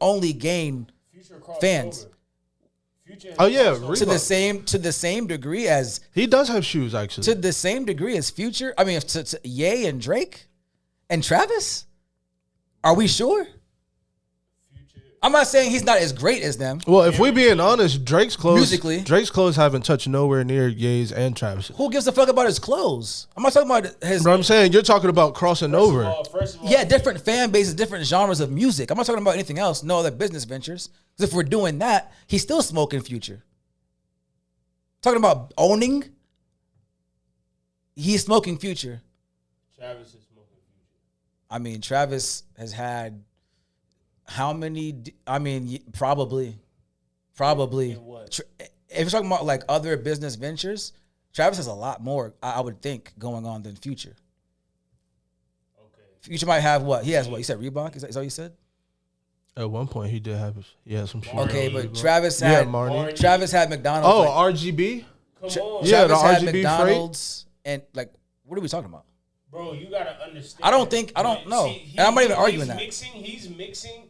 only gain fans. Oh yeah, to the same degree as he does have shoes actually. To the same degree as Future. I mean, to Ye and Drake and Travis. Are we sure? I'm not saying he's not as great as them. Well, if we being honest, Drake's clothes haven't touched nowhere near Ye's and Travis. Who gives a fuck about his clothes? I'm not talking about his. But I'm saying you're talking about crossing over. First of all, yeah, different fan bases, different genres of music. I'm not talking about anything else. No other business ventures. Because if we're doing that, he's still smoking Future. Talking about owning, he's smoking Future. Travis is smoking Future. I mean, Travis has had. How many? I mean, probably. If you're talking about like other business ventures, Travis has a lot more, I would think, going on than Future. Okay. Future might have what? He has what? You said Reebok? Is that what you said? At one point, he had some shoes. Okay, but Travis had Travis had McDonald's. Oh, like, RGB. Come on. Yeah, Travis the had RGB McDonald's freight. And like, what are we talking about? Bro, you gotta understand. I don't know. And I'm not even arguing that. He's mixing.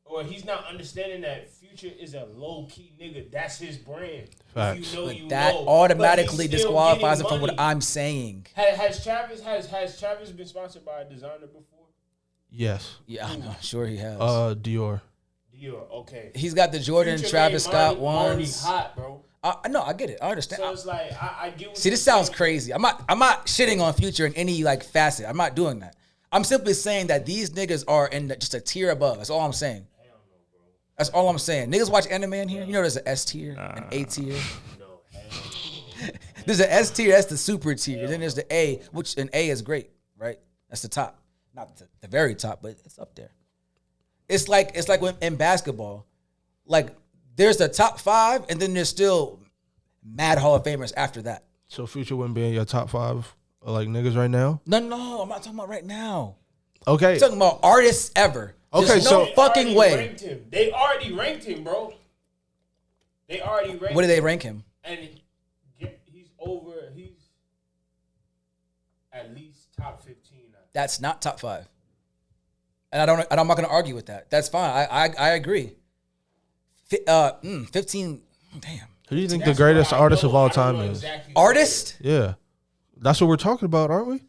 Or he's not understanding that Future is a low key nigga. That's his brand. Facts. That automatically disqualifies him from what I'm saying. Has Travis been sponsored by a designer before? Yes. Yeah, I'm sure he has. Dior. Okay. He's got the Jordan Future Travis Scott already ones. Hot, bro. No, I get it. I understand. So it's like I get. What See, this sounds crazy. I'm not shitting on Future in any like facet. I'm not doing that. I'm simply saying that these niggas are in just a tier above. That's all I'm saying. That's all I'm saying. Niggas watch anime in here. You know there's an S tier, an A tier. No, there's an S tier. That's the super tier. Then there's the A, which an A is great, right? That's the top, not the very top, but it's up there. It's like when in basketball, like there's the top 5, and then there's still mad Hall of Famers after that. So Future wouldn't be in your top 5 like niggas right now? No, I'm not talking about right now. Okay, I'm talking about artists ever. Okay, There's no fucking way. They already ranked him, bro. What do they rank him? And he's at least top 15 now. That's not top 5. And I'm not going to argue with that. That's fine. I agree. 15. Damn. Who do you think the greatest artist of all time is? Exactly artist? Yeah, that's what we're talking about, aren't we?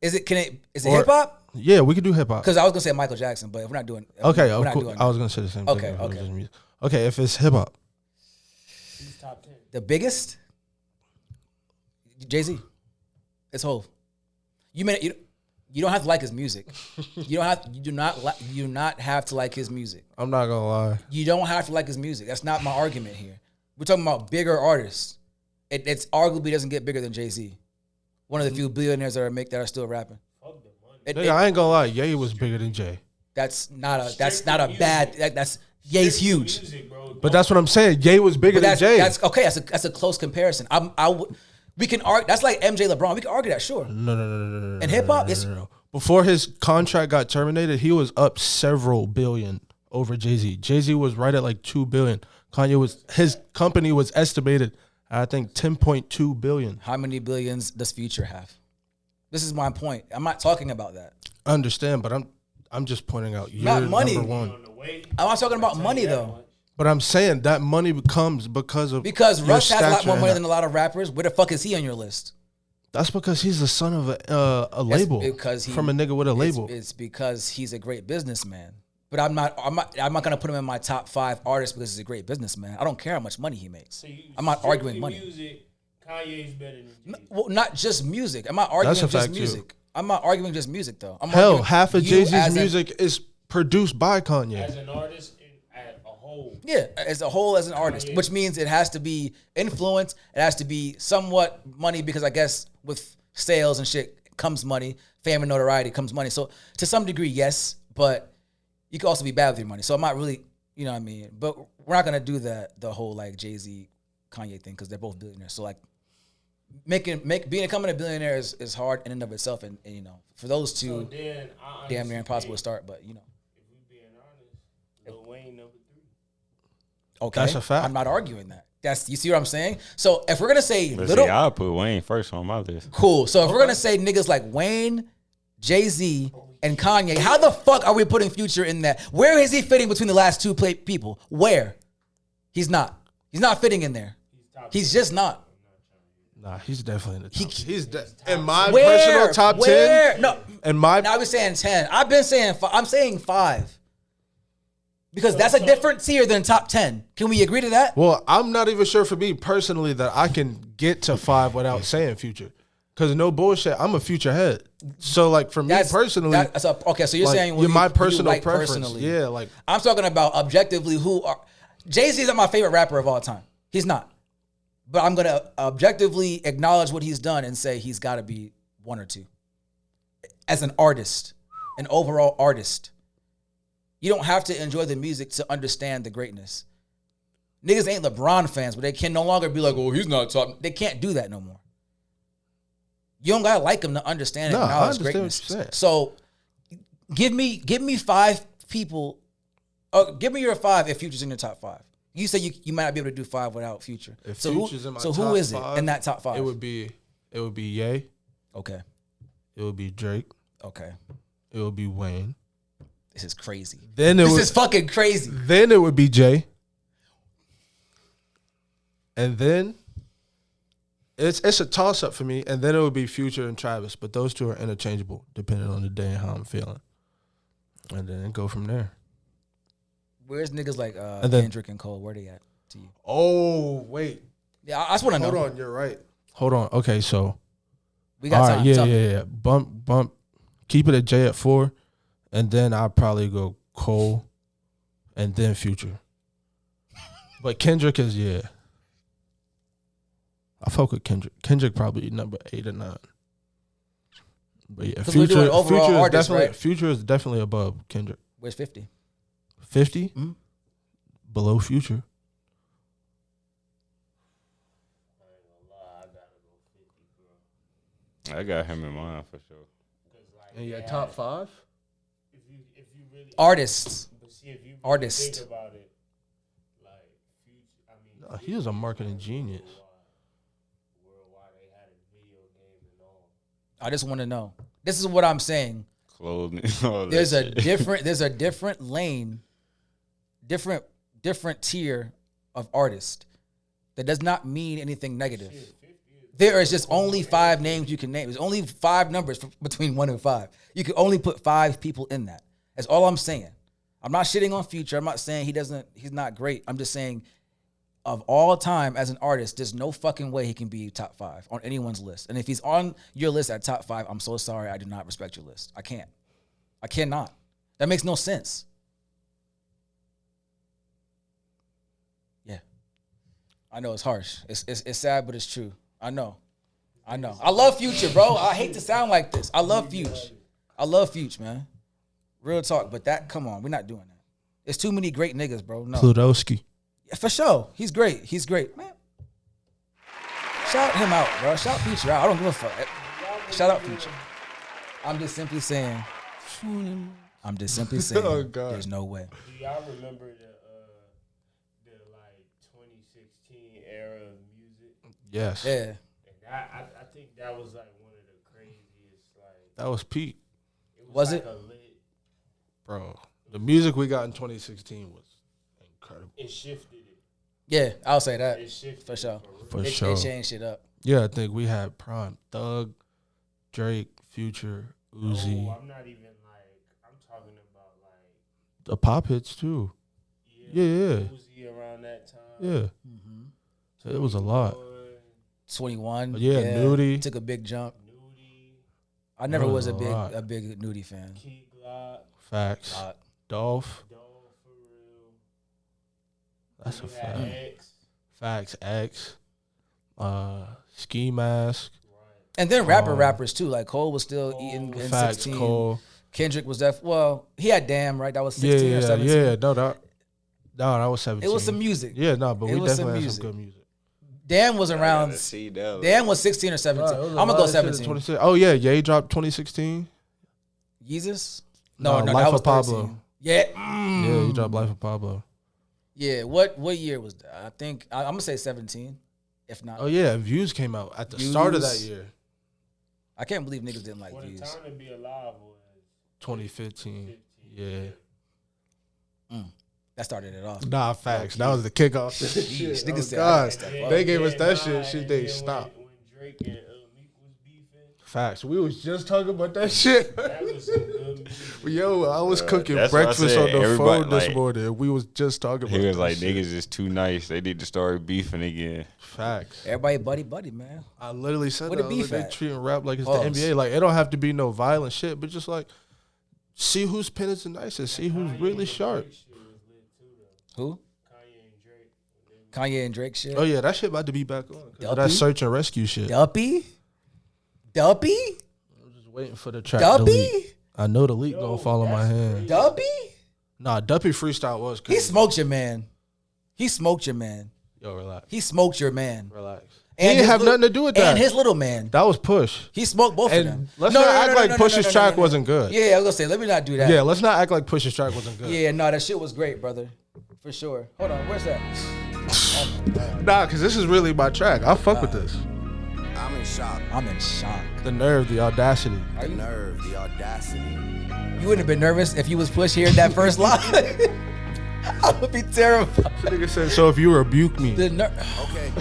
Is it hip hop? Yeah, we could do hip hop. Because I was gonna say Michael Jackson, but if we're not doing, okay, I was gonna say the same thing. Okay, if it's hip hop, he's top 10. The biggest, Jay-Z. It's Hov. You don't have to like his music. You do not have to like his music. I'm not gonna lie. You don't have to like his music. That's not my argument here. We're talking about bigger artists. It's arguably doesn't get bigger than Jay-Z. One of the few billionaires that are still rapping. I ain't gonna lie, Ye was bigger than Jay. That's not a bad. That's Ye's huge. Music, but that's what I'm saying. Ye was bigger than Jay. That's okay. That's a close comparison. We can argue. That's like MJ LeBron. We can argue that, sure. No. In hip hop, no. Before his contract got terminated, he was up several billion over Jay-Z. Jay-Z was right at like 2 billion. His company was estimated at, I think, 10.2 billion. How many billions does Future have? This is my point. I'm not talking about that. I understand, but I'm just pointing out you're not money. number one. I'm not talking about money though. But I'm saying that money comes because Russ has a lot more money than a lot of rappers. Where the fuck is he on your list? That's because he's the son of a label. From a nigga with a label. It's because he's a great businessman. But I'm not gonna put him in my top 5 artists because he's a great businessman. I don't care how much money he makes. So I'm not arguing money. Music, Kanye's better than Jay-Z. Well, not just music. I'm not arguing just music. Too. I'm not arguing just music though. Half of Jay-Z's music is produced by Kanye. As an artist, as a whole. Yeah, as a whole, as an artist, which means it has to be influence. It has to be somewhat money because I guess with sales and shit comes money. Fame and notoriety comes money. So to some degree, yes, but you can also be bad with your money. So I'm not really, you know what I mean? But we're not going to do the whole like Jay-Z, Kanye thing because they're both billionaires. So like becoming a billionaire is hard in and of itself. And you know, for those two, damn near impossible to start. But you know. If we being honest, Lil Wayne number 3. Okay. That's a fact. I'm not arguing that. You see what I'm saying? So if we're going to say I'll put Wayne first on my list. Cool. So if we're going to say niggas like Wayne, Jay-Z, and Kanye. How the fuck are we putting Future in that? Where is he fitting between the last two people? Where? He's not. He's not fitting in there. He's just not. Nah, he's definitely in the top. He's in my personal top 10. No, in my now we're saying 10. I've been saying I'm saying 5. Because that's a different tier than top 10. Can we agree to that? Well, I'm not even sure for me personally that I can get to 5 without saying Future. Because no bullshit, I'm a Future head. So like for me personally, okay. So you're like, saying you're my personal like preference. Personally. Yeah, like I'm talking about objectively who are. Jay-Z's not my favorite rapper of all time. He's not. But I'm gonna objectively acknowledge what he's done and say he's got to be 1 or 2. As an artist, an overall artist, you don't have to enjoy the music to understand the greatness. Niggas ain't LeBron fans, but they can no longer be like, "Oh, he's not top." They can't do that no more. You don't gotta like him to understand and acknowledge greatness. So, give me 5 people. Give me your 5 if Future's in your top 5. You say you might not be able to do 5 without Future. if So Future's in my top who is it 5, in that top 5? It would be Ye. Okay. It would be Drake. Okay. It would be Wayne. This is crazy. This is fucking crazy. Then it would be Jay. And then it's a toss up for me. And then it would be Future and Travis. But those two are interchangeable depending on the day and how I'm feeling. And then go from there. Where's niggas like Kendrick and Cole? Where they at to you? Oh, wait. Yeah, I just want to know. Hold on, you're right. Hold on. Okay, so We got time. Yeah. Bump. Keep it at J at 4. And then I'll probably go Cole and then Future. But Kendrick is, I fuck with Kendrick. Kendrick probably number 8 or 9. But yeah, Future is definitely above Kendrick. Where's 50? 50? Mm-hmm. Below Future. I got him in mind for sure. And your top 5? If you really Artists. But see, if you really Artist. think about it, like Future, I mean, No, he was a marketing genius. Worldwide, they had a video game and all. I just want to know. This is what I'm saying. Clothing. All There's that a shit. different lane, different tier of artist. That does not mean anything negative. There is just only 5 names you can name. There's only 5 numbers between 1 and 5. You can only put 5 people in that. That's all I'm saying. I'm not shitting on Future. I'm not saying he's not great. I'm just saying of all time as an artist, there's no fucking way he can be top 5 on anyone's list. And if he's on your list at top 5, I'm so sorry. I do not respect your list. I can't. I cannot. That makes no sense. Yeah. I know it's harsh. It's sad, but it's true. I know. I love Future, bro. I hate to sound like this. I love Future, man. Real talk. But come on, we're not doing that. There's too many great niggas, bro. No. Plutowski. Yeah, for sure. He's great. Man. Shout him out, bro. Shout Future out. I don't give a fuck. Shout out Future. I'm just simply saying. Oh, God. There's no way. Do y'all remember the like 2016 era of music? Yes. Yeah. And I think that was like one of the craziest. Like That was Pete. Was like it? a lit, Bro, the music we got in 2016 was incredible. it shifted it. Yeah, I'll say that. It shifted For sure. For It sure. changed shit up. Yeah, I think we had Prime Thug, Drake, Future, Uzi. No, I'm not even like. I'm talking about like. The pop hits too. Yeah. Uzi around that time. Yeah. It was a lot. 21. Yeah, Nudie. Took a big jump. Nudie, I never That was was a a big Nudie fan. Key Glock, Facts. Dolph. Dole for real. That's a You had fact. X, Facts. X. Ski Mask. right? And then rappers too. Like Cole was still eating in Facts. 16. Cole. Kendrick was he had Damn, right? That was 16 or 17. Yeah. No, that was 17. It was some music. Yeah, no, but It we was some definitely had music. some good music. Damn was around. See that. Damn was 16 or 17. I'm gonna go 17. 26. Oh yeah, Ye dropped 2016. Yeezus? No, No, Life that was of Pablo. 13. Yeah. Yeah, he dropped Life of Pablo. Yeah. What year was that? I think I'm gonna say 17, if not. Oh yeah, Views came out at the start of that Views. year. I can't believe niggas didn't like What a Views. time to be alive was. 2015. Yeah. That started it off. Nah, facts. That was the kickoff. Jeez, niggas said, I God. gotta step up. They gave us that Nah, shit. Shit, and they then stopped. When Drake and Meek was beefing, Facts. We was just talking about that shit. that was some good music. Yo, I was cooking that's what I breakfast said. on the Everybody, phone this like, morning. We was just talking about He was that like, shit. niggas is too nice. They need to start beefing again. Facts. Everybody buddy, man. I literally said Where that. the beef They at? treating rap like it's Pause. the NBA. Like, it don't have to be no violent shit, but just like, see who's pen is the nicest. See who's really sharp. Who? Kanye and Drake. Kanye and Drake shit. Oh, yeah, that shit about to be back on. 'Cause of that Duppy? search and rescue shit. Duppy? I'm just waiting for the track to leak. Duppy? I know the leak gonna fall on my hand. Duppy? Nah, Duppy freestyle was He crazy. smoked your man. He smoked your man. Yo, relax. He smoked your man. Relax. And He didn't his have nothing to do with that. And his little man. That was Push. He smoked both of And them. let's not act like Push's track no. wasn't good. Yeah, I was gonna say, let me not do that. Yeah, let's not act like Push's track wasn't good. Yeah, no, that shit was great, brother. For sure. Hold on, where's that? Oh my God. Nah, because this is really my track. I'll fuck with this. I'm in shock. I'm in shock. The nerve, the audacity. The nerve, the audacity. You wouldn't have been nervous if you was Push here in that first line. I would be terrified. Nigga said, so if you rebuke me. Okay.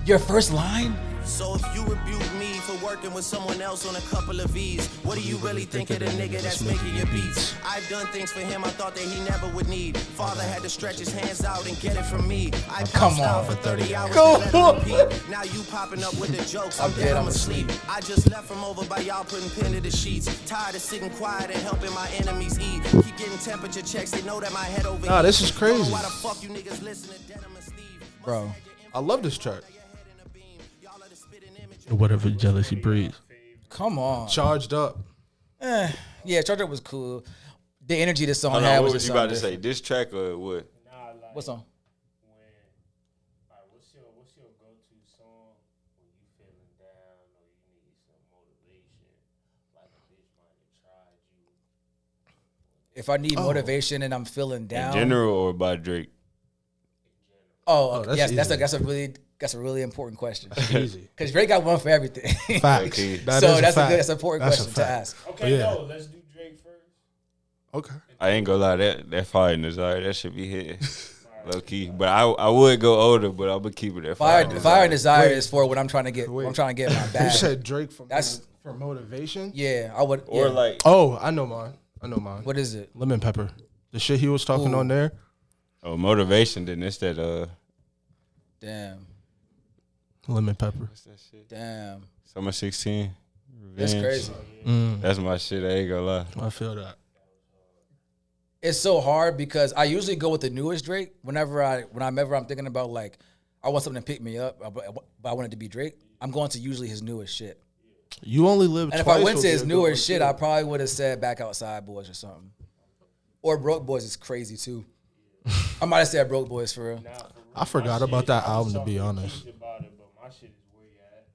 Your first line? So if you rebuke me for working with someone else on a couple of V's, what do you really think of the nigga that's making your beats? I've done things for him I thought that he never would need. Father had to stretch his hands out and get it from me. I come pounced out on. for 30 hours Go and let it repeat. Now you popping up with the jokes. I'm dead, I'm asleep. I just left from over by y'all putting pen to the sheets. Tired of sitting quiet and helping my enemies eat. Keep getting temperature checks. They know that my head over. Nah, this is crazy. Why the fuck you niggas listen to Denim and Steve? Bro. I love this track. Whatever jealousy breeds. Come on. Charged up. Yeah, Charge Up was cool. The energy this song Hold had on, was what was just you about to something say? This track or what? Nah, like, What song? what's your go-to song when you feeling down or you need some motivation? Like a bitch might have tried you. If I need motivation and I'm feeling down. In general or by Drake? Oh, okay. that's Yes, easy. that's a really important question. Easy. Because Drake got one for everything. Facts. Okay. That so is that's fact. that's an important That's a question to fact. ask. Okay, yeah. no, let's do Drake first. Okay. I ain't gonna lie, that Fire and Desire, that should be hitting. Low key. But I would go older, but I'm gonna keep it at Fire and Fire and Desire. Desire is for when I'm trying to get Wait. I'm trying to get my You bag. said Drake That's- for motivation? Yeah, I would. Or yeah. like, Oh, I know mine. What is it? Lemon Pepper. The shit he was talking Ooh. on there. oh, motivation, then it's that, Damn, Lemon Pepper. what's that shit? damn, Summer 16. that's Revenge. crazy. That's my shit, I ain't gonna lie. I feel that. It's so hard because I usually go with the newest Drake whenever I'm thinking about like I want something to pick me up, but I want it to be Drake. I'm going to usually his newest shit. You only live And if twice. I went would to be his a good newer one, shit, too. I probably would have said Back Outside Boys or something. Or Broke Boys is crazy too. I might have said Broke Boys for real. Nah, for real, I forgot my about shit, that I was album, to be talking honest. Keith about it, but my shit is where you at.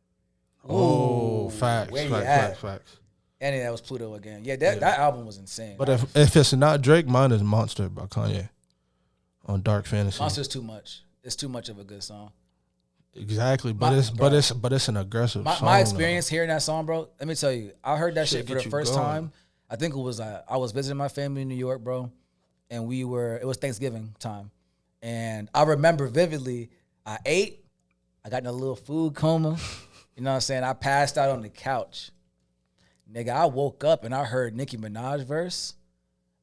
Oh, facts. where you Facts, at? facts, facts. And then that was Pluto again. Yeah, that album was insane. But if it's not Drake, mine is Monster by Kanye on Dark Fantasy. Monster's too much. It's too much of a good song. Exactly, My- but it's an aggressive song. My though. experience hearing that song, bro. Let me tell you, I heard that Shit shit for get the you first going. time. I think it was I was visiting my family in New York, bro, and it was Thanksgiving time, and I remember vividly. I ate, I got in a little food coma. You know what I'm saying? I passed out on the couch. Nigga, I woke up and I heard Nicki Minaj verse,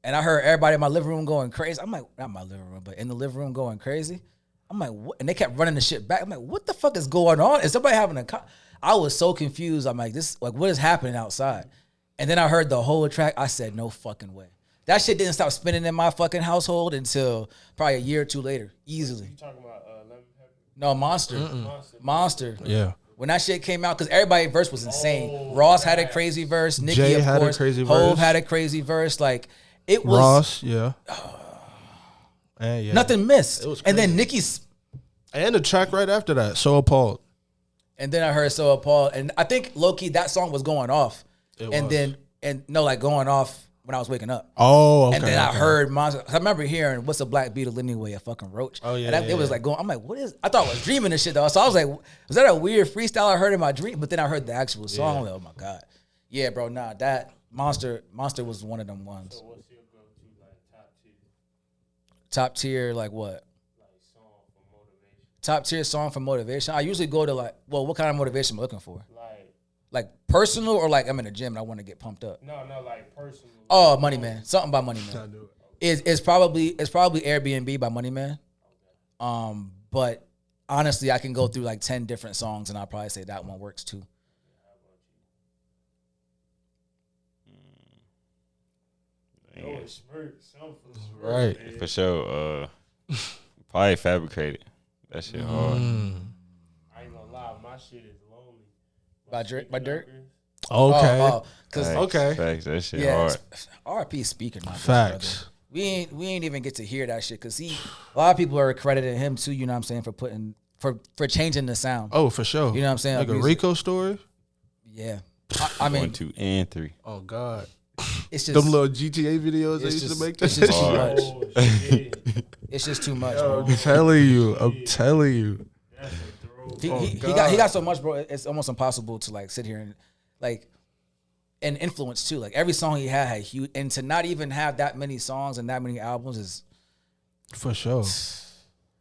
and I heard everybody in my living room going crazy. I'm like, not my living room, but in the living room going crazy. I'm like, what? And they kept running the shit back. I'm like, what the fuck is going on? Is somebody having I was so confused. I'm like, what is happening outside? And then I heard the whole track. I said, no fucking way. That shit didn't stop spinning in my fucking household until probably a year or two later, easily. You talking about Lemon Pepper? No, Monster. Yeah. When that shit came out, because everybody's verse was insane. Ross had a crazy verse. Nicki, Jay of had a course. crazy Hove verse. had a crazy verse. Like, it was Ross, yeah. And yeah. nothing missed. It was And then crazy. Nicki's. And the track right after that, So Appalled. And then I heard So Appalled. And I think low-key that song was going off. It and was. then, like going off when I was waking up. Oh, okay. And then I okay. heard Monster. I remember hearing "What's a Black Beetle Anyway?" A fucking roach. Oh, yeah, And yeah, it was yeah. like going. I'm like, what is? I thought I was dreaming this shit though. So I was like, was that a weird freestyle I heard in my dream? But then I heard the actual song. I'm like, oh my god, yeah, bro. Nah, that Monster was one of them ones. So what's your go-to like top tier? Top tier, like what? Like song for motivation. Top tier song for motivation. I usually go to like, well, what kind of motivation am I looking for? Like Personal or like I'm in the gym and I want to get pumped up. no, like personal. Oh, Money Man. Something by Money Man. It's probably Airbnb by Money Man. But honestly, I can go through like 10 different songs and I'll probably say that one works too. Oh, it's something. Right. Man. For sure. Probably Fabricated. That shit hard. I ain't gonna lie, my shit is lonely. By Dirk? Okay. Cause Facts. That shit yeah, hard. RP speaker not Facts. brother. We ain't even get to hear that shit because a lot of people are crediting him too. You know what I'm saying, for changing the sound. Oh, for sure. You know what I'm saying? Like a Music. Rico story. Yeah, I mean, 1, 2, and 3. Oh God. it's just Them little GTA videos they it's used just, to make. it's That just too hard. much. Oh shit. It's just too much, bro. I'm telling you. That's a throw. He got so much, bro. It's almost impossible to like sit here and like and influence too. Like every song he had huge, and to not even have that many songs and that many albums is For sure.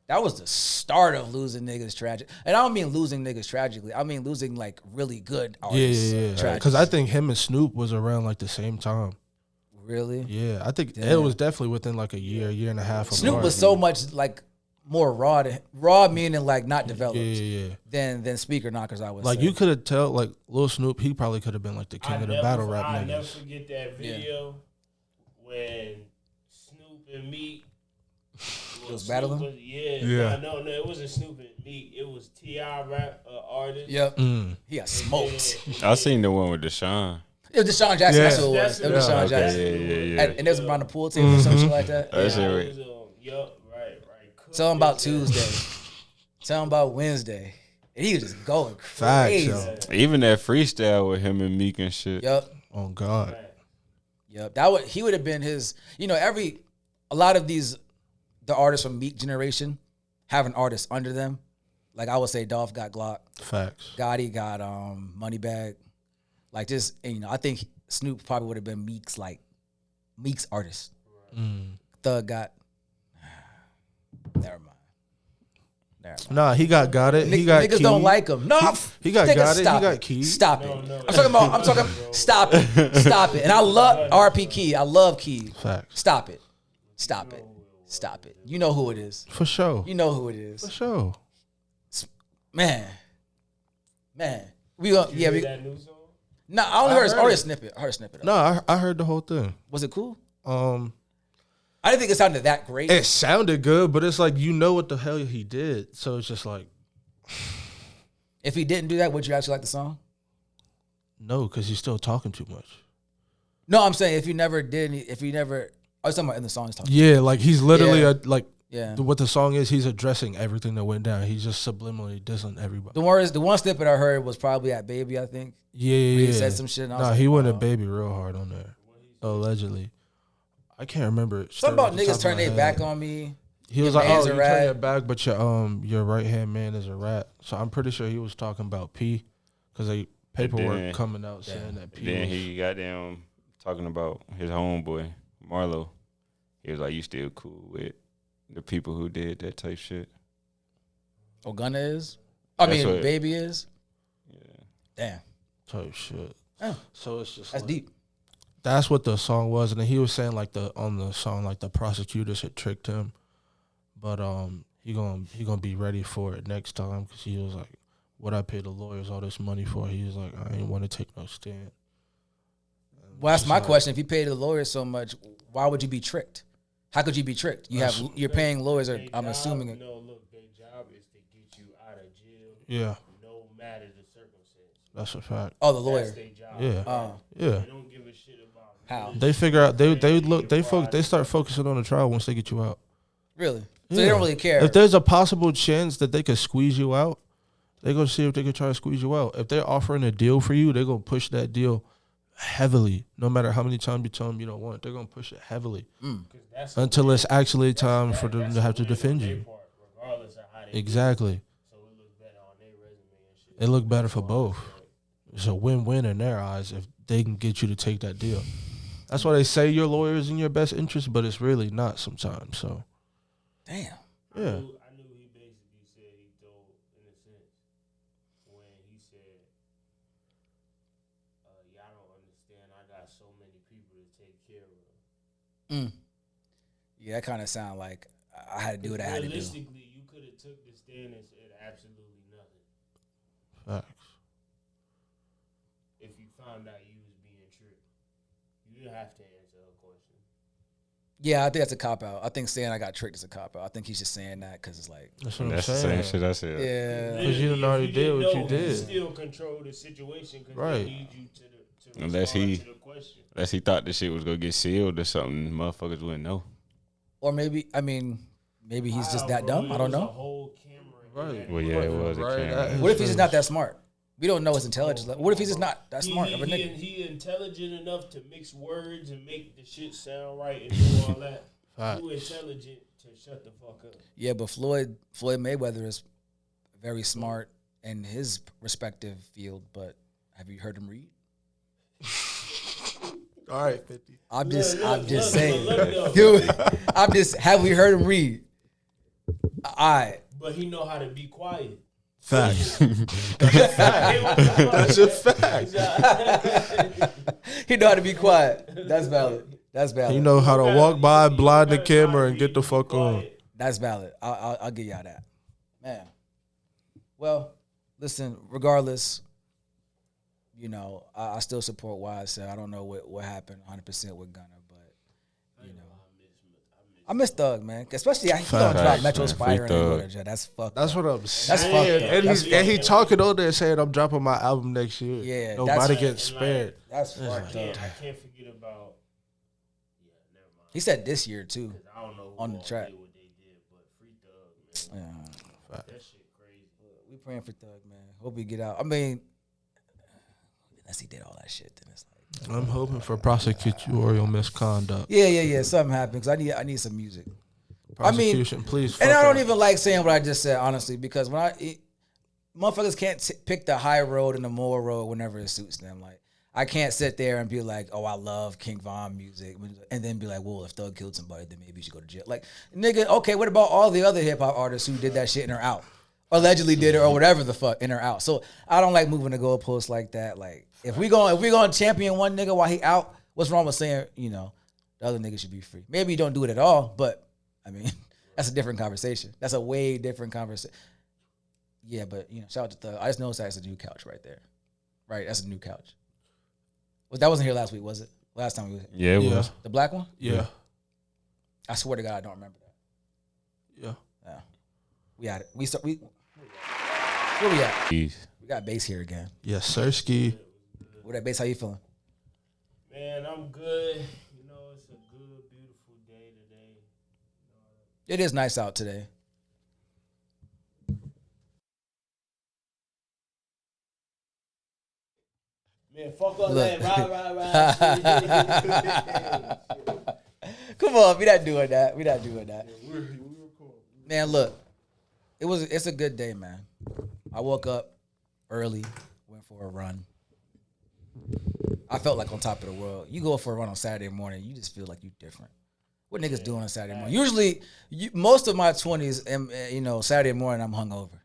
that was the start of losing niggas tragic. And I don't mean losing niggas tragically. I mean losing like really good artists. Yeah. tragic. Because I think him and Snoop was around like the same time. Really, Yeah, I think Damn. it was definitely within like a year and a half. Snoop was apart. so much like more raw meaning like not developed Yeah. than Speaker Knockers. I would Like say. you could have tell, like Lil Snoop, he probably could have been like the king of the battle rap I never niggas. forget that video when Snoop and Meek was battling? Yeah. No, it wasn't Snoop and Meek. It was T.I. rap artist. Yep, Mm. he got smoked. I seen the one with Deshaun. It was Deshaun Jackson. Yeah. That's who it was. It was Yeah. Deshaun Jackson. Yeah. And it was around the pool table or some shit like that. That shit right. Yup, right. Tell him about Tuesday. Tell him about Wednesday. And he was just going Facts, crazy. yo. Even that freestyle with him and Meek and shit. Yep. Oh God. Yep. He would have been his, a lot of the artists from Meek generation have an artist under them. Like I would say Dolph got Glock. Facts. Gotti got Moneybag. Like this, and I think Snoop probably would have been Meek's artist. Thug got never mind. Nah, he got it. He got niggas Key. don't like him. No, He got nigga, got it. He stop got Key. Stop it. I'm talking. Stop it. And I love RP Key. I love Key. Facts. Stop it. You know who it is. For sure. You know who it is. For sure. Man. We gonna That new song? No, I only heard a snippet. I heard a snippet. No, I heard the whole thing. Was it cool? I I didn't think it sounded that great. It sounded good, but it's like you know what the hell he did, so it's just like If he didn't do that, would you actually like the song? no, because he's still talking too much. No, I'm saying if you never did, I was talking about in the song he's talking. Yeah, like he's literally Yeah. Yeah. what the song is. He's addressing everything that went down. He's just subliminally dissing everybody. The one snippet I heard was probably at Baby, I think. Yeah. He said some shit. And I was Nah, like, he went wow. at Baby real hard on there, allegedly. I can't remember it. Something about straight off niggas the top turn of my their head. back on me. He was Your like, man's "Oh, a you rat." turn your back, but your right hand man is a rat." So I'm pretty sure he was talking about P, because they paperwork then- coming out saying that P. Then was, he got them talking about his homeboy, Marlo. He was like, you still cool with the people who did that type shit? Oh, Gunna is? That's what- Baby is? Yeah. Damn. type shit. Oh, So it's just that's like, deep. That's what the song was, and then he was saying like on the song like the prosecutors had tricked him, but he gonna be ready for it next time, because he was like, what I pay the lawyers all this money for. He was like, I ain't want to take no stand. Well, that's It's my like- question. If you pay the lawyers so much, why would you be tricked? How could you be tricked? You're paying lawyers, or I'm assuming it. No, look, their job is to get you out of jail, Yeah, no matter the circumstance. that's a fact. Oh, the That's lawyer. their job. Yeah, Oh, yeah. They don't give a shit about How? They figure out they start focusing on the trial once they get you out. really? So Yeah. they don't really care. If there's a possible chance that they could squeeze you out, they're gonna see if they could try to squeeze you out. If they're offering a deal for you, they're gonna push that deal heavily. No matter how many times you tell them you don't want it, they're gonna push it heavily until it's actually time for them to have to defend you. Regardless of how they Exactly. so it looks better on their resume and shit. It looked better for both. It's a win-win in their eyes if they can get you to take that deal. That's why they say your lawyer is in your best interest, but it's really not sometimes. So, damn. Yeah. I knew he basically said he told, in a sense, when he said, y'all don't understand, I got so many people to take care of. Yeah, that kind of sound like I had to do what I had to do. Realistically, you could have took the stand and said absolutely nothing. Facts. If you found out you was being tricked, you didn't have to answer her question. Yeah, I think that's a cop out. I think saying I got tricked is a cop out. I think he's just saying that because it's like, That's what That's the I'm same saying. shit I said. yeah. Because you done already did what you You did. still control the situation because Right. they need you to Unless respond he- to the question. Unless he thought the shit was gonna get sealed or something, motherfuckers wouldn't know. Or maybe he's just that Bro, dumb. I it don't was a know. whole camera in Right. that Well, yeah, it was a Right, camera. that is What if he's just true. not that smart? We don't know his intelligence level. What if he's just not that smart of a nigga? He intelligent enough to mix words and make the shit sound right and do all that. Facts. Too intelligent to shut the fuck up. Yeah, but Floyd Mayweather is very smart in his respective field. But have you heard him read? All right, 50. I'm just Look, saying, though. dude. Have we heard him read? All right. But he know how to be quiet. Facts. That's a fact. He know how to be quiet. That's valid. That's valid. You know how to walk by, blind the camera, and get the fuck on. That's valid. I'll give y'all that, man. Well, listen. Regardless, you know, I still support YSL. I don't know what happened 100% with Gunna, but you know, I miss Thug, man. Especially he don't drop Facts, Metro man. Spider Free anymore. Thug. That's fucked. That's up. what I'm saying. That's fucked up. And, That's he talking on there saying I'm dropping my album next year. Yeah, Nobody that's- gets spared. That's fucked I up. can't forget about. Yeah, never mind. He said this year too. 'Cause I don't know who On the all track. did what they did, but Free Thug, man, Yeah. that shit crazy. We praying for Thug, man. Hope he get out. I mean, unless he did all that shit, then it's like, I'm hoping for prosecutorial misconduct. yeah. Something happened because I need some music. Prosecution, please. And fuck I don't up. even like saying what I just said, honestly, because when motherfuckers can't pick the high road and the moral road whenever it suits them. Like, I can't sit there and be like, oh, I love King Von music, and then be like, well, if Thug killed somebody, then maybe you should go to jail. Like, nigga, okay, what about all the other hip hop artists who did that shit in or out? Allegedly did it or whatever the fuck, in or out. So I don't like moving the goalposts like that. Like, if we gonna champion one nigga while he out, what's wrong with saying, you know, the other nigga should be free? Maybe you don't do it at all, but I mean, that's a different conversation. That's a way different conversation. Yeah, but you know, shout out to Thug. I just noticed that's a new couch right there. Right, that's a new couch. Well, that wasn't here last week, was it? Last time we was here. Yeah, it Yeah. was. The black one? Yeah. I swear to God, I don't remember that. Yeah. Yeah, we had it. Where we at? Jeez. We got bass here again. Yes, Sirski. What that bass? How you feeling? Man, I'm good. You know, it's a good, beautiful day today. It is nice out today. Man, fuck all Look. that. Right. Come on, we not doing that. We not doing that. Man, look, it's a good day, man. I woke up early, went for a run. I felt like on top of the world. You go for a run on Saturday morning, you just feel like you different. What niggas doing on Saturday morning? Usually, most of my 20s, you know, Saturday morning I'm hungover.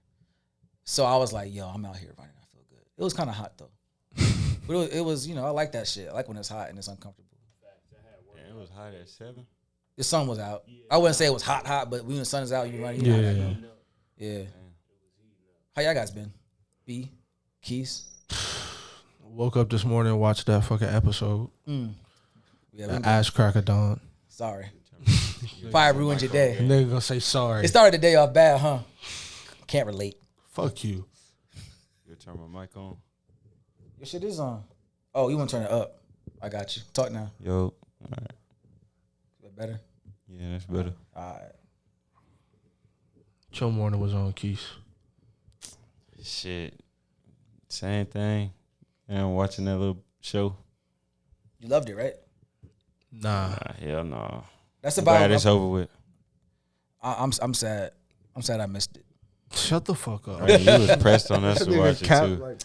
So I was like, yo, I'm out here running. I feel good. It was kind of hot though. But it was, you know, I like that shit. I like when it's hot and it's uncomfortable. Damn, it was hot at 7. The sun was out. I wouldn't say it was hot, but when the sun is out, you run. You know how that go. Yeah. How y'all guys been? B, Keys. Woke up this morning and watched that fucking episode. Yeah, The ass crack of dawn. sorry. Probably ruined your day. And nigga gonna say sorry. It started the day off bad, huh? Can't relate. Fuck you. You turn my mic on. Your shit is on. Oh, you want to turn it up? I got you. Talk now. Yo. All right. Is that better? Yeah, that's better. All right. Your morning was on, Keys. Shit. Same thing. And watching that little show. You loved it, right? Nah. Nah, hell no. That's I'm about. glad it's over with. I'm sad. I'm sad I missed it. Shut the fuck up. I mean, you was pressed on us to watch it too.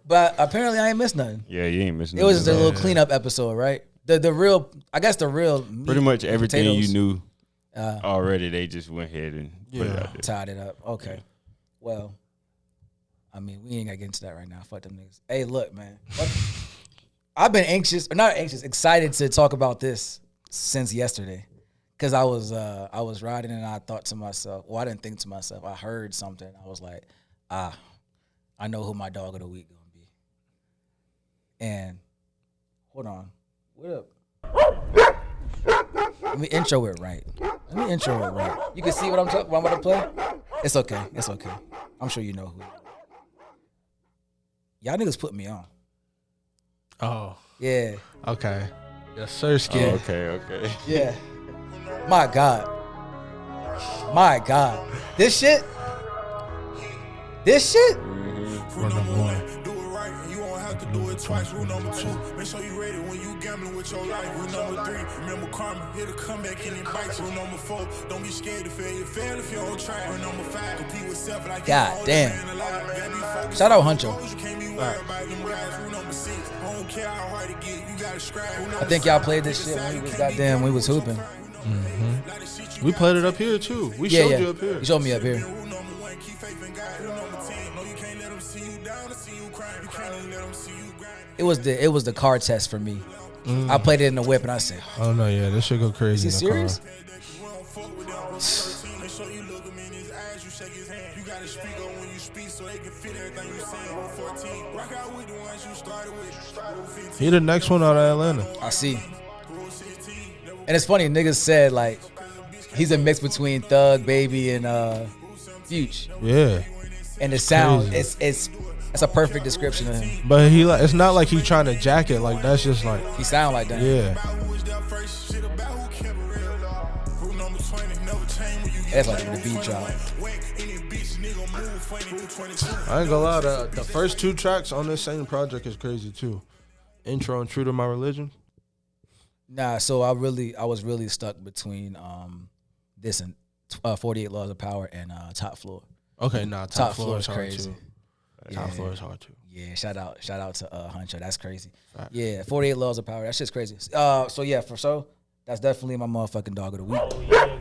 But apparently I ain't missed nothing. Yeah, you ain't missing. It was just a nothing. little cleanup episode, right? The real, I guess the real Pretty much everything potatoes, you knew already. They just went ahead and put it out there. tied it up. Okay. Well, I mean, we ain't gotta get into that right now. Fuck them niggas. Hey, look, man. I've been excited to talk about this since yesterday. Cause I was riding and I thought to myself, well, I didn't think to myself. I heard something. I was like, I know who my dog of the week gonna be. And hold on, what up? Let me intro it right. You can see what I'm about to play. It's okay. I'm sure you know who. Y'all niggas put me on. Oh, Yeah. okay. Yes, sir, Skid. Oh, okay. Yeah. My God. This shit. Rule number one. Do it right, and you won't have to do it twice. Rule number 2, make sure you ready when you gambling with your life. Rule number 3, remember karma, here to come back and invite you. Rule number 4, don't be scared to fail. You fail if you don't try. Rule number 5, compete with self like God damn. Shout out Huncho. I think y'all played this shit when we was hooping. We played it up here too. We showed you up here. You showed me up here. It was the car test for me. I played it in the whip and I said, Oh no, yeah, this should go crazy. "Is he in the serious?" car. He the next one out of Atlanta. I see. And it's funny, niggas said like he's a mix between Thug, Baby, and Fuge. Yeah, And the sound, crazy. it's a perfect description of him. but he like it's not like he trying to jack it. Like that's just like He sound like that. yeah. That's like the beat drop. I ain't gonna lie. The first 2 tracks on this same project is crazy too. Intro and True to My Religion. Nah, so I was really stuck between this and 48 Laws of Power and Top Floor. Okay, nah, Top Floor is hard crazy. too. Top Floor is hard too. Yeah, shout out to Huncho. That's crazy. Fact. Yeah, 48 Laws of Power. That shit's crazy. So yeah, that's definitely my motherfucking dog of the week. Oh, yeah,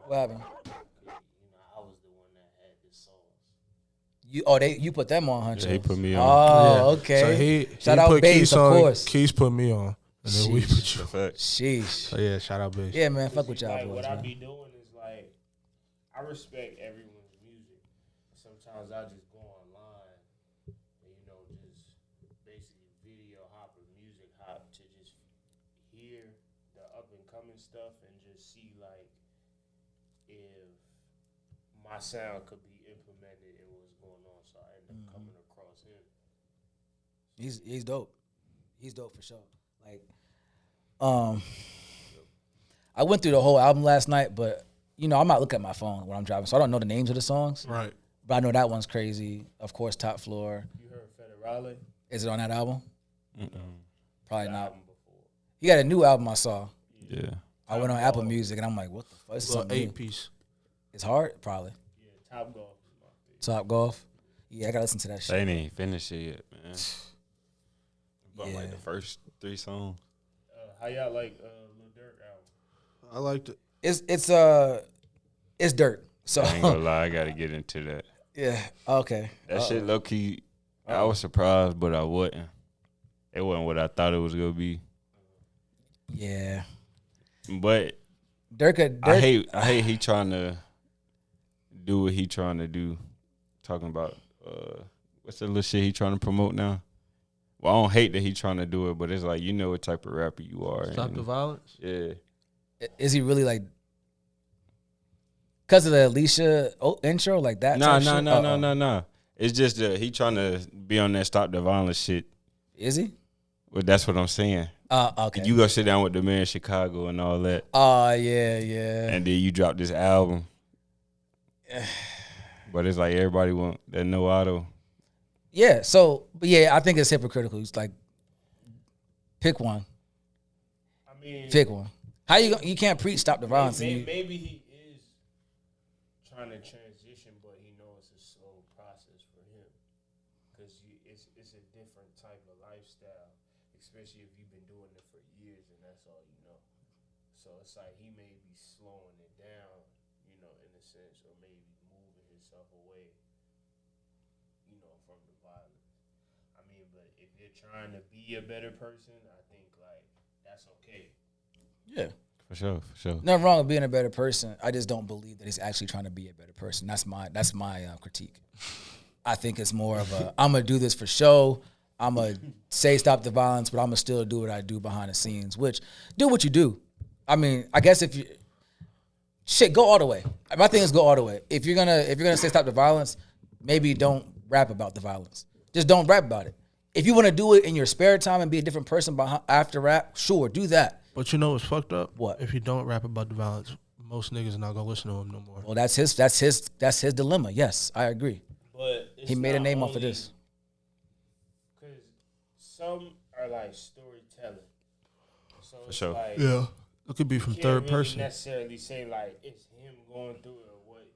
What happened? I was the one that had the songs. You put them on Huncho. Yeah, he put me on. Oh, Yeah. okay. So he Shout out put Bass, Keys of on, course. Keys put me on, and then we put you. Fact. Sheesh. So yeah, shout out Bass. Yeah, man. Fuck with y'all Like, boys, what I man. be doing is like, I respect everyone's music. Sometimes I just go online and, just basically video hop or music hop to just hear the up and coming stuff and just see like if my sound could be implemented in what's going on. So I end up coming across him. He's dope. He's dope for sure. Like, I went through the whole album last night, but I'm not looking at my phone when I'm driving, so I don't know the names of the songs. Right. But I know that one's crazy. Of course, Top Floor. You heard Federale? Is it on that album? Probably not. Album before. He got a new album I saw. Yeah. I went on Apple Music and I'm like, what the fuck? This is Little something new. 8-piece. It's hard, probably. Yeah, Top Golf is my favorite. Top Golf. Yeah, I gotta listen to that They shit. ain't even finished it yet, man. But Yeah. like the first 3 songs. How y'all like Lil Durk album? I liked it. It's dirt. So I ain't gonna lie, I gotta get into that. yeah, okay. That shit low key, I was surprised, but I wasn't. It wasn't what I thought it was gonna be. Yeah, But Dirk. I hate he trying to do what he trying to do. Talking about what's the little shit he trying to promote now? Well, I don't hate that he trying to do it, but it's like what type of rapper you are. Stop the violence. Yeah. Is he really like? Because of the Alicia intro, like that? Nah. type shit? It's just that he trying to be on that stop the violence shit. Is he? Well, that's what I'm saying. Okay. You go sit down with the man in Chicago and all that, yeah. and then you drop this album. But it's like everybody want that no auto. Yeah. So, but yeah, I think it's hypocritical. It's like, pick one. I mean, Pick one. How you can't preach stop the violence? maybe he is trying to transition, but he knows his soul So it's like he may be slowing it down, you know, in a sense, or maybe moving himself away, you know, from the violence. I mean, but if you're trying to be a better person, I think like that's okay. Yeah. For sure. Nothing wrong with being a better person. I just don't believe that he's actually trying to be a better person. That's my critique. I think it's more of a I'm gonna do this for show. I'm gonna say stop the violence, but I'm gonna still do what I do behind the scenes. Which do what you do. I mean, I guess if you go all the way. My thing is go all the way. If you're gonna say stop the violence, maybe don't rap about the violence. Just don't rap about it. If you want to do it in your spare time and be a different person after rap, sure, do that. But you know what's fucked up? What? If you don't rap about the violence, most niggas are not gonna listen to him no more. Well, that's his dilemma. Yes, I agree. But it's He made a not name off of only- this. Because some are like storytelling. So it's sure. like, Yeah, it could be from you third can't really person. necessarily say like it's him going through it or what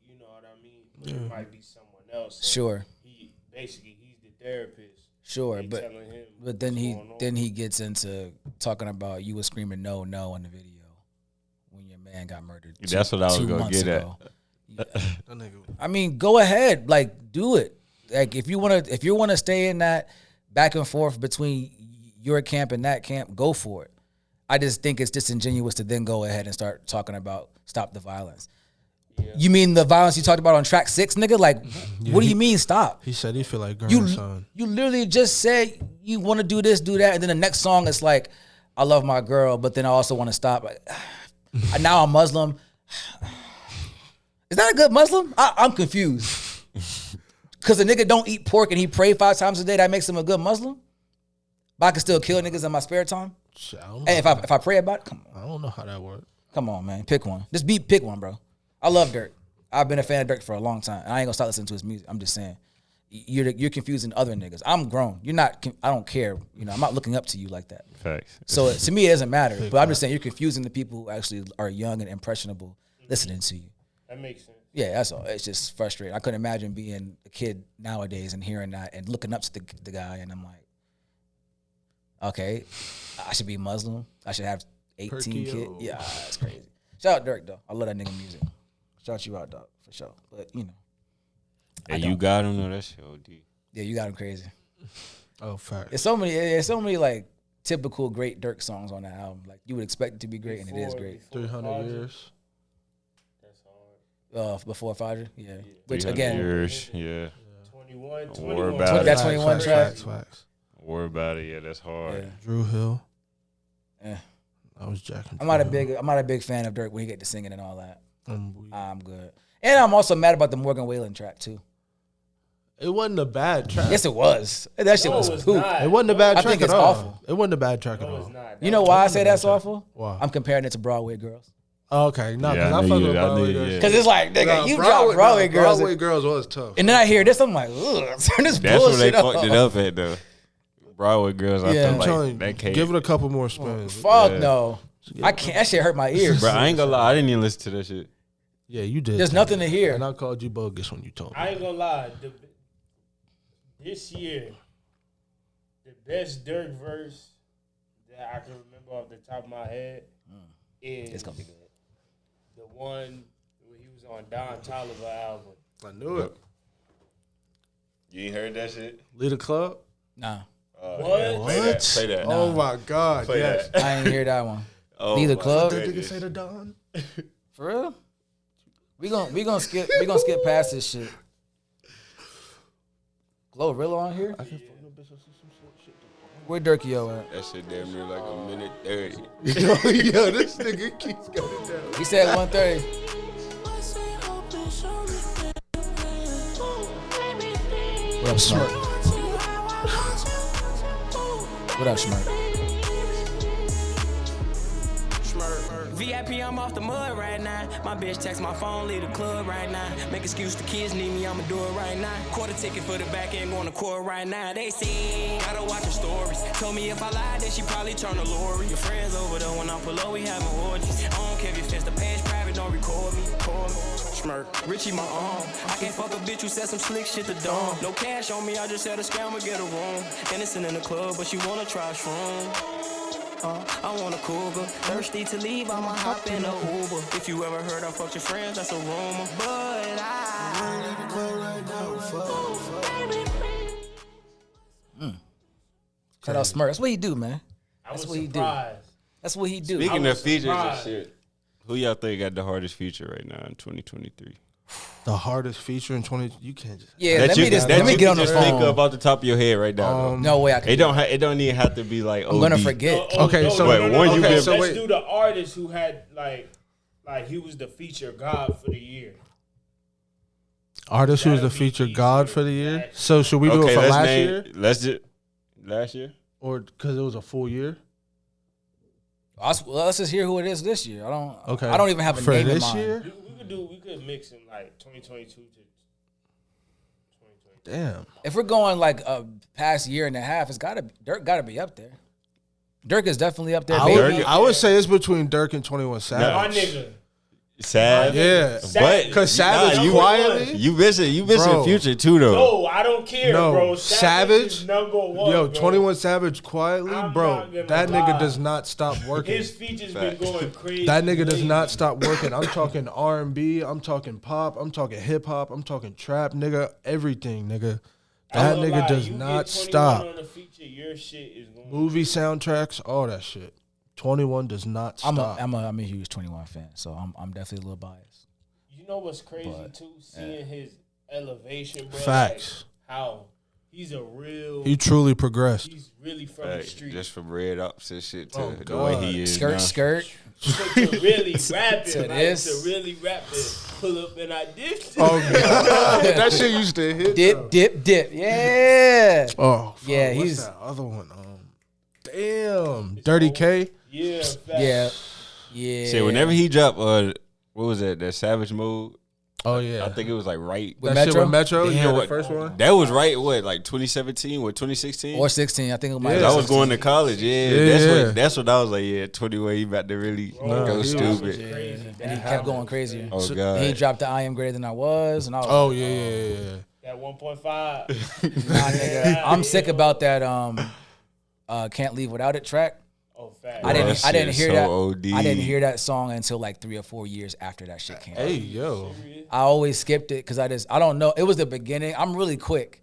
you know what I mean. But it might be someone else. So Sure. He's the therapist. Sure, They but telling him then what's going on. he gets into talking about you were screaming no in the video when your man got murdered. That's what I was 2 gonna months get at. ago. That nigga. I mean, go ahead, like do it. Like if you wanna stay in that back and forth between your camp and that camp, go for it. I just think it's disingenuous to then go ahead and start talking about stop the violence. Yeah. You mean the violence you talked about on track 6, nigga? Like, what do you mean stop? He said he feel like grandson. You literally just said you want to do this, do that, and then the next song is like, I love my girl, but then I also want to stop. Like, now I'm Muslim. Is that a good Muslim? I'm confused. Because a nigga don't eat pork and he pray 5 times a day, that makes him a good Muslim? But I can still kill niggas in my spare time? And if I pray about it, come on. I don't know how that works. Come on, man. Pick one. Pick one, bro. I love Dirk. I've been a fan of Dirk for a long time. And I ain't gonna stop listening to his music. I'm just saying. You're confusing other niggas. I'm grown. You're not, I don't care. You know, I'm not looking up to you like that. Facts. So to me, it doesn't matter. But I'm just saying you're confusing the people who actually are young and impressionable listening to you. That makes sense. Yeah, that's all. It's just frustrating. I couldn't imagine being a kid nowadays and hearing that and looking up to the guy, and I'm like, okay, I should be Muslim. I should have 18 kids. Yeah, that's crazy. Shout out Dirk, though. I love that nigga music. Shout you out, dog, for sure. But, you know. Hey, you got him, though. That shit OD. Yeah, you got him crazy. Oh, fact. There's so many like typical great Dirk songs on that album. Like you would expect it to be great, and it is great. 300 years. That's hard. Before Fajr, yeah. Which 300 again, years, yeah. 21. Don't worry about it. That 21 track. Facts. Don't worry about it. Yeah, that's hard. Yeah. Drew Hill. Eh. I was jacking. I'm not a big fan of Dirk when he get to singing and all that. I'm good. And I'm also mad about the Morgan Wallen track too. It wasn't a bad track. Yes, it was. That shit was it's poop. not. It wasn't a bad I track think at it's all. awful. It wasn't a bad track at No, all. it's not. You know why I say that's awful? Why? I'm comparing it to Broadway Girls. Oh, okay, no, Yeah, because I I knew fuck you- with I knew Broadway you- Girls. yeah. Because it's like, nigga, you dropped Broadway Girls. Broadway Girls was tough. And then I hear this, I'm like, ugh, turn this That's where they bullshit fucked it off. up at, though. Broadway Girls, I Yeah. feel I'm like telling you, that case. give it a couple more spins. Fuck Yeah. no. I can't. That shit hurt my ears. Bro, I ain't gonna lie. I didn't even listen to that shit. Yeah, you did. There's tell nothing me. to hear. And I called you bogus when you told me. I ain't gonna lie. This year, the best Dirk verse that I can remember off the top of my head is It's gonna be good. the one where he was on Don Toliver album. I knew it. You ain't heard that shit? Lead a club? Nah, What? Play that. Play that. Oh my God. Play Yes. that. I ain't hear that one. Oh, Neither my club? goodness. Say the Don. For real? We gonna skip past this shit. Glorilla on here? Where Dirkio at? That shit damn near like a minute 30. Yo, this nigga keeps going down. He said 1:30. What up, Smirk? What up, Smirk? VIP, I'm off the mud right now. My bitch text my phone, leave the club right now. Make excuse the kids need me, I'ma do it right now. Quarter ticket for the back end, going to court right now. They see, gotta watch her stories. Told me if I lied, then she probably turn to Lori. Your friends over there when I pull up, we having orgies. I don't care if you fence the page private, don't record me. Smirk, Richie my arm. I can't fuck a bitch who said some slick shit to dumb. No cash on me, I just had a scammer get a room. Innocent in the club, but she wanna try shroom. I want a cougar. Thirsty to leave, I'ma hop in a Uber. If you ever heard I fucked your friends, that's a rumor. But Shout out Smurf. That's what he do, man. That's what he do. surprised. That's what he do. Speaking of features and surprised. shit, who y'all think got the hardest feature right now in 2023? The hardest feature in 20. You can't just. Yeah, That let you me just that let me you get can on the just think phone. of off the top of your head right now. though. No way I can. It don't. It don't even have to be like. I'm gonna OD. forget. Okay, so- Wait, one you okay, been- so let's wait. do the artist who had like he was the feature god for the year. Artist who was the That'd be featured easier. God for the year. So should we do it Okay, for let's last name. year Let's just last year. or because it was a full year? Let's just hear who it is this year. Okay. I don't even have a for name in this mind. year. We could mix in like 2022 to 2023. Damn. If we're going like a past year and a half, Dirk gotta be up there. Dirk is definitely up there, baby. I would say it's between Dirk and 21 My Savage. nigga. Sad. Yeah, Savage. because Savage you- quietly. You missing Bro. Future too though. No, I don't care, No, bro. Savage? is number one. Yo, bro. 21 Savage quietly, I'm bro. not gonna That lie. nigga does not stop working. His features been going crazy. That nigga does lately. not stop working. I'm talking R&B. I'm talking pop. I'm talking hip hop. I'm talking trap, nigga. Everything, nigga. I That ain't gonna nigga lie, does you not get 21 stop. On the feature, your shit is going. Movie soundtracks, all that shit. 21 does not stop. I'm a huge 21 fan, so I'm definitely a little biased. You know what's crazy too? Seeing his elevation, bro. Facts. Like, how he's a real. He truly progressed. He's really from the Hey, street. just from red ups and shit to Oh, the God. way he is Skirt, now. skirt. to really rap To it, like, this. to really rap it. Pull up and I did. Oh, God. That shit used to hit. though. Dip. Yeah. Oh, fuck, Yeah, what's he's- that other one. Damn. Dirty K. Yeah, facts. Yeah. Shit, whenever he dropped, what was that? That Savage Mode. Oh, yeah. I think it was like right. With that shit Metro? with Metro. Damn, Yeah, the what- first one. That was right. What, like 2017 or 2016? Or 16. I think it might. Yeah. be I was 16. going to college. Yeah, Yeah. that's what I was like. Yeah, 21. He about to really Nah, go he was stupid. Crazy. And he kept going crazier. Oh So- god. He dropped the I Am Greater Than I Was, and I was Oh, like, yeah. That 1.5. nah, nigga. I'm sick about that. Can't Leave Without It track. Oh, facts. I didn't that hear shit that. so OD. I didn't hear that song until like 3 or 4 years after that shit came out. Hey, yo. I always skipped it because I don't know. It was the beginning. I'm really quick,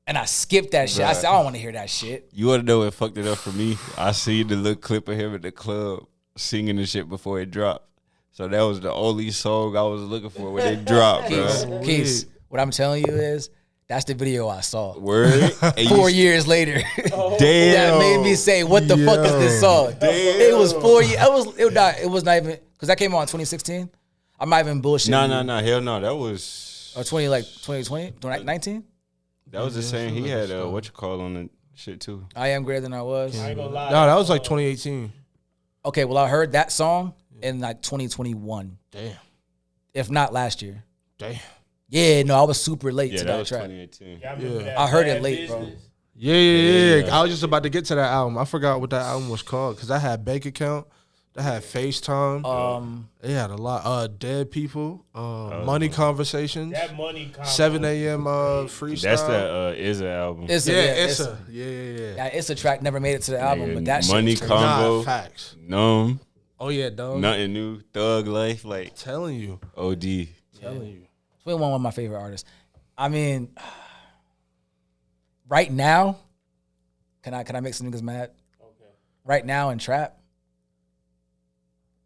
and I skipped that shit. I said I don't want to hear that shit. You want to know what fucked it up for me? I seen the little clip of him at the club singing the shit before it dropped. So that was the only song I was looking for when it dropped, bro. Keith, what I'm telling you is that's the video I saw. Word. And you 4 years later, Damn. that made me say, "What the fuck is this song?" It was 4 years. It was not even because that came out in 2016. I'm not even bullshitting. No, you. hell no. That was Or 2020, 19. that was the same. He had what you call on the shit too. I Am Greater Than I Was. I ain't gonna lie. No, that was like 2018. Okay, well I heard that song in like 2021, Damn. if not last year. Damn. Yeah, no, I was super late Yeah, to that that was track. 2018. Yeah, I remember Yeah. that I heard it Bad late, bro. Business. Yeah. I was just about to get to that album. I forgot what that album was called because I had Bank Account, I had FaceTime. They had a lot. Dead People, Money Conversations, That money. Combo. 7 a.m. Freestyle. That's that Izza album. It's yeah, a, it's a yeah. yeah, it's a track never made it to the album, Nigga, but that Money shit was crazy. Combo. Nah, facts. Numb. Oh yeah, dog. Nothing new. Thug Life. Like Telling you, OD. telling you. 21 one of my favorite artists. I mean, right now, can I make some niggas mad? Okay. Right now in trap,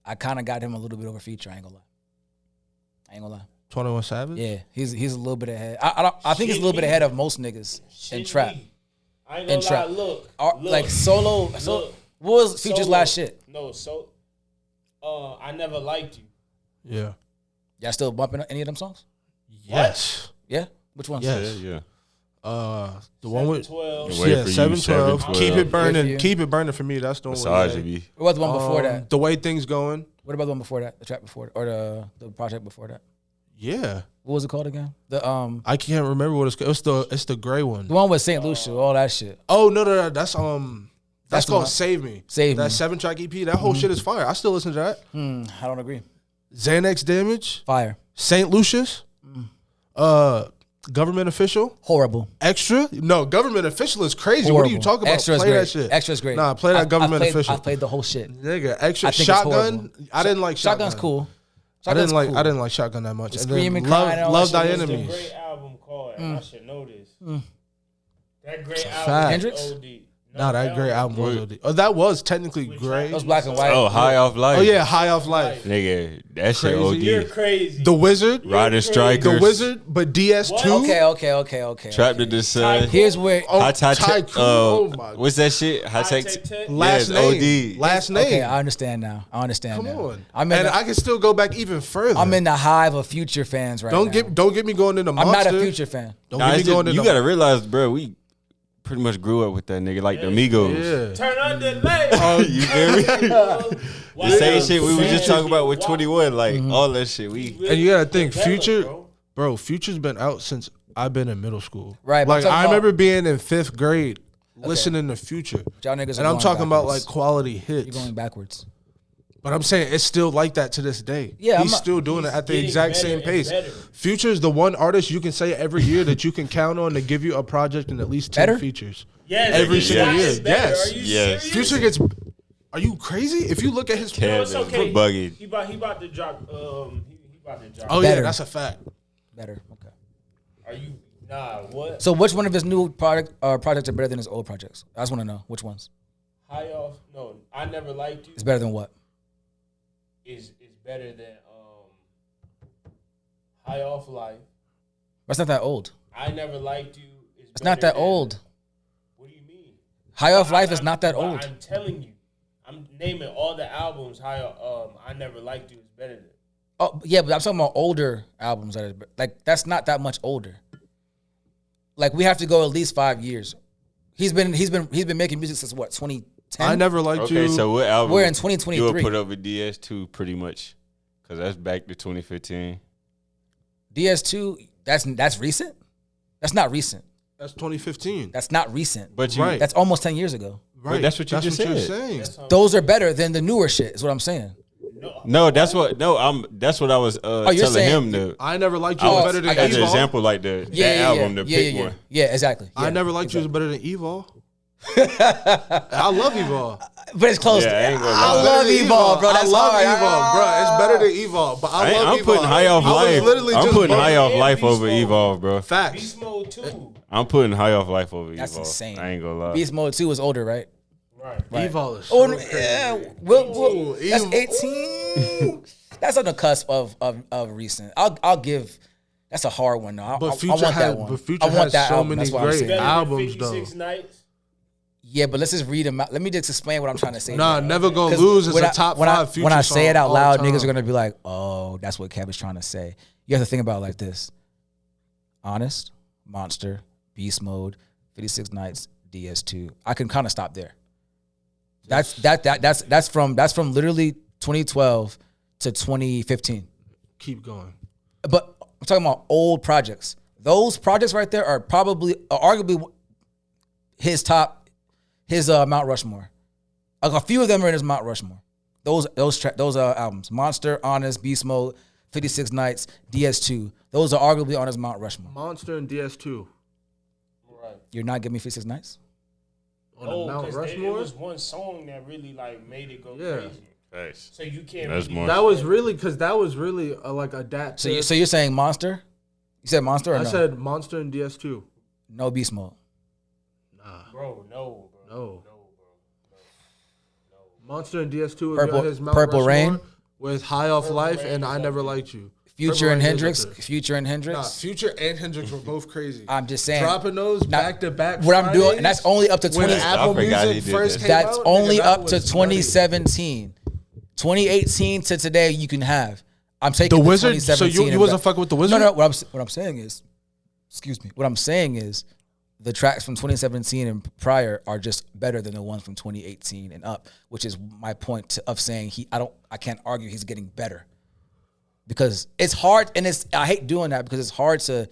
I kind of got him a little bit over Feature. I ain't gonna lie. 21 Savage. Yeah, he's a little bit ahead. I think he's a little bit ahead of most niggas in Shit trap. me. I ain't In gonna lie. trap. Look, Like solo. So look. what was Feature's Solo. last shit? No, so I Never Liked You. Yeah. Y'all still bumping any of them songs? Yes. Yeah. Which ones? Yes. Yeah. The one with 12. Wait yeah, for you, 712. 712. Keep it burning. Wait for you. Keep it burning for me. That's the one. Misogyny. What was the one before that? The way things going. What about the one before that? The track before, or the project before that? Yeah. What was it called again? The I can't remember what it's called. It's the gray one. the one with Saint Lucia, all that shit. Oh no. That's That's the called one. Save Me. Save That Me. 7-track EP. That whole shit is fire. I still listen to that. I don't agree. Xanax Damage. Fire. St. Lucius. Government official? Horrible. Extra? No, government official is crazy. What are you Horrible. talking about? Extra is Play great. that shit. Extra is great. Nah, play that government official. I played the whole shit. Nigga, extra I think it's shotgun. horrible. I didn't like shotgun. Shotgun's cool. I didn't like. Cool. I didn't like shotgun that much. The And screaming, then crying, and all love that thy shit was It's a enemies. great album called, and I should know this. That great Fact. album Hendrix? is OD. Nah, that great album was OD. Oh, that was technically great. That was black and white. Oh, High Off Life. Oh yeah, High Off Life. Nigga, that shit Crazy. You're OD. crazy. The Wizard. Rider Strikers. The Wizard, but DS2. Okay. Trapped in the Sun. Here's where. Oh, High Tech. Tycoon. Oh my. What's that shit? High Tech. Tech. Last Yes, name. OD. Last name. Okay, I understand now. Come now. on. I'm in. And the, I can still go back even further. I'm in the hive of Future fans right now. Don't get me going into I'm Monster. not a Future fan. Don't Nah, get me it's going just- into you gotta realize, bro, we pretty much grew up with that nigga, like the Migos. Yeah. Turn on the light. You feel me? The same shit we were just talking about with 21, like all that shit. We And you gotta think, Develop, Future, bro. Future's been out since I've been in middle school. Right, but Like I'm talking I about- remember being in 5th grade, listening to Future, Y'all niggas are and I'm going talking about backwards. like quality You're hits. going backwards. But I'm saying it's still like that to this day. Yeah, he's I'm not- still doing it at the getting exact better same and pace. better. Future is the one artist you can say every year that you can count on to give you a project and at least 10 Better? features. Yes, Every he's single gotten year. better. Yes. Are you Yes. serious? Future gets. Are you crazy? If you look at his. Kevin, It's okay. Buggy. He about to drop. He about to drop. Oh yeah, Better. that's a fact. Better. Okay. Are you? Nah. What? So which one of his new projects are better than his old projects? I just want to know which ones. High off. No, I never liked you. It's better than what? Is better than High off life. That's not that old. I never liked you. It's not that old. What do you mean? High Off Life is not that But old. I'm telling you, I'm naming all the albums. I never liked you is better than. Oh yeah, but I'm talking about older albums that are like that's not that much older. Like we have to go at least 5 years. He's been making music since what 2010. I never liked you. Okay, so what album? We're in You 2023. would put over DS2 pretty much, because that's back to 2015. DS2. That's recent. That's not recent. That's 2015. That's not recent. But you, Right. That's almost 10 years ago. Right. that's what you just you're said. saying. Those are better than the newer shit. Is what I'm saying. no, that's what. No, that's what I was you're telling saying- him to. I never liked you Oh, better than I got As an you. Evil. example, like that album, the pick one. Yeah, exactly. I Yeah. never liked you was better than Evil. I love Evil. But it's close. Yeah, I ain't gonna I lie. love Evolve, bro. That's I love hard. Evolve, bro. It's better than Evolve, but I love I'm Evolve. putting High Off I was Life. literally I'm just putting bugging. High Off Yeah, Life Beast over Mode. Evolve, bro. Facts. Beast Mode 2. I'm putting High Off Life over That's Evolve. insane. I ain't gonna lie. Beast Mode 2 is older, right? Right. Evolve is Oh, so yeah. crazy. We'll, that's Evolve. 18. That's on the cusp of recent. I'll give. That's a hard one though. I But want Future that has, one. but I Future want has that so album. many That's what I'm great saying. Better than albums, though. 56 Nights. Yeah, but let's just read them out. Let me just explain what I'm trying to say. Nah, now. Never Gonna 'Cause Lose is when a I- top when I- 5 Future When I say it song out loud, all niggas are time. gonna be like, "Oh, that's what Kevin's trying to say." You have to think about it like this: Honest, Monster, Beast Mode, 56 Nights, DS2. I can kind of stop there. That's from literally 2012 to 2015. Keep going. But I'm talking about old projects. Those projects right there are arguably his Mount Rushmore. Like a few of them are in his Mount Rushmore. Those albums: Monster, Honest, Beast Mode, 56 Nights, DS2. Those are arguably on his Mount Rushmore. Monster and DS2 Right. You're not giving me 56 Nights? on the Oh, Mount because it Rushmore. was one song that really like made it go Yeah. crazy. Thanks. So you can't. That's really, more. That was really like adapt. So you're saying Monster? You said Monster or I no? said Monster and DS2. No Beast Mode. bro. No, bro. No. bro. Monster and DS2 is Purple- his Mount Purple Rushmore Rain? with High Off Life Rain and is I up Never there. Liked You. Future Purple and Rain is Hendrix. up there. Future and Hendrix. Nah, Future and Hendrix were both crazy. I'm just saying. Dropping those Now, back to back. what I'm doing, and that's only up to when 20. Apple I forgot he Music did first that. came That's out. only nigga, up that to was nutty. 2017. 2018 to today, you can have. I'm taking The the Wizard. So 2017 you and wasn't back. fucking with the Wizard? No. What I'm saying is, excuse me. What I'm saying is, the tracks from 2017 and prior are just better than the ones from 2018 and up, which is my point of saying I can't argue he's getting better, because it's hard and I hate doing that because it's hard to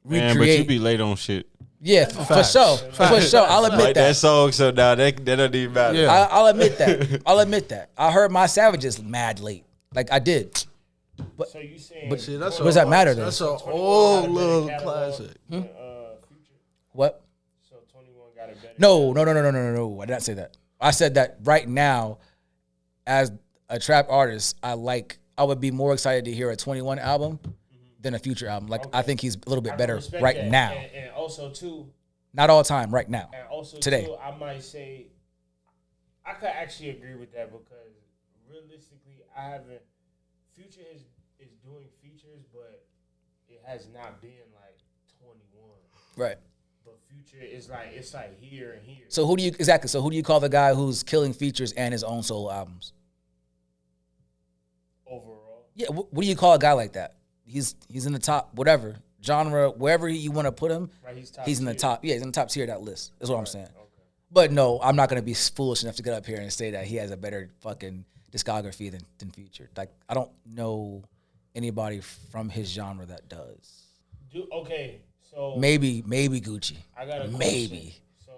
Man, recreate. but you be late on shit. Yeah, for sure. For sure. I'll admit Like that that. song, so now that don't even matter. Yeah. I'll admit that. I heard My Savages mad late. Like I did. So you saying? but See, that's what does that matter then? That's an 21 old got a better little catalog classic. than, Future. What? So 21 got a better. No. I didn't say that. I said that right now, as a trap artist, I would be more excited to hear a 21 album than a Future album. Like I think he's a little bit I better respect right that. now. And also too, Not all the time, right now. and also Today. too, I might say, I could actually agree with that because realistically, I haven't. Future is doing features, but it has not been like 21. Right. But Future is like it's like here and here. So who do you call the guy who's killing features and his own solo albums? Overall, Yeah, what do you call a guy like that? He's in the top, whatever genre, wherever you want to put him. right? He's in the tier. top. Yeah, he's in the top tier of that list. That's what I'm saying. Okay. But no, I'm not gonna be foolish enough to get up here and say that he has a better fucking discography than Future. Like I don't know anybody from his genre that does. Okay, so Maybe Gucci. I got a question. Maybe. So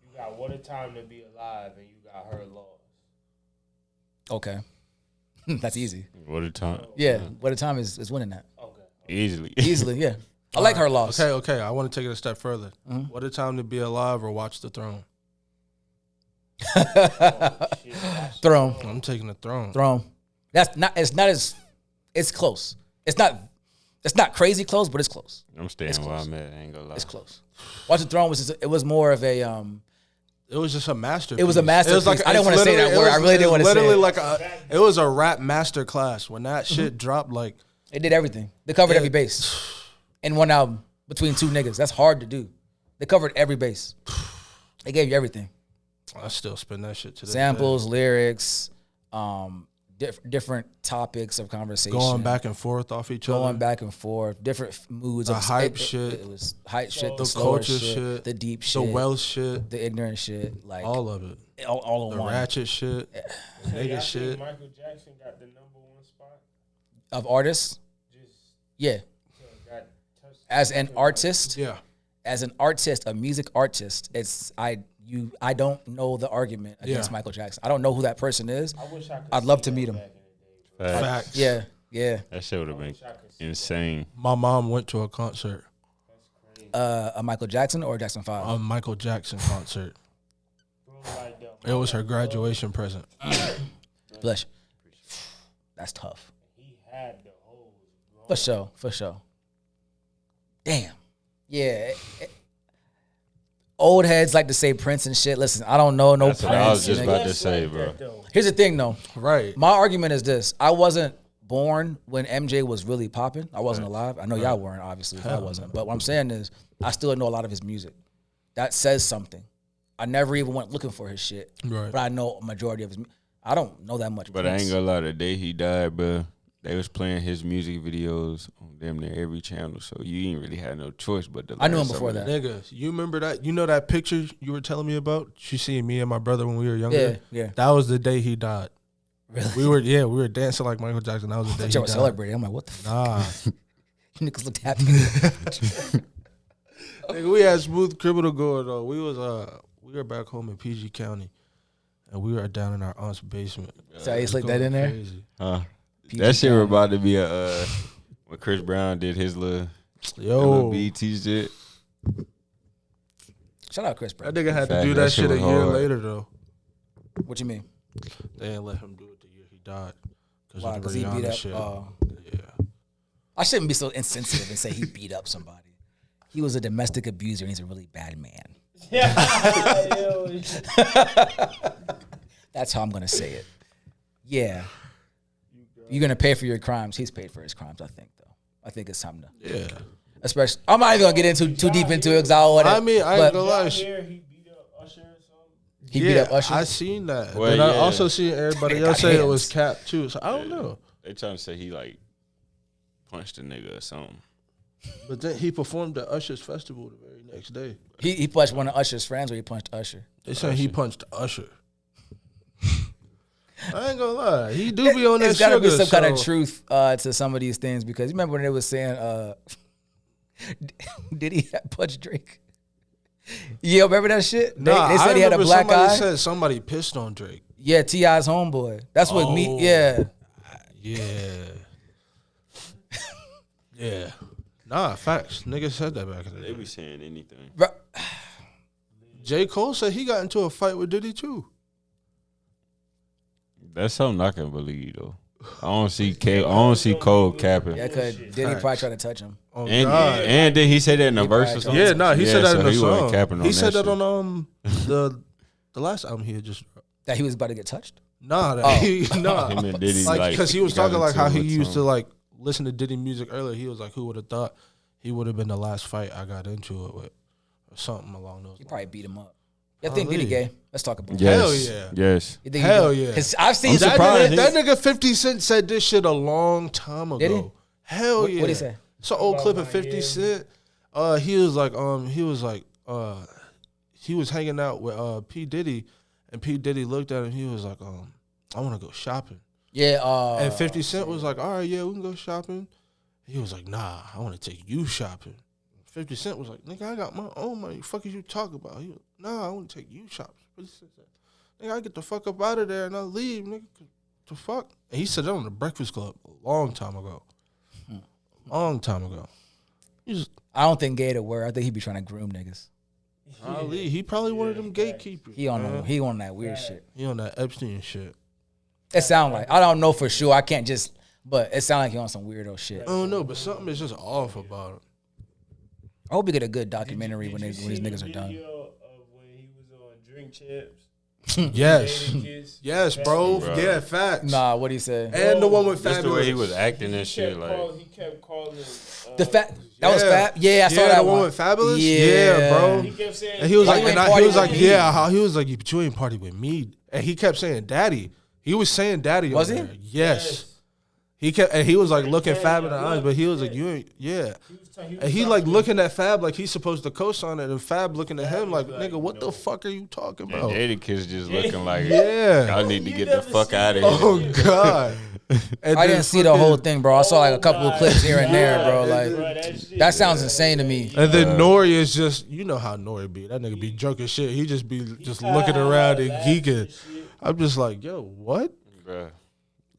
you got What a Time to Be Alive, and you got Her Loss. Okay, that's easy. What a time. Yeah, What a Time is winning that Okay. Easily. easily. Yeah, I like Her Loss. Okay. I want to take it a step further. Mm-hmm. What a time to be alive or watch the throne. Throne. I'm taking the throne. Throne. That's not. It's not as. It's close. It's not crazy close, but it's close. I'm staying where close. I'm at. I ain't gonna lie. It's close. Watch the Throne was. It was more of a. It was just a masterpiece. It was a masterpiece. I didn't it's wanna say that literally- word. I really didn't wanna say Literally it. like it was a rap master class. When that shit dropped, like They did everything. They covered every base in one album between two niggas. That's hard to do. They covered every base. They gave you everything. I still spin that shit to this Samples, day. lyrics, different topics of conversation. Going back and forth off each Going other. back and forth, different moods. The of hype it, shit. It was hype shit, The the slower culture shit, shit, the deep the shit, wealth shit, the ignorant shit, like all of it. all in The one. ratchet shit, So nigga y'all shit. think Michael Jackson got the #1 spot. Of artists, Just yeah. got touched. As an artist, Yeah. a music artist, I don't know the argument against Yeah. Michael Jackson. I don't know who that person is. I wish I could. I'd love see to that meet him. back in the day, bro. Facts. Facts. Yeah. That shit would have been insane. My mom went to a concert, A Michael Jackson or Jackson 5? a Michael Jackson concert. Bro, like that. It was her graduation present. Bless you. That's tough. He had the hoes. For sure. Damn. Yeah. Old heads like to say Prince and shit. Listen, I don't know no That's Prince. what I was just nigga. about to say, bro. Here's the thing, though. Right. My argument is this: I wasn't born when MJ was really popping. I wasn't alive. I know y'all weren't, obviously. If I wasn't, but what I'm saying is, I still know a lot of his music. That says something. I never even went looking for his shit, Right. but I know a majority of his. I don't know that much. But I Prince. ain't gonna lie, the day he died, bro, they was playing his music videos on damn near every channel, so you ain't really had no choice but to. I knew learn him some before of that. Nigga, you remember that? You know that picture you were telling me about? You see me and my brother when we were younger? Yeah. That was the day he died. Really? We were dancing like Michael Jackson. That was the day I he y'all were died. celebrating. I'm like, what the fuck? Nah. You niggas looked happy. Nigga, we had Smooth Criminal going on. We were back home in PG County, and we were down in our aunt's basement. So you It was slick that going in there? crazy. Huh? PG That shit County. were about to be a when Chris Brown did his little Yo, BT shit. Shout out Chris Brown. that nigga had to Fact, do that that shit shit a was year hard. later though. What you mean? They didn't let him do it the year he died because Why? of the Because he beat Rihanna up. shit. Yeah. I shouldn't be so insensitive and say he beat up somebody. He was a domestic abuser and he's a really bad man. That's how I'm gonna say it. Yeah. You're gonna pay for your crimes. He's paid for his crimes, I think, though. I think it's time to Yeah. especially I'm not even gonna get into too deep into it because I don't want I mean, I ain't but gonna lie. Here he beat up Usher or something. he beat up Usher. I seen that. Well, but I yeah. also seen everybody Got else say it hands. was cap too. So I don't know. They trying to say he like punched a nigga or something. But then he performed at Usher's festival the very next day. He punched one of Usher's friends or he punched Usher. They saying he punched Usher. I ain't gonna lie. He do be on that There's gotta sugar. be some kind of so- truth to some of these things because you remember when they was saying did he punch Drake? Yeah, remember that shit? Nah, They said I he had a remember black somebody eye. said somebody pissed on Drake. Yeah, T.I.'s homeboy. That's what me. Oh. Yeah, Yeah. Yeah. Nah, facts. Niggas said that back in the They day. be saying anything. Bro, J. Cole said he got into a fight with Diddy too. That's something I can believe though. I don't see Cole capping. yeah, cause Diddy probably tried to touch him. Oh And God. and then he said that in a He verse or probably something. Yeah, nah, he said that so in the he wasn't song. capping on He said that that shit. on the last album he had just dropped. That he was about to get touched. Nah, that Oh. Him and Diddy, like because he was got talking like into how it he with used to some- like listen to Diddy music earlier. He was like, who would have thought he would have been the last fight I got into it with, or something along those He lines. probably beat him up. I think Diddy Probably. gay. Let's talk about Yes. Hell yeah. Yes. it. Hell yeah. Because I've seen That surprise. nigga, that nigga 50 Cent said this shit a long time ago. Did he? Hell What- yeah. what'd he say? It's an old clip of 50 Cent. He was hanging out with P. Diddy, and P. Diddy looked at him. He was like, I want to go shopping. Yeah. And 50 Cent was like, all right, yeah, we can go shopping. He was like, nah, I want to take you shopping. 50 Cent was like, nigga, I got my own money. The fuck is you talking about? He was, nah, I want to take you shopping. 50 Cent said, nigga, I get the fuck up out of there and I leave, nigga. The fuck? And he said that on the Breakfast Club a long time ago. Long time ago. He just, I don't think gay to word. I think he be trying to groom niggas. Ali, he probably one of them gatekeepers. He on man. he on that weird shit. He on that Epstein shit. It sound like I don't know for sure. I can't just. But it sound like he on some weirdo shit. I don't know, but something is just off about him. I hope we get a good documentary when these niggas are done. Video of when he was on Drink Champs. Yes. Kiss. Yes, bro. Bro. Yeah, facts. Nah, what do you say? And the one with Just the Fabulous. way he was acting and shit, like He kept calling. The that was Yeah. fat. Yeah, I saw that the one. one with Fabulous? Yeah, Yeah, bro. He kept saying. And he was Why like, you ain't and he party was like, with me? yeah, how he was like, but you ain't party with me. And he kept saying daddy. He was saying daddy. Was on he? there. Yes. He kept, and he was like looking Fab in the eyes, but he was like, you ain't, yeah. And he like looking at Fab like he's supposed to co-sign it, and Fab looking at him like, nigga, what the fuck are you talking and about? Jadakiss just looking like, Yeah. I need to get the fuck out of here. Oh God. And I then didn't see the fucking- whole thing, bro. I saw like a couple of clips here and there, bro. Like that sounds insane to me. And then Nori is just, you know how Nori be. That nigga be drunk as shit. He just be just looking around and geeking. I'm just like, yo, what? Bruh.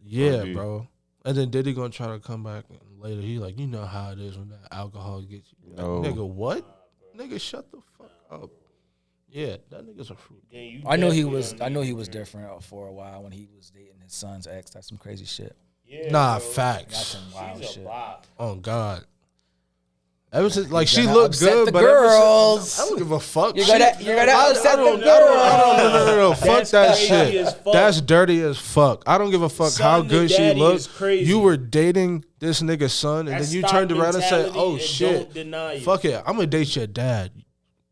Yeah, Indeed. bro. And then Diddy gonna try to come back later. He like, you know how it is when that alcohol gets you. Like, No. nigga, what? Nigga, shut the fuck up. Yeah, that nigga's a fruit. I knew he was different for a while when he was dating his son's ex. That's some crazy shit. Nah, That's facts. some wild shit. Oh God. Ever since, like, she gonna looked upset good, the but ever girls. since, I don't give a fuck. You're gonna upset the girls. No. Fuck that crazy shit. as fuck. That's dirty as fuck. I don't give a fuck Son how to good she daddy looked. is crazy. You were dating this nigga's son, and That's then you stock turned around and said, mentality "Oh and shit, don't deny it. fuck it, I'm gonna date your dad."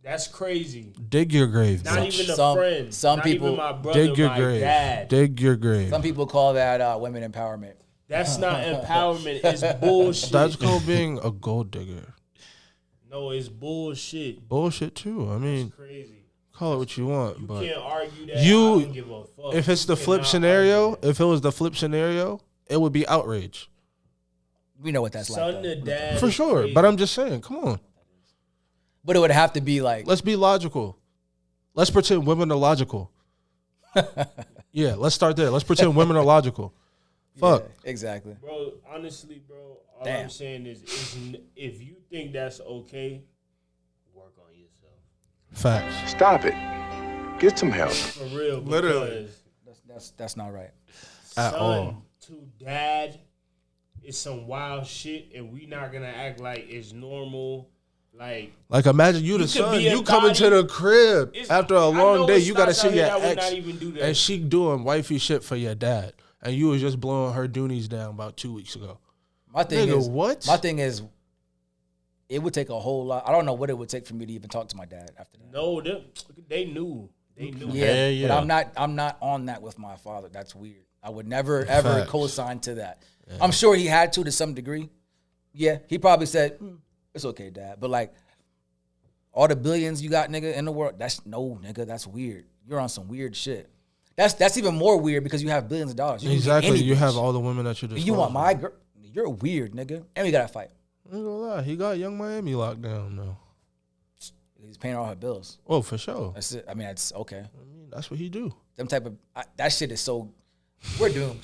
That's crazy. Dig your grave, Not bitch. even a Some- friend. some Not people- even my brother, Dig your my grave. dad. Dig your grave. Some people call that women empowerment. That's not empowerment. It's bullshit. That's called being a gold digger. No, it's bullshit. Bullshit too. I mean, Crazy. call it what you want, You but can't argue that. you- I don't give a fuck. if it's the You flip cannot scenario, argue that. if it was the flip scenario, it would be outrage We know what that's Son like. to Though. dad. for is sure. crazy. But I'm just saying, come on, But it would have to be like let's be logical. Let's pretend women are logical. Yeah, let's start there. Let's pretend women are logical. Fuck. Yeah, exactly. Bro, honestly, bro, all Damn. I'm saying is if you think that's okay, work on yourself. Facts. Stop it. Get some help. For real. Literally. because That's not right. At son all. to dad is some wild shit, and we not gonna act like it's normal. Like Imagine you the could son. be You coming to embodied- the crib It's- after a I long know day. it's You got to spots see out your here that would ex, not even do that. and she doing wifey shit for your dad, and you was just blowing her doonies down about 2 weeks ago. My thing Nigga, is what? My thing is, it would take a whole lot. I don't know what it would take for me to even talk to my dad after that. No, they knew. They knew. Yeah, Yeah, but yeah. I'm not on that with my father. That's weird. I would never ever Facts. co-sign to that. I'm sure he had to some degree. Yeah, he probably said it's okay, dad. But like all the billions you got, nigga, in the world, that's no, nigga. That's weird. You're on some weird shit. That's even more weird because you have billions of dollars. You can get Exactly. any You have bitch. all the women that you just. You want my girl? You're weird, nigga. And we gotta fight. I ain't gonna lie. He got Young Miami locked down though. He's paying all her bills. Oh, for sure. That's it. I mean, that's okay. I mean, that's what he do. Them type of that shit is so. We're doomed.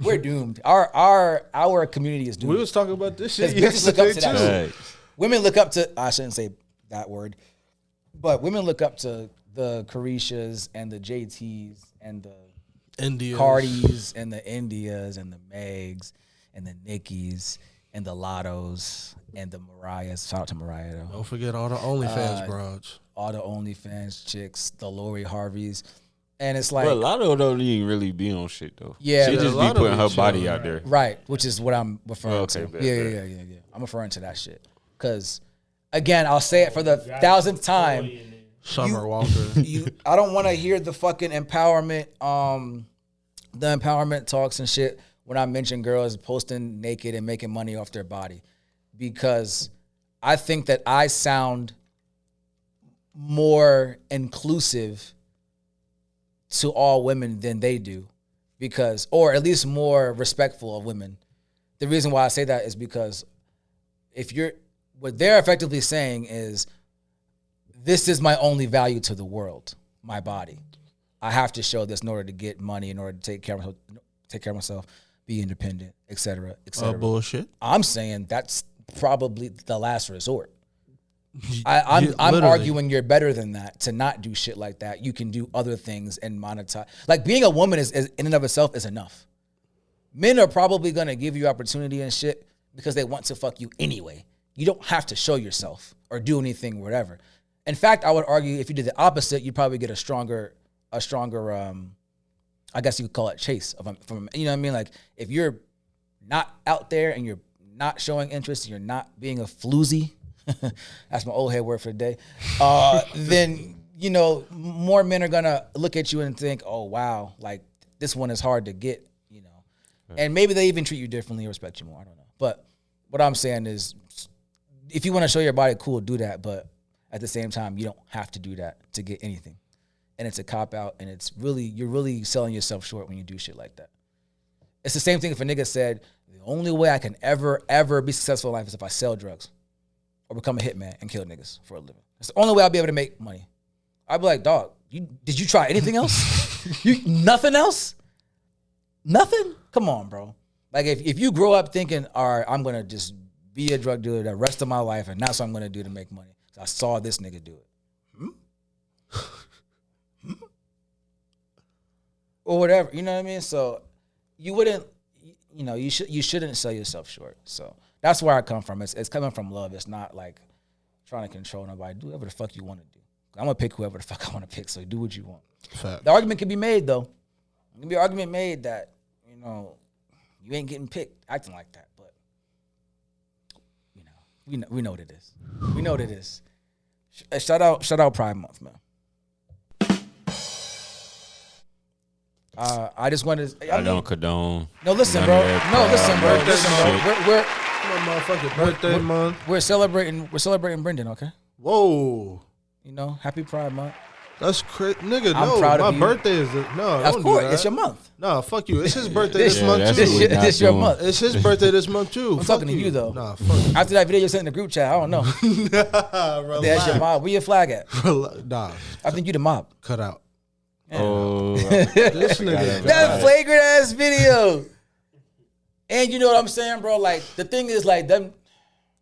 we're doomed. Our community is doomed. We was talking about this shit Bitches look up yesterday to that too. shit. Women look up to. I shouldn't say that word, but women look up to the Carishas and the JTs and the India, Cardis and the Indias and the Megs and the Nickies and the Lottos and the Mariahs. Shout out to Mariah though. Don't forget all the OnlyFans broads. All the OnlyFans chicks, the Lori Harveys, and it's like But a lot of them don't even really be on shit though. Yeah, she a just lot be of putting them her body chill. out there. right, which is what I'm referring Okay, to. bet, Yeah. bet. I'm referring to that shit because, again, I'll say it for the 1,000th time. Summer Walker. I don't want to hear the fucking empowerment, the empowerment talks and shit when I mention girls posting naked and making money off their body, because I think that I sound more inclusive to all women than they do, because, or at least more respectful of women. The reason why I say that is because what they're effectively saying is, this is my only value to the world, my body. I have to show this in order to get money, in order to take care of myself, be independent, et cetera, et cetera. Bullshit. I'm saying that's probably the last resort. I'm Literally. arguing you're better than that to not do shit like that. You can do other things and monetize. Like being a woman is in and of itself is enough. Men are probably gonna give you opportunity and shit because they want to fuck you anyway. You don't have to show yourself or do anything, whatever. In fact, I would argue if you did the opposite, you'd probably get a stronger, I guess you could call it chase from, you know what I mean? Like if you're not out there and you're not showing interest, and you're not being a floozy, that's my old head word for the day, then, you know, more men are gonna look at you and think, oh wow, like this one is hard to get, you know. And maybe they even treat you differently or respect you more, I don't know. But what I'm saying is, if you want to show your body, cool, do that, but at the same time, you don't have to do that to get anything. And it's a cop-out, and you're really selling yourself short when you do shit like that. It's the same thing if a nigga said, the only way I can ever be successful in life is if I sell drugs or become a hitman and kill niggas for a living. It's the only way I'll be able to make money. I'd be like, dog, did you try anything else? Nothing else? Nothing? Come on, bro. Like, if you grow up thinking, all right, I'm going to just be a drug dealer the rest of my life, and that's what I'm going to do to make money. I saw this nigga do it. Or whatever, you know what I mean? So you wouldn't, you know, you shouldn't sell yourself short. So that's where I come from. It's coming from love. It's not like trying to control nobody. Do whatever the fuck you want to do. I'm going to pick whoever the fuck I want to pick, so do what you want. Fact. The argument can be made, though. There can be an argument made that, you know, you ain't getting picked acting like that. But, you know, we know what it is. We know what it is. Shout out Pride Month, man. I just wanted to. I don't condone. No, listen, none bro. of that No, listen, bro. pride Listen, bro. shit. Motherfucking birthday month. We're celebrating Brendan, okay? Whoa. You know, happy Pride Month. That's crazy. Nigga, I'm no. proud of My you. birthday is no. Of Don't course, do that. it's your month. No, fuck you. It's his birthday this Yeah, month that's too. what we not This your doing. month. It's his birthday this month too. I'm talking to you, though. Nah, fuck After that video you sent in the group chat, I don't know. you. That's your mob. Where your flag at? Nah, I think you the mob. cut out. Oh, This nigga. That flagrant ass video. And you know what I'm saying, bro? Like, the thing is, like, them.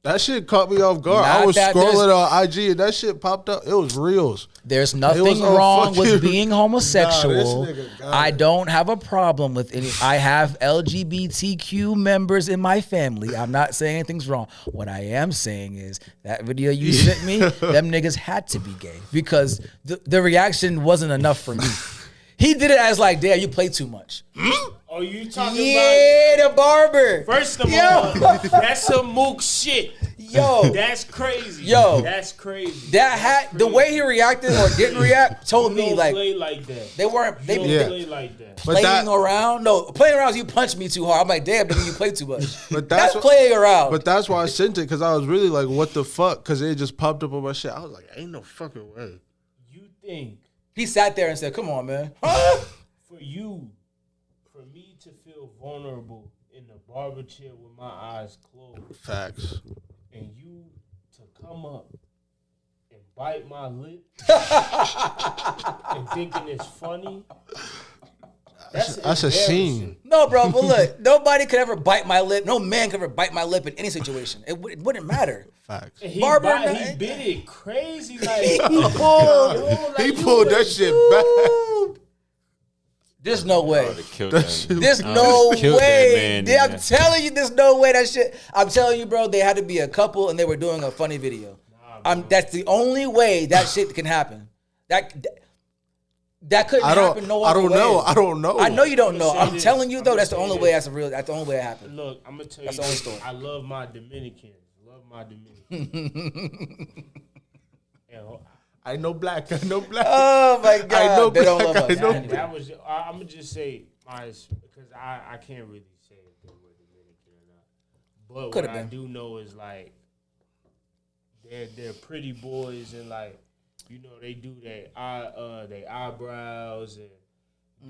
That shit caught me off guard. I Not was that scrolling on IG and that shit popped up. It was reels. There's was nothing on wrong fucking- with being homosexual. Nah, this nigga got I it. don't have a problem with any. I have LGBTQ members in my family. I'm not saying anything's wrong. What I am saying is that video you sent me, them niggas had to be gay because the reaction wasn't enough for me. He did it as like, damn, you play too much. Oh, you talking Yeah, the barber. about? First of Yo. all, that's some mook shit. Yo, That's crazy. Yo. That's crazy. that hat, the way he reacted or didn't react told You me don't like play like that. they weren't. You They don't Yeah. play like that. But playing that- around. No, playing around is you punch me too hard. I'm like, damn, nigga, you play too much. But that's what- playing around. But that's why I sent it because I was really like, what the fuck? Because it just popped up on my shit. I was like, ain't no fucking way. You think he sat there and said, come on, man. Huh? for me to feel vulnerable in the barber chair with my eyes closed, Facts. and you to come up and bite my lip and thinking it's funny, That's a scene. No, bro, but look, nobody could ever bite my lip. No man could ever bite my lip in any situation. It wouldn't matter. Facts. He Barber, he bit it crazy. Like, He pulled. He pulled that shit back. There's no way. That There's no killed that way. man, I'm telling you, there's no way that shit. I'm telling you, bro, they had to be a couple and they were doing a funny video. That's the only way that shit can happen. That couldn't happen no other way. I don't know. I know you don't know. gonna I'm say telling this. you though, I'm that's the gonna only say way. this. That's the only way it happened. Look, I'm gonna tell That's you. the only this. story. I love my Dominicans. Love my Dominicans. I know black. I know black. Oh my god, I know they don't black, love I us. know Anyway. That was. I'm gonna just say my because I can't really say if they were Dominican or not. But Could've what I been. do know is like they're pretty boys and like they do they eyebrows and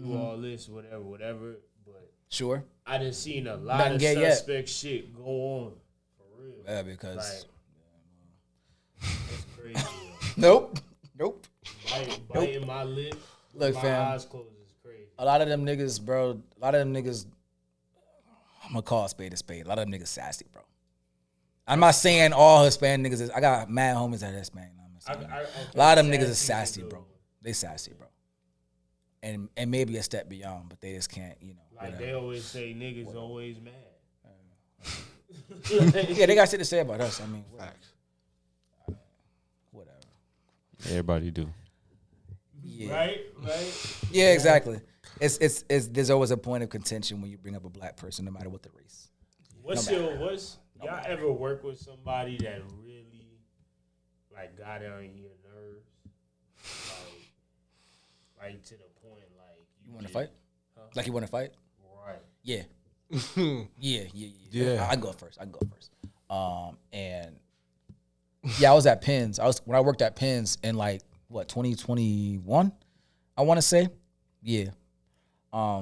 do all this whatever. But Sure. I done seen a lot Nothing of gay yet. suspect shit go on for real. Yeah, because Like, that's crazy. nope. Biting my lip, Look, my fam. eyes closed is crazy. A lot of them niggas, bro. A lot of them niggas. I'm gonna call a spade a spade. A lot of them niggas sassy, bro. I'm not saying all Hispanic niggas. I got mad homies that are Hispanic. A lot of them niggas is sassy, bro. They sassy, bro. And maybe a step beyond, but they just can't, Like whatever. they always say, niggas always mad. Yeah, they got shit to say about us. I mean, whatever. Everybody do. Yeah. Right? Yeah, exactly. It's there's always a point of contention when you bring up a black person, no matter what the race. Y'all ever work with somebody that really like got on your nerves? Like to the point like You want to fight? Like you want to fight? Right. Yeah. Yeah. I can go first. And yeah, I was at Penn's. When I worked at Penn's in 2021, I want to say. Yeah. I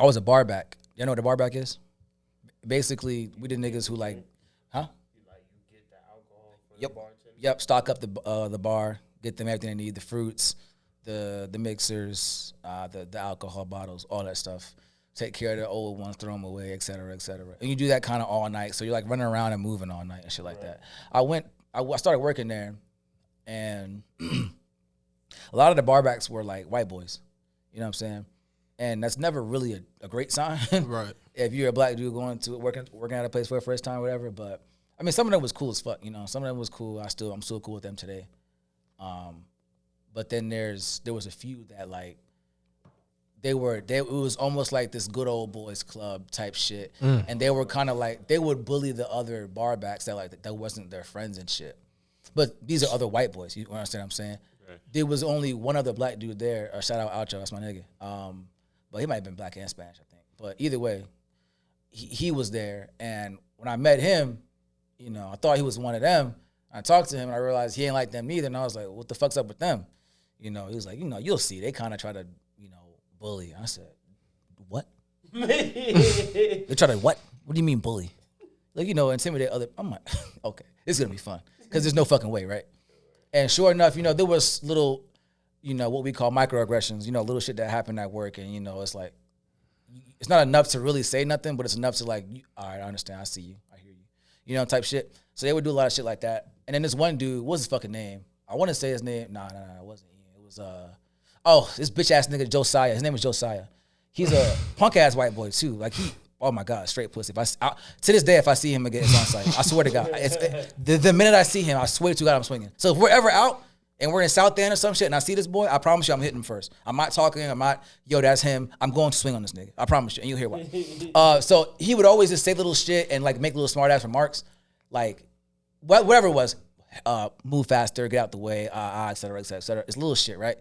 was a bar back. You know what a bar back is? Basically, we the niggas who You get the alcohol for the bartender? Yep, stock up the bar, get them everything they need, the fruits, the mixers, the alcohol bottles, all that stuff. Take care of the old ones, throw them away, et cetera, et cetera. And you do that kind of all night. So you're like running around and moving all night and shit like that. I started working there, and a lot of the barbacks were like white boys. You know what I'm saying? And that's never really a great sign. Right. If you're a black dude going to working at a place for the first time or whatever. But I mean, some of them was cool as fuck. Some of them was cool. I'm still cool with them today. But then there was a few that like it was almost like this good old boys club type shit. And they were kind of like, they would bully the other barbacks that wasn't their friends and shit. But these are other white boys. You understand what I'm saying? Right. There was only one other black dude there. Shout out Alcho, that's my nigga. But he might have been black and Spanish, I think. But either way, he was there. And when I met him, I thought he was one of them. I talked to him and I realized he ain't like them neither. And I was like, what the fuck's up with them? He was like, you'll see. They kind of try to, bully. I said, what? They try to what? What do you mean bully? Like, intimidate other. I'm like, okay, this is going to be fun. Because there's no fucking way, right? And sure enough, there was little, what we call microaggressions, little shit that happened at work. And, it's like, it's not enough to really say nothing, but it's enough to like, all right, I understand. I see you. I hear you. Type shit. So they would do a lot of shit like that. And then this one dude, what's his fucking name? I want to say his name. Nah, it wasn't him. It was, this bitch ass nigga Josiah. His name was Josiah. He's a punk ass white boy too. Like oh my God, straight pussy. To this day, if I see him again, it's on site. I swear to God. The minute I see him, I swear to God, I'm swinging. So if we're ever out and we're in South End or some shit and I see this boy, I promise you I'm hitting him first. I'm not talking. That's him. I'm going to swing on this nigga. I promise you. And you'll hear why. So he would always just say little shit and like make little smart ass remarks. Like, whatever it was, move faster, get out the way, et cetera, et cetera, et cetera. It's little shit, right?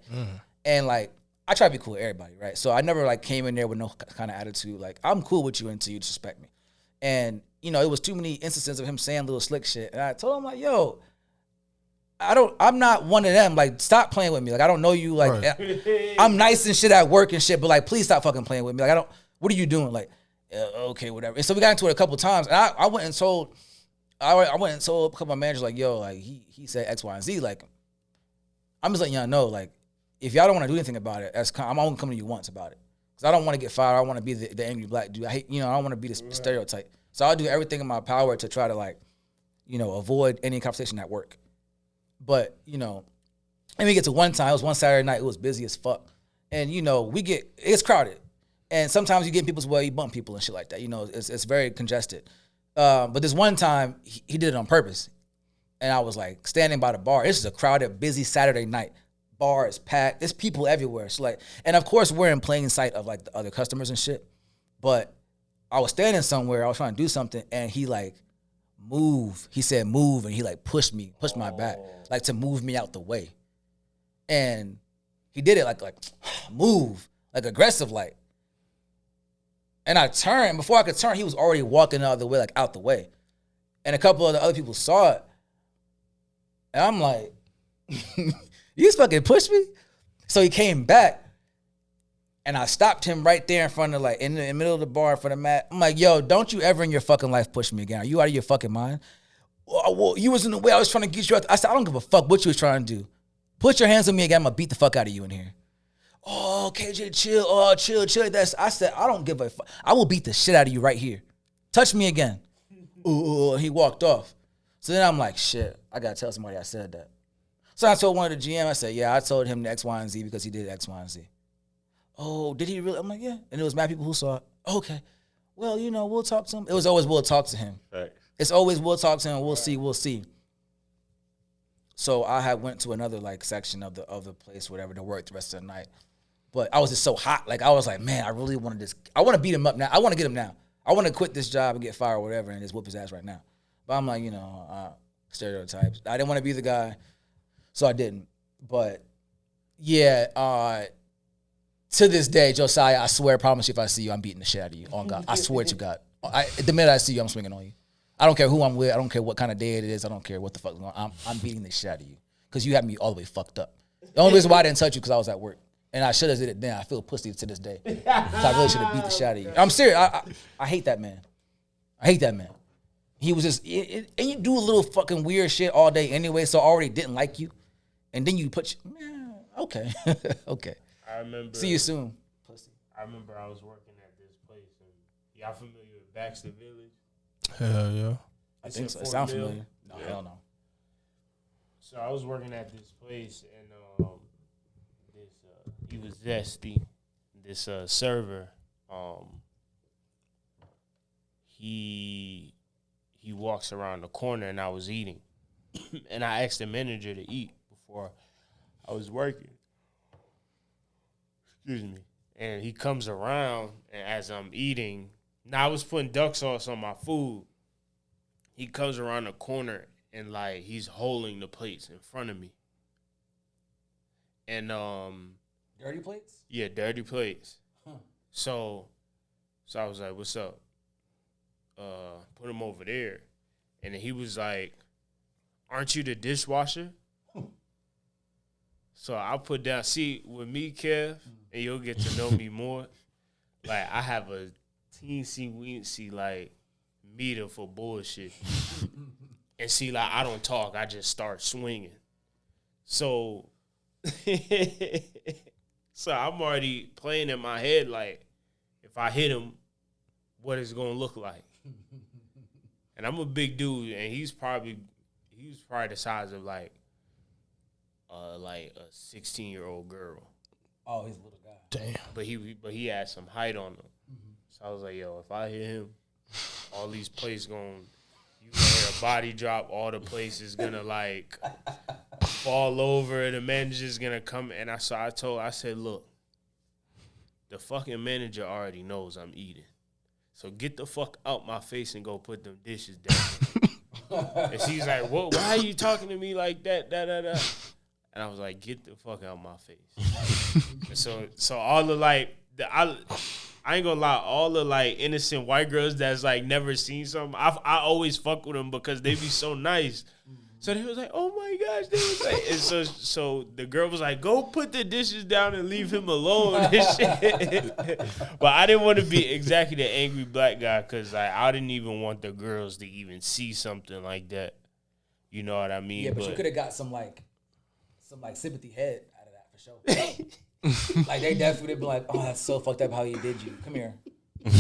And like, I try to be cool with everybody, right? So I never like came in there with no kind of attitude. Like, I'm cool with you until you disrespect me. And, it was too many instances of him saying little slick shit. And I told him like, yo, I'm not one of them. Like, stop playing with me. Like, I don't know you. Like, right. I'm nice and shit at work and shit, but like, please stop fucking playing with me. Like, what are you doing? Like, okay, whatever. And so we got into it a couple times. And I went and told a couple of managers like, yo, like he said X, Y, and Z. Like, I'm just letting y'all know, like, if y'all don't want to do anything about it, I'm only coming to you once about it. Because I don't want to get fired. I want to be the angry black dude. I hate, I don't want to be the stereotype. So I'll do everything in my power to try to like, avoid any conversation at work. But, and we get to one time, it was one Saturday night, it was busy as fuck. And, it's crowded. And sometimes you get in people's way, you bump people and shit like that. It's very congested. But this one time, he did it on purpose. And I was like standing by the bar. This is a crowded, busy Saturday night. Bar is packed. There's people everywhere. So like, and of course we're in plain sight of like the other customers and shit. But I was standing somewhere, I was trying to do something, and he like move. He said move, and he like pushed my back, like to move me out the way. And he did it like move, like aggressive like. And I turned, before I could turn, he was already walking the other way, like out the way. And a couple of the other people saw it. And I'm like, you just fucking pushed me? So he came back, and I stopped him right there in front of, like, in the middle of the bar in front of Matt. I'm like, yo, don't you ever in your fucking life push me again. Are you out of your fucking mind? Well, you was in the way. I was trying to get you out. I said, I don't give a fuck what you was trying to do. Put your hands on me again. I'm going to beat the fuck out of you in here. Oh, KJ, chill. Oh, chill. I said, I don't give a fuck. I will beat the shit out of you right here. Touch me again. Ooh, he walked off. So then I'm like, shit, I got to tell somebody I said that. So I told one of the GM, I said, yeah, I told him the X, Y, and Z because he did X, Y, and Z. Oh, did he really? I'm like, yeah. And it was mad people who saw it. Okay. Well, we'll talk to him. It was always, we'll talk to him. Right. It's always, we'll talk to him. We'll see. So I had went to another, like, section of the place, whatever, to work the rest of the night. But I was just so hot. Like, I was like, man, I really want to I want to beat him up now. I want to get him now. I want to quit this job and get fired or whatever and just whoop his ass right now. But I'm like, stereotypes. I didn't want to be the guy, so I didn't. But, yeah, to this day, Josiah, I swear, promise you, if I see you, I'm beating the shit out of you. On God. I swear to God. The minute I see you, I'm swinging on you. I don't care who I'm with. I don't care what kind of day it is. I don't care what the fuck's going on. I'm beating the shit out of you because you have me all the way fucked up. The only reason why I didn't touch you because I was at work. And I should have did it then. I feel pussy to this day. So I really should have beat the shit out of you. I'm serious. I hate that man. He was just, and you do a little fucking weird shit all day anyway, so I already didn't like you. And then you man, okay. Okay. I remember. See you soon. Pussy. I remember I was working at this place. And y'all familiar with Baxter Village? Hell yeah. I think so. It sounds familiar. No, yeah. Hell no. So I was working at this place, and he was zesty. This server, he walks around the corner, and I was eating, and I asked the manager to eat before I was working. Excuse me. And he comes around, and as I'm eating, now I was putting duck sauce on my food. He comes around the corner, and like he's holding the plates in front of me. And dirty plates? Yeah, dirty plates. Huh. So I was like, "What's up?" Put him over there, and he was like, "Aren't you the dishwasher?" So I put down. See, with me, Kev, and you'll get to know me more. Like I have a teensy-weensy like meter for bullshit, and see, like I don't talk. I just start swinging. So. So I'm already playing in my head like, if I hit him, what is it gonna look like? And I'm a big dude, and he was probably the size of like a 16-year-old girl. Oh, he's a little guy. Damn. But he had some height on him. Mm-hmm. So I was like, yo, if I hit him, all these places you gonna hear a body drop. All the places gonna like fall over. The manager's gonna come, and I said, look, the fucking manager already knows I'm eating, so get the fuck out my face and go put them dishes down. And she's like, what? Why are you talking to me like that? Da da da. And I was like, get the fuck out my face. And so all the like I ain't gonna lie, all the like innocent white girls that's like never seen something, I always fuck with them because they be so nice. So they was like, oh my gosh, they was like, and so the girl was like, go put the dishes down and leave him alone and shit. But I didn't want to be exactly the angry black guy because like I didn't even want the girls to even see something like that. You know what I mean? Yeah, but you could have got some sympathy head out of that for sure. Like they definitely be like, oh, that's so fucked up how he did you. Come here. You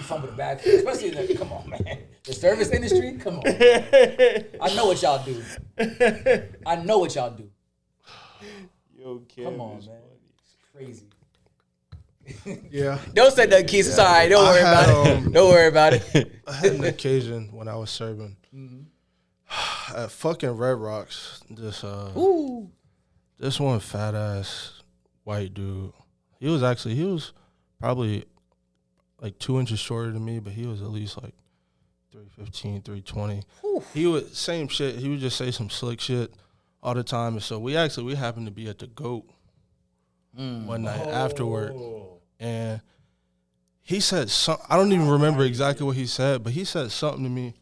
fumbled the bag, especially in the, come on, man. The service industry, come on. I know what y'all do. I know what y'all do. Yo, Come on, man. It's crazy. Yeah. Don't say that, Keith. It's all right. Don't worry about it. Don't worry about it. I had an occasion when I was serving at fucking Red Rocks. This one fat ass white dude. He was probably like 2 inches shorter than me, but he was at least like 315, 320. He would same shit. He would just say some slick shit all the time. And so we happened to be at the GOAT one night afterward. And he said something. I don't even remember exactly what he said, but he said something to me,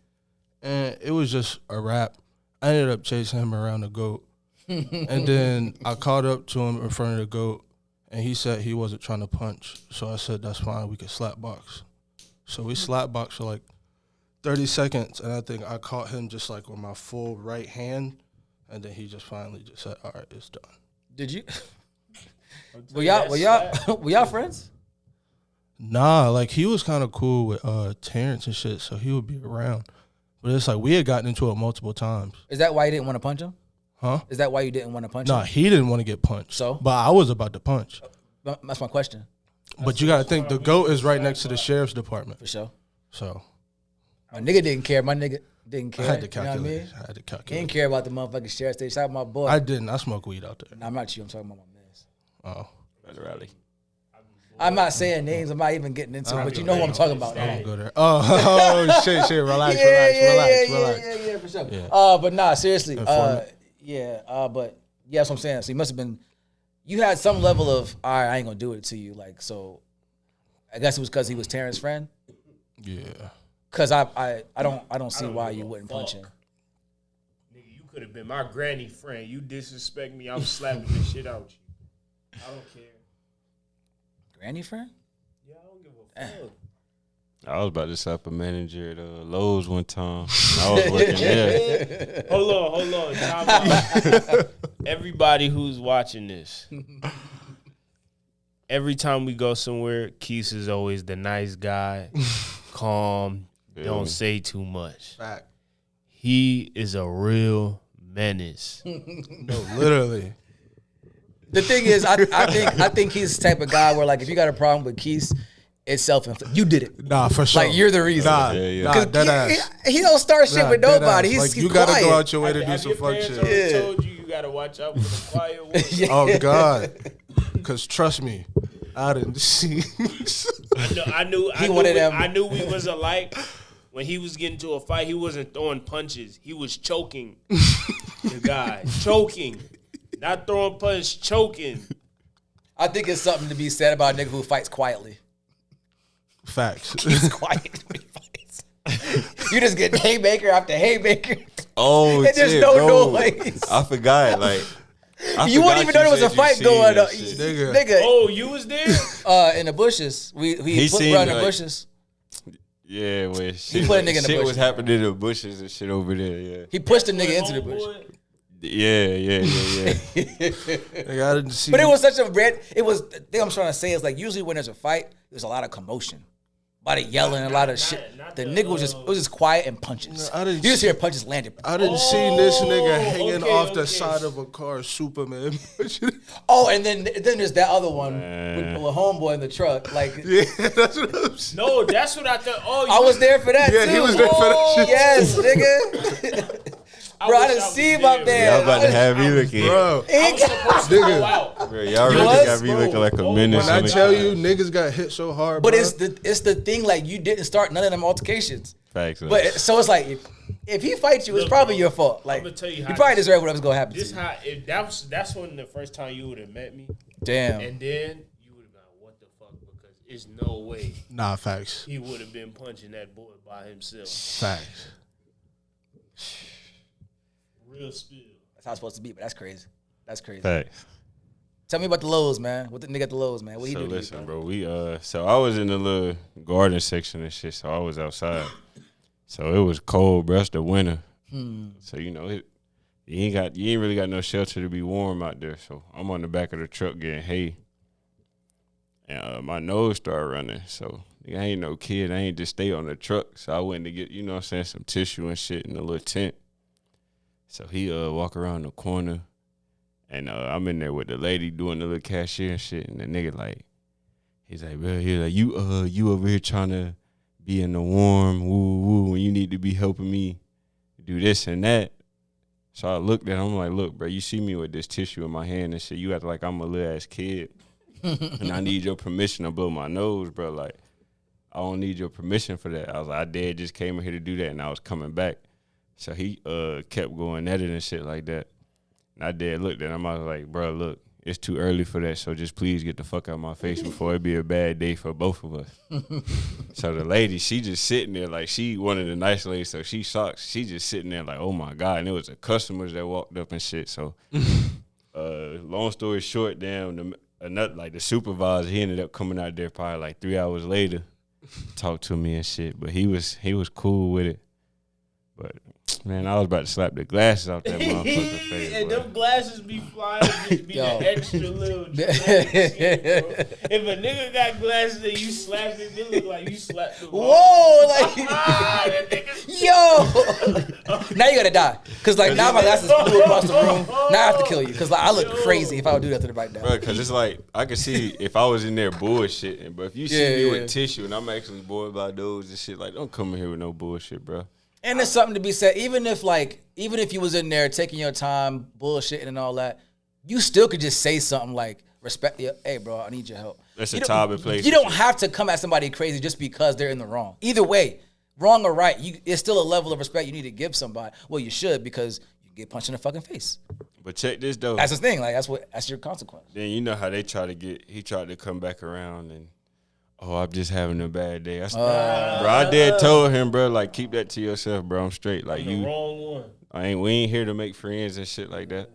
and it was just a rap. I ended up chasing him around the GOAT. And then I caught up to him in front of the GOAT, and he said he wasn't trying to punch. So I said, that's fine, we could slap box. So we slap boxed for like 30 seconds, and I think I caught him just like with my full right hand, and then he just finally just said, all right, it's done. Did you? Were y'all friends? Nah, like he was kind of cool with Terrence and shit, so he would be around. But it's like we had gotten into it multiple times. Is that why you didn't want to punch him? Huh? Is that why you didn't want to punch him? Nah, he didn't want to get punched. So? But I was about to punch. That's my question. But you got to think the GOAT is right next to the sheriff's department. For sure. So My nigga didn't care. My nigga didn't care. I had to You know calculate. what I mean? I had to He calculate. didn't care about the motherfucking sheriff station. Shout out my boy. I didn't. I smoke weed out there. Nah, I'm not you. I'm talking about my man. Oh. Rally. I'm not saying names. I'm not even getting into it, but you know who I'm talking about. I don't go there. Oh, shit. Relax. Yeah, for sure. Yeah. But nah, seriously. Informant. But yeah, that's what I'm saying. So you must have been, you had some level of, all right, I ain't gonna do it to you. Like, so I guess it was because he was Terrence's friend. Yeah. Cause I don't see why you wouldn't punch him. Nigga, you could have been my granny friend. You disrespect me, I'm slapping the shit out you. I don't care. Granny friend? Yeah, I don't give a fuck. I was about to slap a manager at Lowe's one time. I was working there. Hold on. Time out. Everybody who's watching this, every time we go somewhere, Keith is always the nice guy, calm, don't say too much. Fact. He is a real menace. No, literally. The thing is, I think he's the type of guy where, like, if you got a problem with Keith, it's self-inflicted. You did it. Nah, for sure. Like, you're the reason. Nah, Because dead ass. he don't start shit with dead nobody. ass. He's like, you quiet. gotta go out your way to do Have some your fuck parents shit. already told you gotta watch out for the quiet ones? Oh God, because trust me, I didn't see. I knew we was alike. When he was getting to a fight, he wasn't throwing punches. He was choking the guy. Choking. Not throwing punches, choking. I think it's something to be said about a nigga who fights quietly. Facts. He's quiet when he fights. You just get haymaker after haymaker. Oh, And there's shit, no bro. noise. I forgot. Like, You wouldn't even know there was a fight going on. Nigga. Nigga. Oh, you was there? In the bushes. We He put seen, bro in the like- bushes. Yeah, where shit, put a nigga in the shit bushes, was happening in the bushes and shit over there. Yeah, He pushed the nigga into the bush. yeah. Nigga, I didn't see. But it was such a red. It was the thing I'm trying to say is like usually when there's a fight, there's a lot of commotion, a lot of yelling, a lot of shit. The nigga was just quiet and punches. I didn't You just hear punches landed. I didn't see this nigga hanging okay, off the okay. side of a car, Superman. Oh, and then there's that other one with homeboy in the truck. Like Yeah, that's what I'm saying. No, that's what I thought. Oh, I was there for that Yeah, too. he was there for that shit. Yes, nigga. Bro, I didn't see him up there. Y'all about to have me looking. Bro, I was supposed to go Nigga. out. Bro, y'all You really was? got me looking like a menace. when I on the tell couch. you niggas got hit so hard, But bro. it's the thing like you didn't start none of them altercations. Facts. But so it's like if he fights you, it's Look, probably bro, your fault. Like I'ma tell you you how probably this- deserve whatever's gonna happen This to you. how if that's when the first time you would have met me, Damn. and then you would have been like, what the fuck? Because there's no way Nah, facts. he would have been punching that boy by himself. Facts. Real spill. That's how it's supposed to be, but that's crazy. That's crazy. Facts. Tell me about the Lowe's, man. What the nigga at the Lowe's, man? What he So do to you, listen, bro? bro. We so I was in the little garden section and shit. So I was outside. So it was cold, bro. It's the winter. So you know You ain't really got no shelter to be warm out there. So I'm on the back of the truck getting hay. And my nose started running. So I ain't no kid. I ain't just stay on the truck. So I went to get, you know what I'm saying, some tissue and shit in the little tent. So he walk around the corner. And I'm in there with the lady doing the little cashier and shit. And the nigga like, he's like, bro, you over here trying to be in the warm, woo, woo, when you need to be helping me do this and that. So I looked at him, I'm like, look, bro, you see me with this tissue in my hand and shit. You act like I'm a little ass kid. And I need your permission to blow my nose, bro. Like, I don't need your permission for that. I was like, I dad just came here to do that and I was coming back. So he kept going at it and shit like that. And I dad looked at him, I was like, bro, look, it's too early for that, so just please get the fuck out of my face before it be a bad day for both of us. So the lady, she just sitting there like she one of the nice ladies, so she shocked. She just sitting there like, oh my God. And it was the customers that walked up and shit. So long story short, damn, the supervisor, he ended up coming out there probably like 3 hours later, talked to me and shit. But he was cool with it. But man, I was about to slap the glasses out that motherfucker's face. And boy. them glasses be flying, just be the extra little shit, bro. If a nigga got glasses and you slapped it, it look like you slapped the Whoa, like, that nigga. yo. Now you gotta die. Cause like now my glasses flew across the room. Now I have to kill you. Cause like I look crazy if I would do that to the right now. Bro, cause it's like I could see if I was in there bullshitting, but if you see me with tissue and I'm actually bored by those and shit, like don't come in here with no bullshit, bro. And there's something to be said. Even if you was in there taking your time, bullshitting and all that, you still could just say something like, "Respect, hey, bro, I need your help." That's a time and place. You don't have to come at somebody crazy just because they're in the wrong. Either way, wrong or right, it's still a level of respect you need to give somebody. Well, you should, because you get punched in the fucking face. But check this though. That's the thing. Like that's your consequence. Then you know how they he tried to come back around and, oh, I'm just having a bad day. Bro, I did told him, bro, like keep that to yourself, bro. I'm straight. Like The wrong one. We ain't here to make friends and shit like that.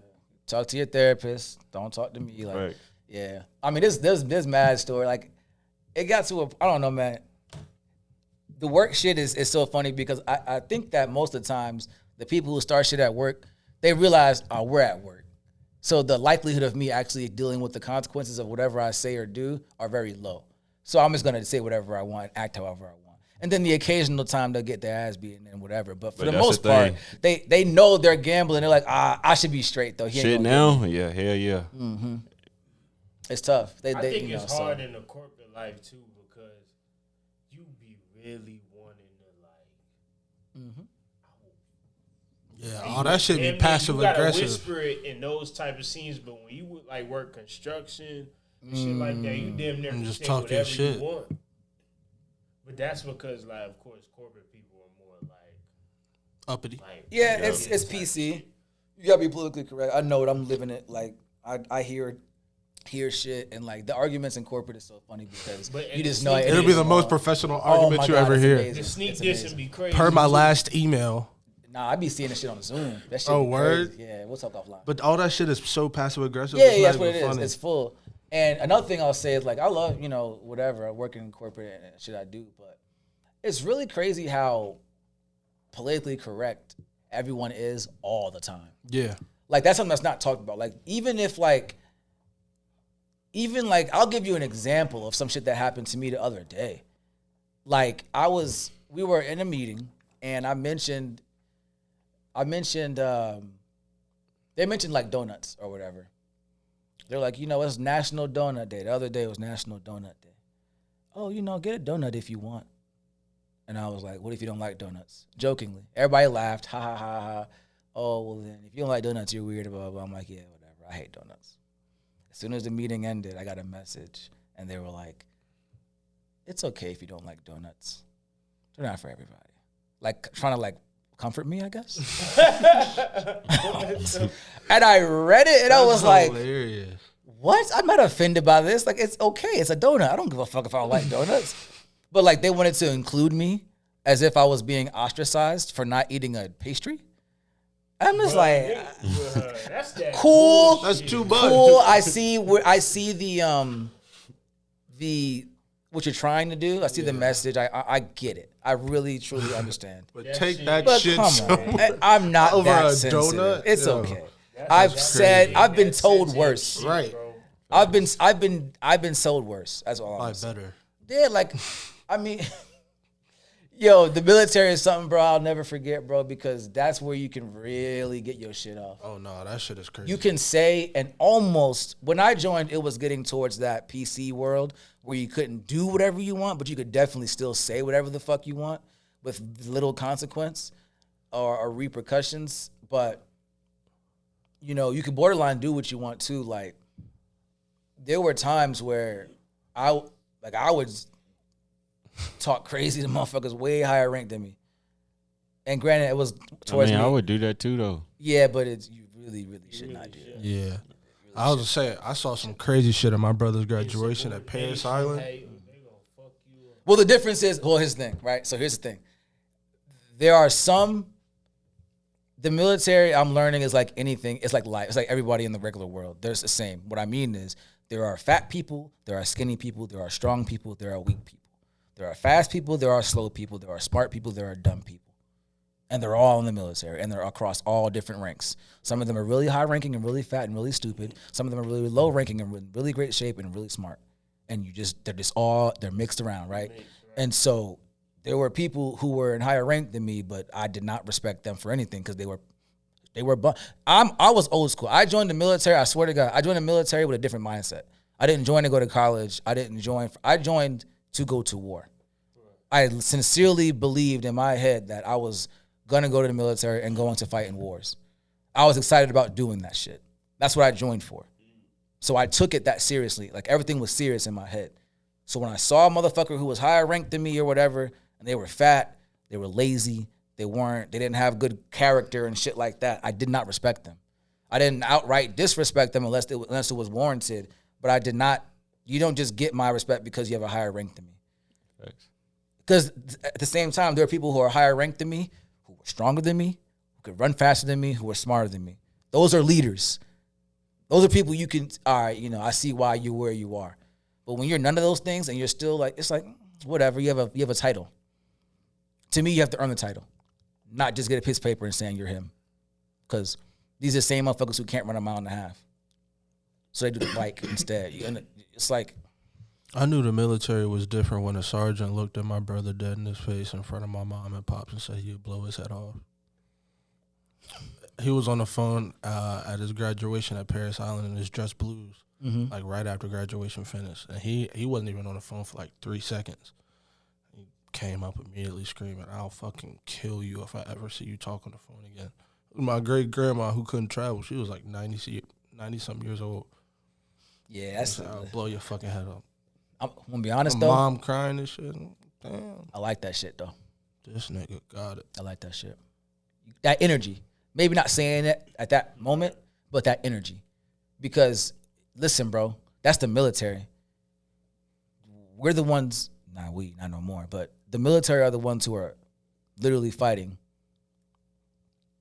Talk to your therapist. Don't talk to me. Like, Right. yeah. I mean, there's mad story. Like, it got to I don't know, man. The work shit is so funny because I think that most of the times the people who start shit at work, they realize, oh, we're at work. So the likelihood of me actually dealing with the consequences of whatever I say or do are very low. So I'm just gonna say whatever I want, act however I want. And then the occasional time they'll get their ass beaten and whatever. But for the most part, they know they're gambling. They're like, I should be straight though. Shit now? Yeah, hell yeah. Mm-hmm. It's tough. I think it's hard in the corporate life too because you be really wanting to like. Yeah, all that shit be passive aggressive. You gotta whisper it in those type of scenes, but when you would like work construction and shit like that, you damn near can just say talk your whatever shit. you want. But that's because, like, of course, corporate people are more like uppity. Like, yeah, it's PC. You gotta be politically correct. I know it. I'm living it. Like I hear shit and like the arguments in corporate is so funny because you just know it'll be the most professional argument you ever hear. The sneak diss and be crazy. Per my last email. Nah, I be seeing this shit on Zoom. That shit Oh, be word? crazy. Yeah, we'll talk offline. But all that shit is so passive aggressive. Yeah, it's not that's what even it is. funny. It's full. And another thing I'll say is like I love, whatever, working in corporate and shit I do, but it's really crazy how politically correct everyone is all the time. Yeah. Like that's something that's not talked about. Like even I'll give you an example of some shit that happened to me the other day. Like we were in a meeting and they mentioned like donuts or whatever. They're like, it's National Donut Day. The other day was National Donut Day. Oh, get a donut if you want. And I was like, what if you don't like donuts? Jokingly. Everybody laughed. Ha, ha, ha, ha. Oh, well then, if you don't like donuts, you're weird, blah, blah, blah. I'm like, yeah, whatever. I hate donuts. As soon as the meeting ended, I got a message. And they were like, it's okay if you don't like donuts. They're not for everybody. Like, trying to, like, comfort me, I guess. And I read it, and I was hilarious. Like, what? I'm not offended by this. Like, it's okay. It's a donut. I don't give a fuck if I don't like donuts. But, like, they wanted to include me as if I was being ostracized for not eating a pastry. I'm just that's that cool. Bullshit. That's too much. Cool. I see the what you're trying to do. I see the message. I get it. I really, truly understand. But take that But shit. come so- on, I'm not Over that a sensitive. donut? It's Yo. okay. I've been told worse. Right. I've been sold worse. That's all I'm Probably saying. better. Yeah, like, I mean, yo, the military is something, bro, I'll never forget, bro, because that's where you can really get your shit off. Oh no, that shit is crazy. You can say, and almost, when I joined, it was getting towards that PC world where you couldn't do whatever you want, but you could definitely still say whatever the fuck you want with little consequence or repercussions. But, you know, you could borderline do what you want too. Like, there were times where I would talk crazy to motherfuckers way higher ranked than me. And granted, it was towards me. I would do that too, though. Yeah, but you really, really should not do that. Yeah. I was saying, I saw some crazy shit at my brother's graduation at Paris Island. Well, the difference is, here's the thing, right? So here's the thing. There are the military, I'm learning, is like anything. It's like life. It's like everybody in the regular world. There's the same. What I mean is, there are fat people, there are skinny people, there are strong people, there are weak people. There are fast people, there are slow people, there are smart people, there are dumb people. And they're all in the military, and they're across all different ranks. Some of them are really high ranking and really fat and really stupid. Some of them are really low ranking and in really great shape and really smart. And they're mixed around, right? And so there were people who were in higher rank than me, but I did not respect them for anything because they were I was old school. I joined the military, I swear to God, I joined the military with a different mindset. I didn't join to go to college. I joined to go to war. I sincerely believed in my head that I was gonna go to the military and going to fight in wars. I was excited about doing that shit. That's what I joined for. So I took it that seriously. Like, everything was serious in my head. So when I saw a motherfucker who was higher ranked than me or whatever, and they were fat, they were lazy, they didn't have good character and shit like that, I did not respect them. I didn't outright disrespect them unless it was warranted, but I did not. You don't just get my respect because you have a higher rank than me. Thanks. Because at the same time, there are people who are higher ranked than me, who were stronger than me, who could run faster than me, who were smarter than me. Those are leaders. Those are people you can, all right, I see why you're where you are. But when you're none of those things and you're still like, it's like, whatever, you have a title. To me, you have to earn the title, not just get a piece of paper and saying you're him. Because these are the same motherfuckers who can't run a mile and a half. So they do the bike instead. It's like, I knew the military was different when a sergeant looked at my brother dead in his face in front of my mom and pops and said he would blow his head off. He was on the phone at his graduation at Paris Island in his dress blues, like right after graduation finished. And he wasn't even on the phone for like 3 seconds. He came up immediately screaming, "I'll fucking kill you if I ever see you talk on the phone again." My great-grandma, who couldn't travel, she was like 90-something years old. yeah, that's. I'll blow your fucking head up. I'm gonna be honest My though. mom crying and shit. Damn, I like that shit though. this nigga got it. I like that shit. That energy. Maybe not saying it at that moment, but that energy. Because, listen, bro, that's the military. We're the ones, not no more, but the military are the ones who are literally fighting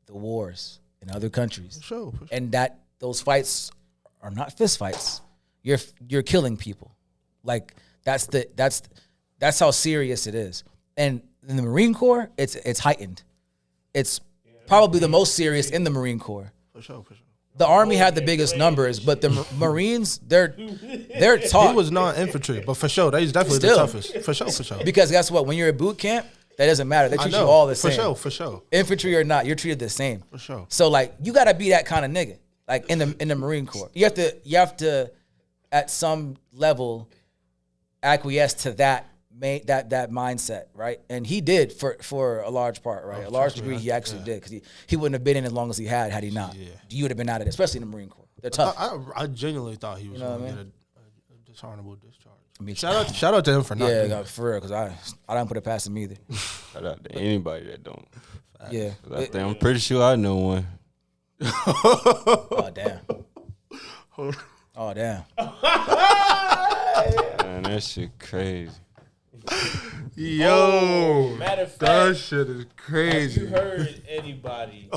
the wars in other countries. For sure. And that those fights are not fist fights. You're killing people. Like, that's how serious it is. And in the Marine Corps, it's heightened. It's probably the most serious in the Marine Corps. For sure. The Army had the biggest numbers, but the Marines, they're taught. He was non-infantry, but for sure, he's definitely Still. the toughest. For sure. Because guess what? When you're at boot camp, that doesn't matter. They treat you all the same. For sure. Infantry or not, you're treated the same. For sure. So like, you gotta be that kind of nigga. Like in the Marine Corps, you have to, at some level, acquiesce to that mindset, right? And he did for a large part, right? A large degree, he actually did, because he wouldn't have been in as long as he had he not. Yeah. You would have been out of it, especially in the Marine Corps. They're tough. I genuinely thought he was going to get a dishonorable discharge. I mean, Shout out to him for not. Yeah, doing for real, because I don't put it past him either. Shout out to anybody that don't. Yeah. I'm pretty sure I know one. Oh, damn. Oh, damn. Man, that shit crazy. Yo, Matter of fact, that shit is crazy. have you heard anybody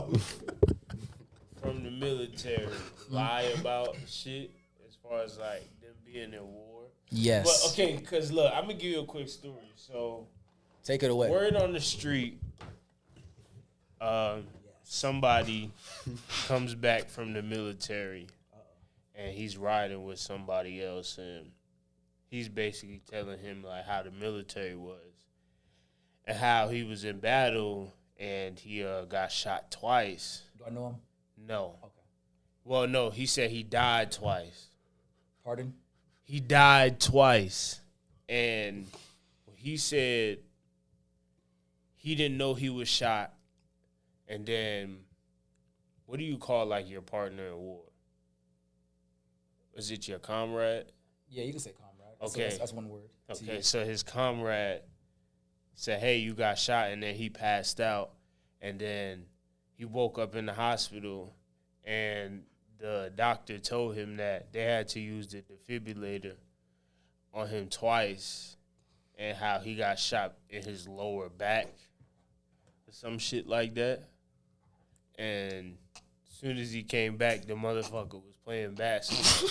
from the military lie about shit as far as like them being in war? Yes. But okay, because look, I'm gonna give you a quick story. So Take it away. Word on the street, somebody comes back from the military and he's riding with somebody else, and he's basically telling him like how the military was and how he was in battle and he got shot twice. Do I know him? No. Okay. Well, no, he said he died twice. Pardon? He died twice. And he said he didn't know he was shot. And then, what do you call like your partner in war? Is it your comrade? Yeah, you can say comrade. Okay. That's one word. Okay, so his comrade said, hey, you got shot, and then he passed out. And then he woke up in the hospital, and the doctor told him that they had to use the defibrillator on him twice, and how he got shot in his lower back or some shit like that. And as soon as he came back, the motherfucker was playing basketball.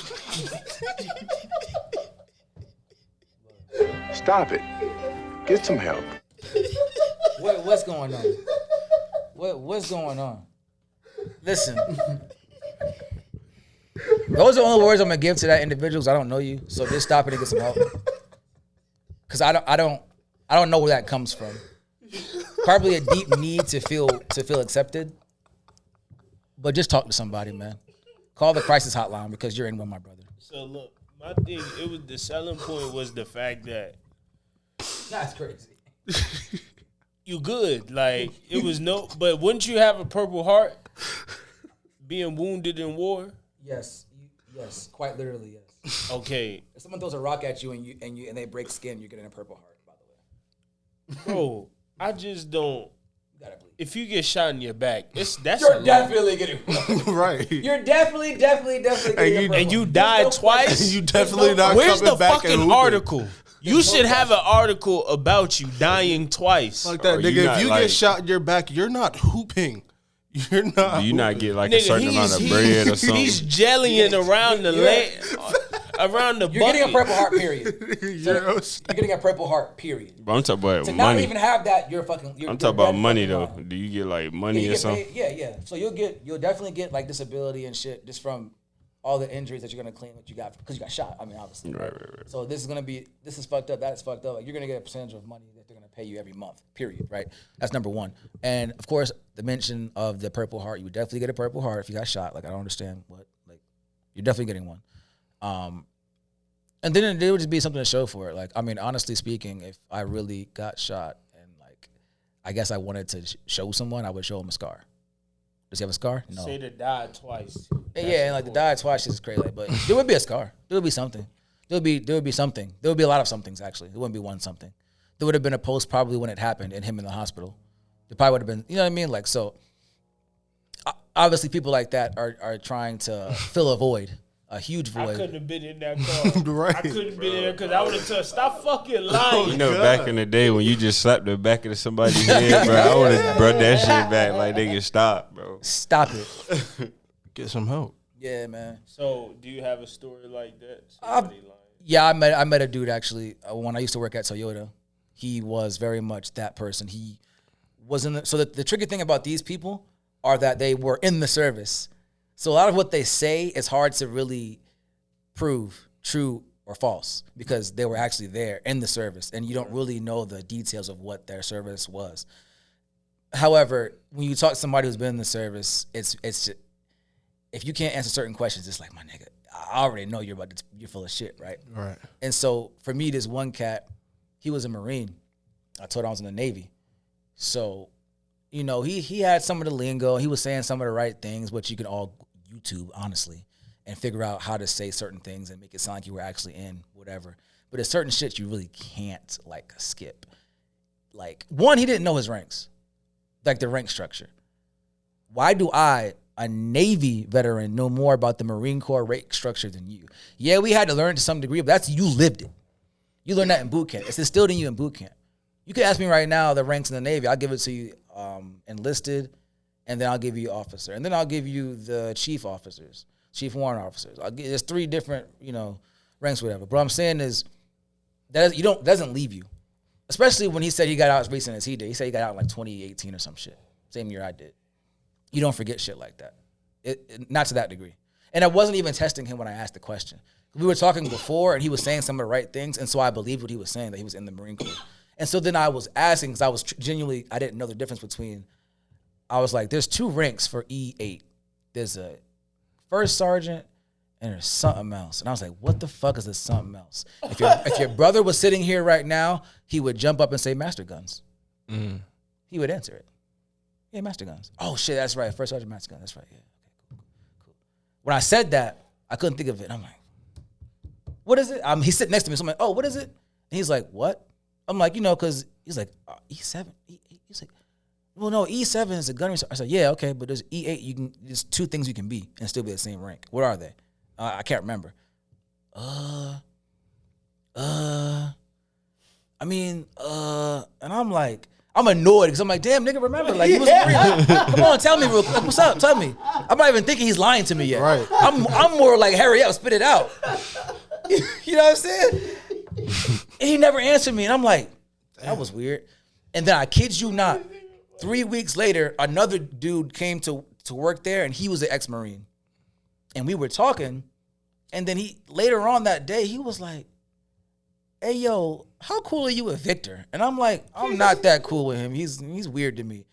Stop it. Get some help. What's going on? What's going on? Listen. Those are the only words I'm gonna give to that individual. I don't know you, so just stop it and get some help. Cause I don't know where that comes from. Probably a deep need to feel accepted. But just talk to somebody, man. Call the crisis hotline because you're in one, my brother. So look, my thing, it was the selling point was the fact that That's crazy. you good. Like it was no, but wouldn't you have a Purple Heart being wounded in war? Yes, yes, quite literally, yes. Okay, If someone throws a rock at you and they break skin, you're getting a Purple Heart. By the way, bro, I just don't. you gotta bleed. If you get shot in your back, that's You're a lot. definitely getting. Right. You're definitely getting a Purple And you Heart. died There's no twice. question. You definitely not Where's coming the back and fucking hooping. article? You should have an article about you dying twice. Like that, Or you nigga. not If you like- get shot in your back, you're not hooping. You're not. Do you not hooping. get like a Nigga, certain amount of bread or something? He's jellying around the around the You're bucket. getting a Purple Heart. Period. You're You're getting a Purple Heart. Period. But I'm talking about To not money. even have that, you're fucking. You're I'm talking about dead money fucking though. lying. Do you get like Yeah, money you or get something? paid. Yeah. So you'll definitely get like disability and shit just from all the injuries that you're gonna claim that you got because you got shot. I mean, obviously. Right. So this is fucked up. That's fucked up. Like, you're gonna get a percentage of money that they're gonna pay you every month. Period. Right. That's number one. And of course, the mention of the Purple Heart. You would definitely get a Purple Heart if you got shot. Like, I don't understand what. Like, you're definitely getting one. And then there would just be something to show for it. Like, I mean, honestly speaking, if I really got shot and like, I guess I wanted to show someone, I would show them a scar. Does he have a scar? No. Say that died twice. Yeah, and like the died twice is crazy, but there would be a scar. There would be something. There would be something. There would be a lot of somethings actually. There wouldn't be one something. There would have been a post probably when it happened and him in the hospital. There probably would have been, you know what I mean? Like, so obviously people like that are trying to fill a void, a huge I void. couldn't have been in that car. Right. I couldn't have been in there because I would have told, stop fucking lying. You know, back in the day when you just slapped the back of somebody's head, bro, I would have brought that shit back like they get stopped, bro. Stop it. Get some help. Yeah, man. So, do you have a story like that? I've- Somebody lying. Yeah, I met a dude actually when I used to work at Toyota. He was very much that person. He was in so the tricky thing about these people are that they were in the service. So a lot of what they say is hard to really prove true or false because they were actually there in the service and you don't really know the details of what their service was. However, when you talk to somebody who's been in the service, it's just, if you can't answer certain questions, it's like, my nigga, I already know you're full of shit, right? Right. And so for me, this one cat, he was a Marine. I told him I was in the Navy. So, you know, he had some of the lingo. He was saying some of the right things, which you can all YouTube, honestly, and figure out how to say certain things and make it sound like you were actually in whatever. But there's certain shit you really can't, like, skip. Like, one, he didn't know his ranks, like the rank structure. Why do I, a Navy veteran, know more about the Marine Corps rank structure than you? Yeah, we had to learn to some degree, but that's, you lived it. You learned that in boot camp. It's instilled in you in boot camp. You could ask me right now the ranks in the Navy. I'll give it to you enlisted, and then I'll give you officer. And then I'll give you the chief officers, chief warrant officers. There's 3 different, ranks, whatever. But what I'm saying is that doesn't leave you. Especially when he said he got out as recent as he did. He said he got out in like 2018 or some shit. Same year I did. You don't forget shit like that. Not to that degree. And I wasn't even testing him when I asked the question. We were talking before, and he was saying some of the right things, and so I believed what he was saying, that he was in the Marine Corps. And so then I was asking, because I was genuinely, I didn't know the difference between, I was like, there's 2 ranks for E8. There's a first sergeant, and there's something else. And I was like, what the fuck is this something else? If your brother was sitting here right now, he would jump up and say Master Guns. He would answer it. Yeah, Master Guns. Oh, shit, that's right. First sergeant, Master Guns. That's right. Yeah, okay, cool. When I said that, I couldn't think of it. I'm like, what is it? He's sitting next to me. So I'm like, oh, what is it? And he's like, what? I'm like, because he's like, E7. He's like, well, no, E7 is a gunnery. I said, yeah, okay, but there's E8. There's 2 things you can be and still be the same rank. What are they? I can't remember. And I'm like, I'm annoyed because I'm like, damn, nigga, remember? Like, he was come on, tell me real quick. What's up? Tell me. I'm not even thinking he's lying to me yet. Right. I'm more like, hurry up, spit it out. You know what I'm saying? And he never answered me. And I'm like, that was weird. And then I kid you not, 3 weeks later, another dude came to work there, and he was an ex-Marine. And we were talking, and then later on that day, he was like, hey, yo, how cool are you with Victor? And I'm like, I'm not that cool with him. He's weird to me.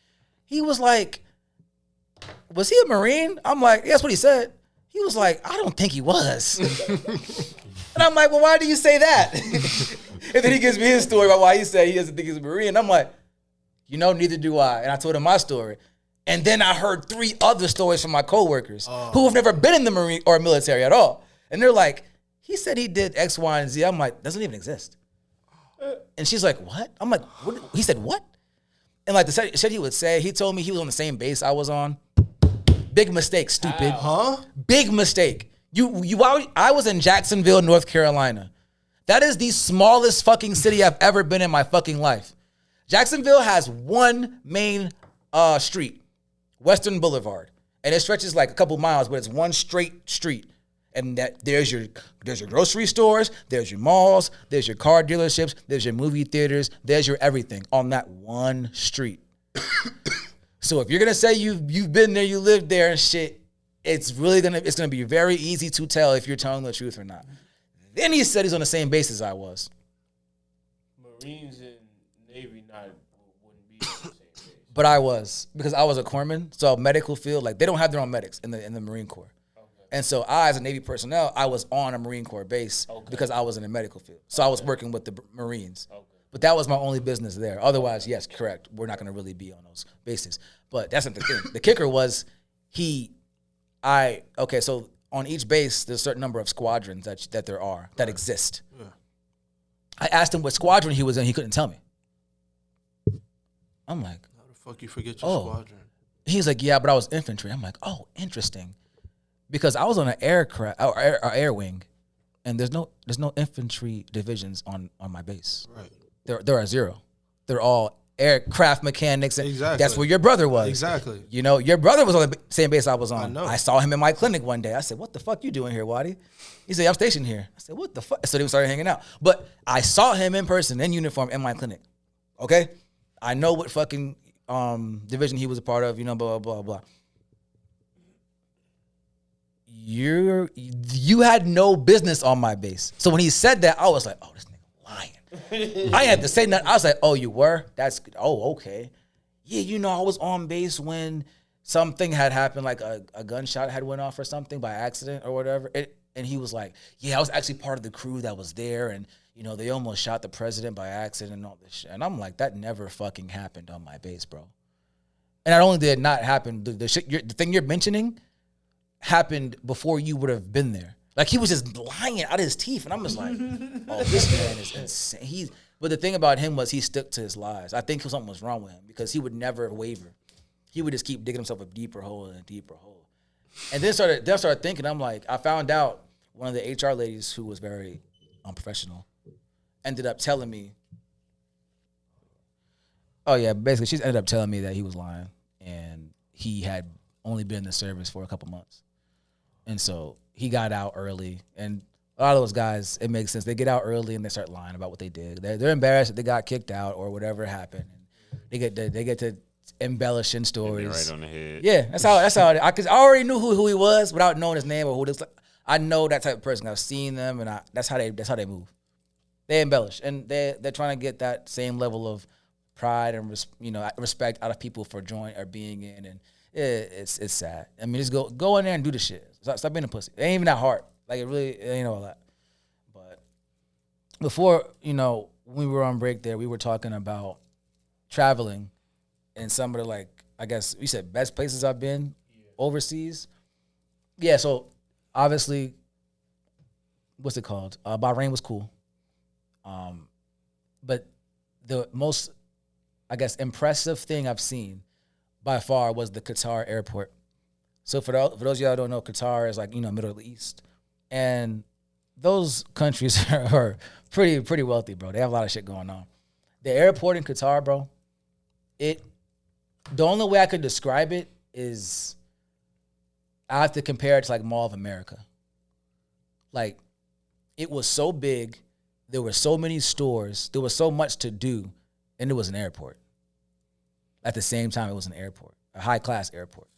He was like, was he a Marine? I'm like, yeah, that's what he said. He was like, I don't think he was. And I'm like, well, why do you say that? And then he gives me his story about why he said he doesn't think he's a Marine. And I'm like, neither do I. And I told him my story. And then I heard 3 other stories from my coworkers who have never been in the Marine or military at all. And they're like, he said he did X, Y, and Z. I'm like, doesn't even exist. And she's like, what? I'm like, what? He said, what? And like the shit he would say, he told me he was on the same base I was on. Big mistake, stupid. Huh? Big mistake. I was in Jacksonville, North Carolina. That is the smallest fucking city I've ever been in my fucking life. Jacksonville has one main street, Western Boulevard. And it stretches like a couple miles, but it's one straight street. And there's your grocery stores, there's your malls, there's your car dealerships, there's your movie theaters, there's your everything on that one street. So if you're gonna say you've been there, you lived there and shit, it's gonna be very easy to tell if you're telling the truth or not. Then he said he's on the same base as I was. Marines and Navy wouldn't be on the same base. But I was, because I was a corpsman, so medical field, like they don't have their own medics in the Marine Corps. And so I, as a Navy personnel, I was on a Marine Corps base because I was in the medical field. So I was working with the Marines. Okay. But that was my only business there. Otherwise, yes, correct. We're not going to really be on those bases. But that's not the thing. The kicker was so on each base, there's a certain number of squadrons that there are, that exist. Yeah. I asked him what squadron he was in. He couldn't tell me. I'm like, how the fuck you forget your squadron? He's like, yeah, but I was infantry. I'm like, oh, interesting. Because I was on an aircraft or air wing, and there's no infantry divisions on my base. Right. There are 0. They're all aircraft mechanics. Exactly. That's where your brother was. Exactly. Your brother was on the same base I was on. I know. I saw him in my clinic one day. I said, "What the fuck you doing here, Waddy?" He said, "I'm stationed here." I said, "What the fuck?" So we started hanging out. But I saw him in person, in uniform, in my clinic. Okay, I know what fucking division he was a part of. Blah blah blah blah. You had no business on my base. So when he said that, I was like, oh, this nigga lying. I had to say nothing. I was like, oh, you were? That's good. Oh, okay. Yeah, I was on base when something had happened, like a gunshot had went off or something by accident or whatever. And he was like, yeah, I was actually part of the crew that was there, and they almost shot the president by accident and all this shit. And I'm like, that never fucking happened on my base, bro. And not only did it not happen, the thing you're mentioning happened before you would have been there. Like, he was just lying out of his teeth, and I'm just like, oh, this man is insane. But the thing about him was he stuck to his lies. I think something was wrong with him because he would never waver. He would just keep digging himself a deeper hole and a deeper hole. And then started thinking, I'm like, I found out one of the HR ladies who was very unprofessional ended up telling me, oh yeah, basically she ended up telling me that he was lying and he had only been in the service for a couple months. And so he got out early, and A lot of those guys, it makes sense. They get out early and they start lying about what they did. They're embarrassed that they got kicked out or whatever happened. And they get to embellishing stories. Right on the head. Yeah, that's how. Cause I already knew who he was without knowing his name or who this. I know that type of person. I've seen them, and that's how they move. They embellish, and they're trying to get that same level of pride and respect out of people for joining or being in, and it's sad. I mean, just go in there and do the shit. Stop being a pussy. It ain't even that hard. Like it ain't all that. But before when we were on break there, we were talking about traveling and some of the I guess you said best places I've been overseas. Yeah, so obviously, what's it called? Bahrain was cool. But the most, I guess, impressive thing I've seen by far was the Qatar airport. So for those of y'all who don't know, Qatar is Middle East. And those countries are pretty wealthy, bro. They have a lot of shit going on. The airport in Qatar, bro, the only way I could describe it is I have to compare it to Mall of America. It was so big, there were so many stores, there was so much to do, and it was an airport. At the same time, it was an airport, a high-class airport.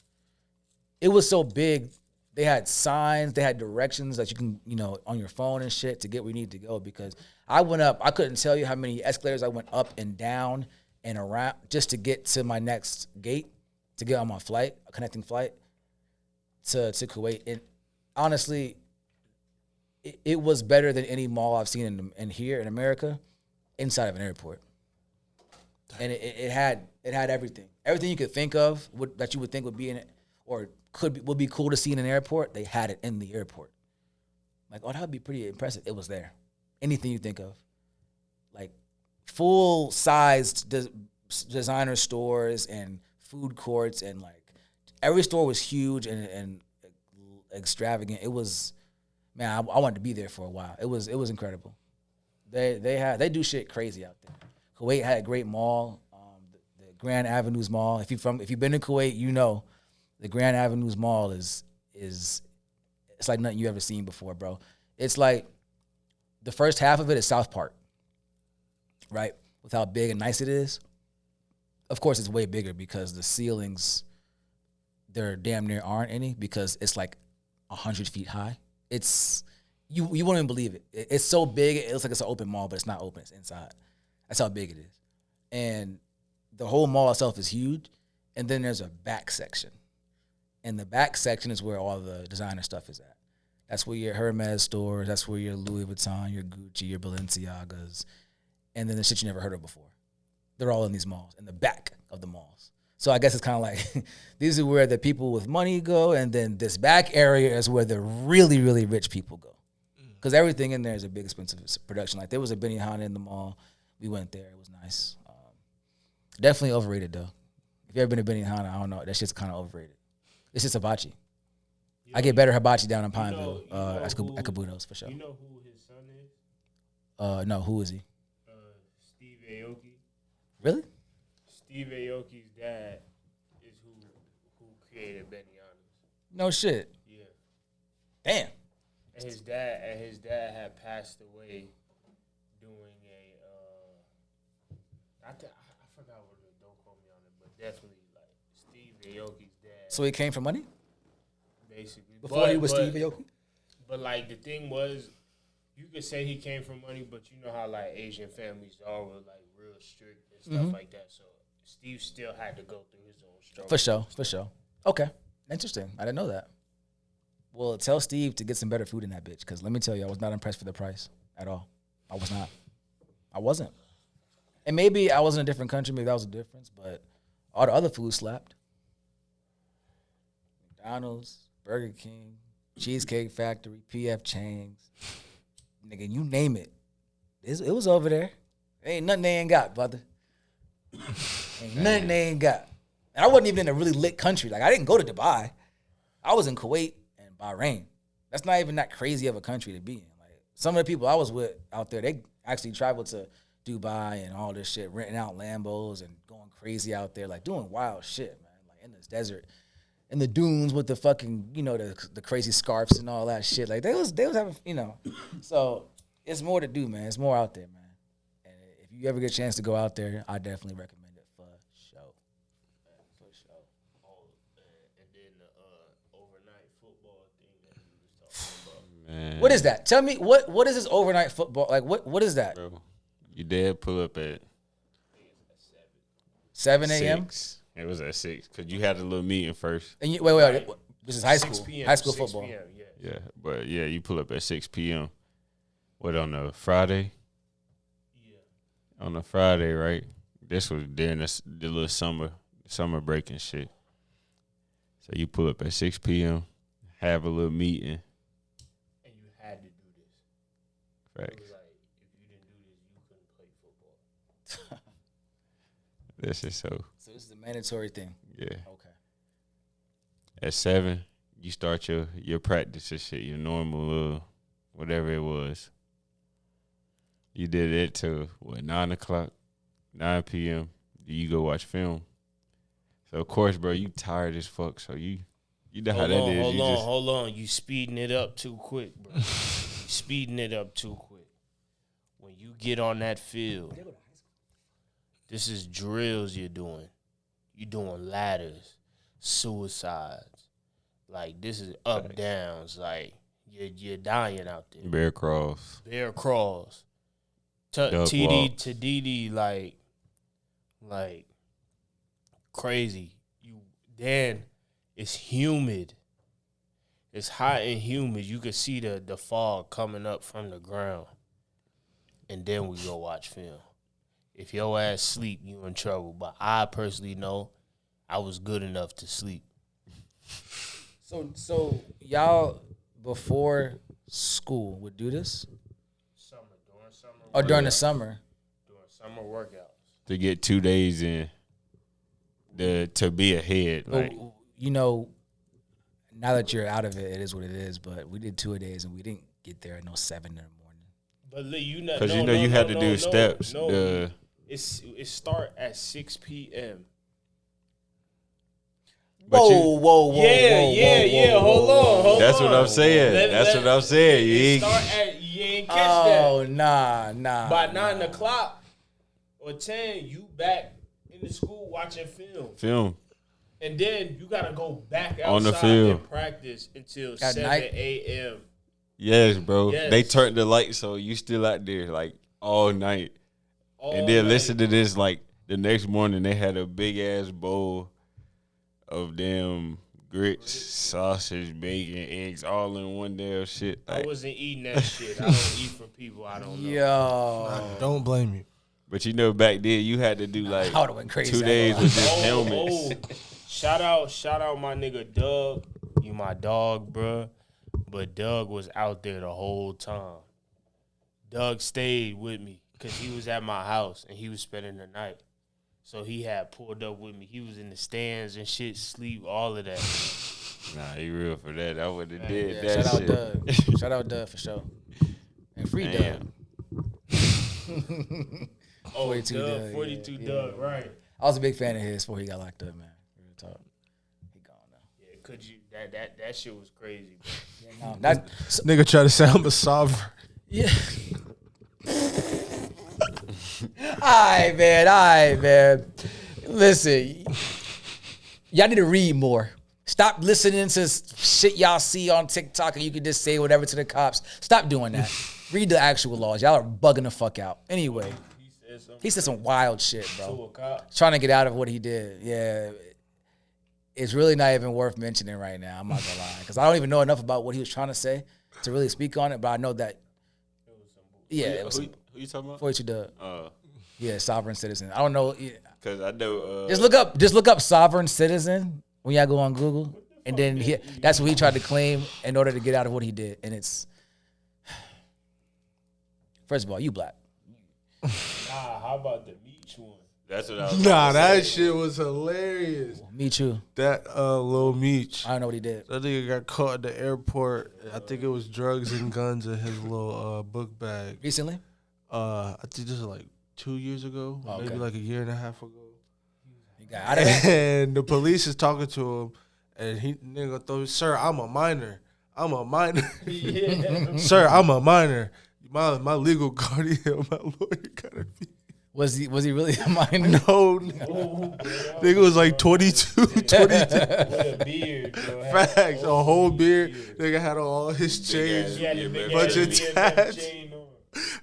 It was so big, they had signs, they had directions that you can, on your phone and shit to get where you need to go, because I went up, I couldn't tell you how many escalators I went up and down and around just to get to my next gate, to get on my flight, a connecting flight to Kuwait. And honestly, it was better than any mall I've seen in here in America inside of an airport. And it had everything you could think of that you would think would be in it or would be cool to see in an airport. They had it in the airport. That would be pretty impressive. It was there. Anything you think of, full-sized designer stores and food courts, and every store was huge and extravagant. It was, man, I wanted to be there for a while. It was incredible. They do shit crazy out there. Kuwait had a great mall, the Grand Avenues Mall. If you've been to Kuwait, the Grand Avenues Mall is it's like nothing you ever seen before, bro. It's like the first half of it is South Park, right? With how big and nice it is. Of course, it's way bigger because the ceilings, there damn near aren't any because it's 100 feet high. It's you won't even believe it. It's so big. It looks like it's an open mall, but it's not open. It's inside. That's how big it is. And the whole mall itself is huge. And then there's a back section. And the back section is where all the designer stuff is at. That's where your Hermes stores, that's where your Louis Vuitton, your Gucci, your Balenciagas, and then the shit you never heard of before. They're all in these malls, in the back of the malls. So I guess it's kind of these are where the people with money go, and then this back area is where the really, really rich people go. Because everything in there is a big, expensive production. There was a Benihana in the mall. We went there. It was nice. Definitely overrated, though. If you ever been to Benihana, I don't know. That shit's kind of overrated. It's just hibachi. I get better hibachi down in Pineville at Kabuto's, for sure. You know who his son is? No, who is he? Steve Aoki. Really? Steve Aoki's dad is who created Benihana's. No shit. Yeah. Damn. And his dad had passed away doing I forgot what it is, don't quote me on it, but definitely Steve Aoki's dad. So he came from money? Basically. Before he was Steve Aoki? But the thing was, you could say he came from money, but you know how Asian families are real strict and stuff like that. So Steve still had to go through his own struggle. For sure. Okay. Interesting. I didn't know that. Well, tell Steve to get some better food in that bitch, because let me tell you, I was not impressed with the price at all. I was not. I wasn't. And maybe I was in a different country. Maybe that was a difference. But all the other food slapped. McDonald's, Burger King, Cheesecake Factory, P.F. Chang's. Nigga, you name it. It was over there. Ain't nothing they ain't got, brother. Ain't nothing they ain't got. And I wasn't even in a really lit country. I didn't go to Dubai. I was in Kuwait and Bahrain. That's not even that crazy of a country to be in. Some of the people I was with out there, they actually traveled to Dubai and all this shit, renting out Lambos and going crazy out there, doing wild shit, man, in this desert. in the dunes with the fucking, the crazy scarves and all that shit. Like they was having, So it's more to do, man. It's more out there, man. And if you ever get a chance to go out there, I definitely recommend it for sure. For sure. Oh, and then the overnight football thing that you was talking about. Man. What is that? Tell me what is this overnight football? Like what is that? Bro, you did pull up at 7 a.m. 6. It was at 6 because you had a little meeting first. And wait. This is high 6 school. p.m. High school 6 football. p.m., yeah. Yeah, but yeah, you pull up at 6 p.m. What, on a Friday? Yeah. On a Friday, right? This was during the little summer break and shit. So you pull up at 6 p.m., have a little meeting. And you had to do this. It Facts. was like, if you didn't do this, you couldn't play football. This is so. So this is a mandatory thing. Yeah. Okay. At 7, you start your practice and shit, your normal whatever it was. You did it till 9 o'clock, 9 p.m. You go watch film. So of course, bro, you tired as fuck. So you know how that is. Hold on. You speeding it up too quick, bro. You speeding it up too quick. When you get on that field, this is drills you're doing. You're doing ladders, suicides. Like, this is up downs. Like, you're dying out there. Bear crawls. Bear crawls. Duck TD walks. to DD, like crazy. Then it's humid. It's hot and humid. You can see the fog coming up from the ground. And then we go watch film. If your ass sleep, you in trouble. But I personally know I was good enough to sleep. So y'all before school would do this? During summer. Or during the summer? During summer workouts. To get 2 days in, to be ahead. Like, Now that you're out of it, it is what it is. But we did 2 days and we didn't get there at 7 in the morning. But you know, because you had to do steps. No. It start at 6 p.m. Whoa. Yeah. Hold on. That's what I'm saying. That's what I'm saying. You ain't catch that. Oh, nah. By 9 o'clock or 10, you back in the school watching film. And then you got to go back outside On the field. and practice until At 7 night? a.m. Yes, bro. Yes. They turned the lights so you still out there like all night. And then listen to this, like the next morning they had a big ass bowl of them grits, sausage, bacon, eggs, all in one damn shit. I wasn't eating that shit. I don't eat for people I don't know. Yo. Don't blame you. But back then you had to do like I would've went crazy. 2 days with just helmets. Shout out my nigga Doug. You my dog, bruh. But Doug was out there the whole time. Doug stayed with me because he was at my house and he was spending the night. So he had pulled up with me. He was in the stands and shit, sleep, all of that. Nah, he real for that. I would have did Yeah, that shout shit. out Doug. Shout out Doug for sure. And free Damn. Doug. Oh, 42 Doug, Doug, 42 yeah. Doug, right. I was a big fan of his before he got locked up, man. Real talk. He gone now. Yeah, could you that shit was crazy, bro. Yeah, no, that's Nigga try to say I'm a sovereign. yeah. All right, man. Listen, y'all need to read more. Stop listening to shit y'all see on TikTok and you can just say whatever to the cops. Stop doing that. Read the actual laws. Y'all are bugging the fuck out. Anyway, he said some wild shit, To bro. a cop. Trying to get out of what he did. Yeah. It's really not even worth mentioning right now. I'm not gonna lie. Because I don't even know enough about what he was trying to say to really speak on it, but I know that it was Who you talking about? 42 Doug. Yeah, sovereign citizen. I don't know. Because I know. Just look up sovereign citizen when y'all go on Google, and then that's what he tried to claim in order to get out of what he did. And it's first of all, you black. Nah, how about the Meech one? That's what I was. Nah, that shit was hilarious. Me too. That Lil Meech. I don't know what he did. That nigga got caught at the airport. I think it was drugs and guns in his little book bag. Recently? I think this was like 2 years ago, Oh, maybe okay. like a year and a half ago. He got out of it. And the police is talking to him, And he nigga throw, sir, I'm a minor. Sir, I'm a minor. My legal guardian, my lawyer gotta be. Was he really a minor? No. Nigga was like 22, 23. With a beard, bro. Facts, a whole beard. Nigga had all his chains, He had a big bunch of BMF tats. chain on.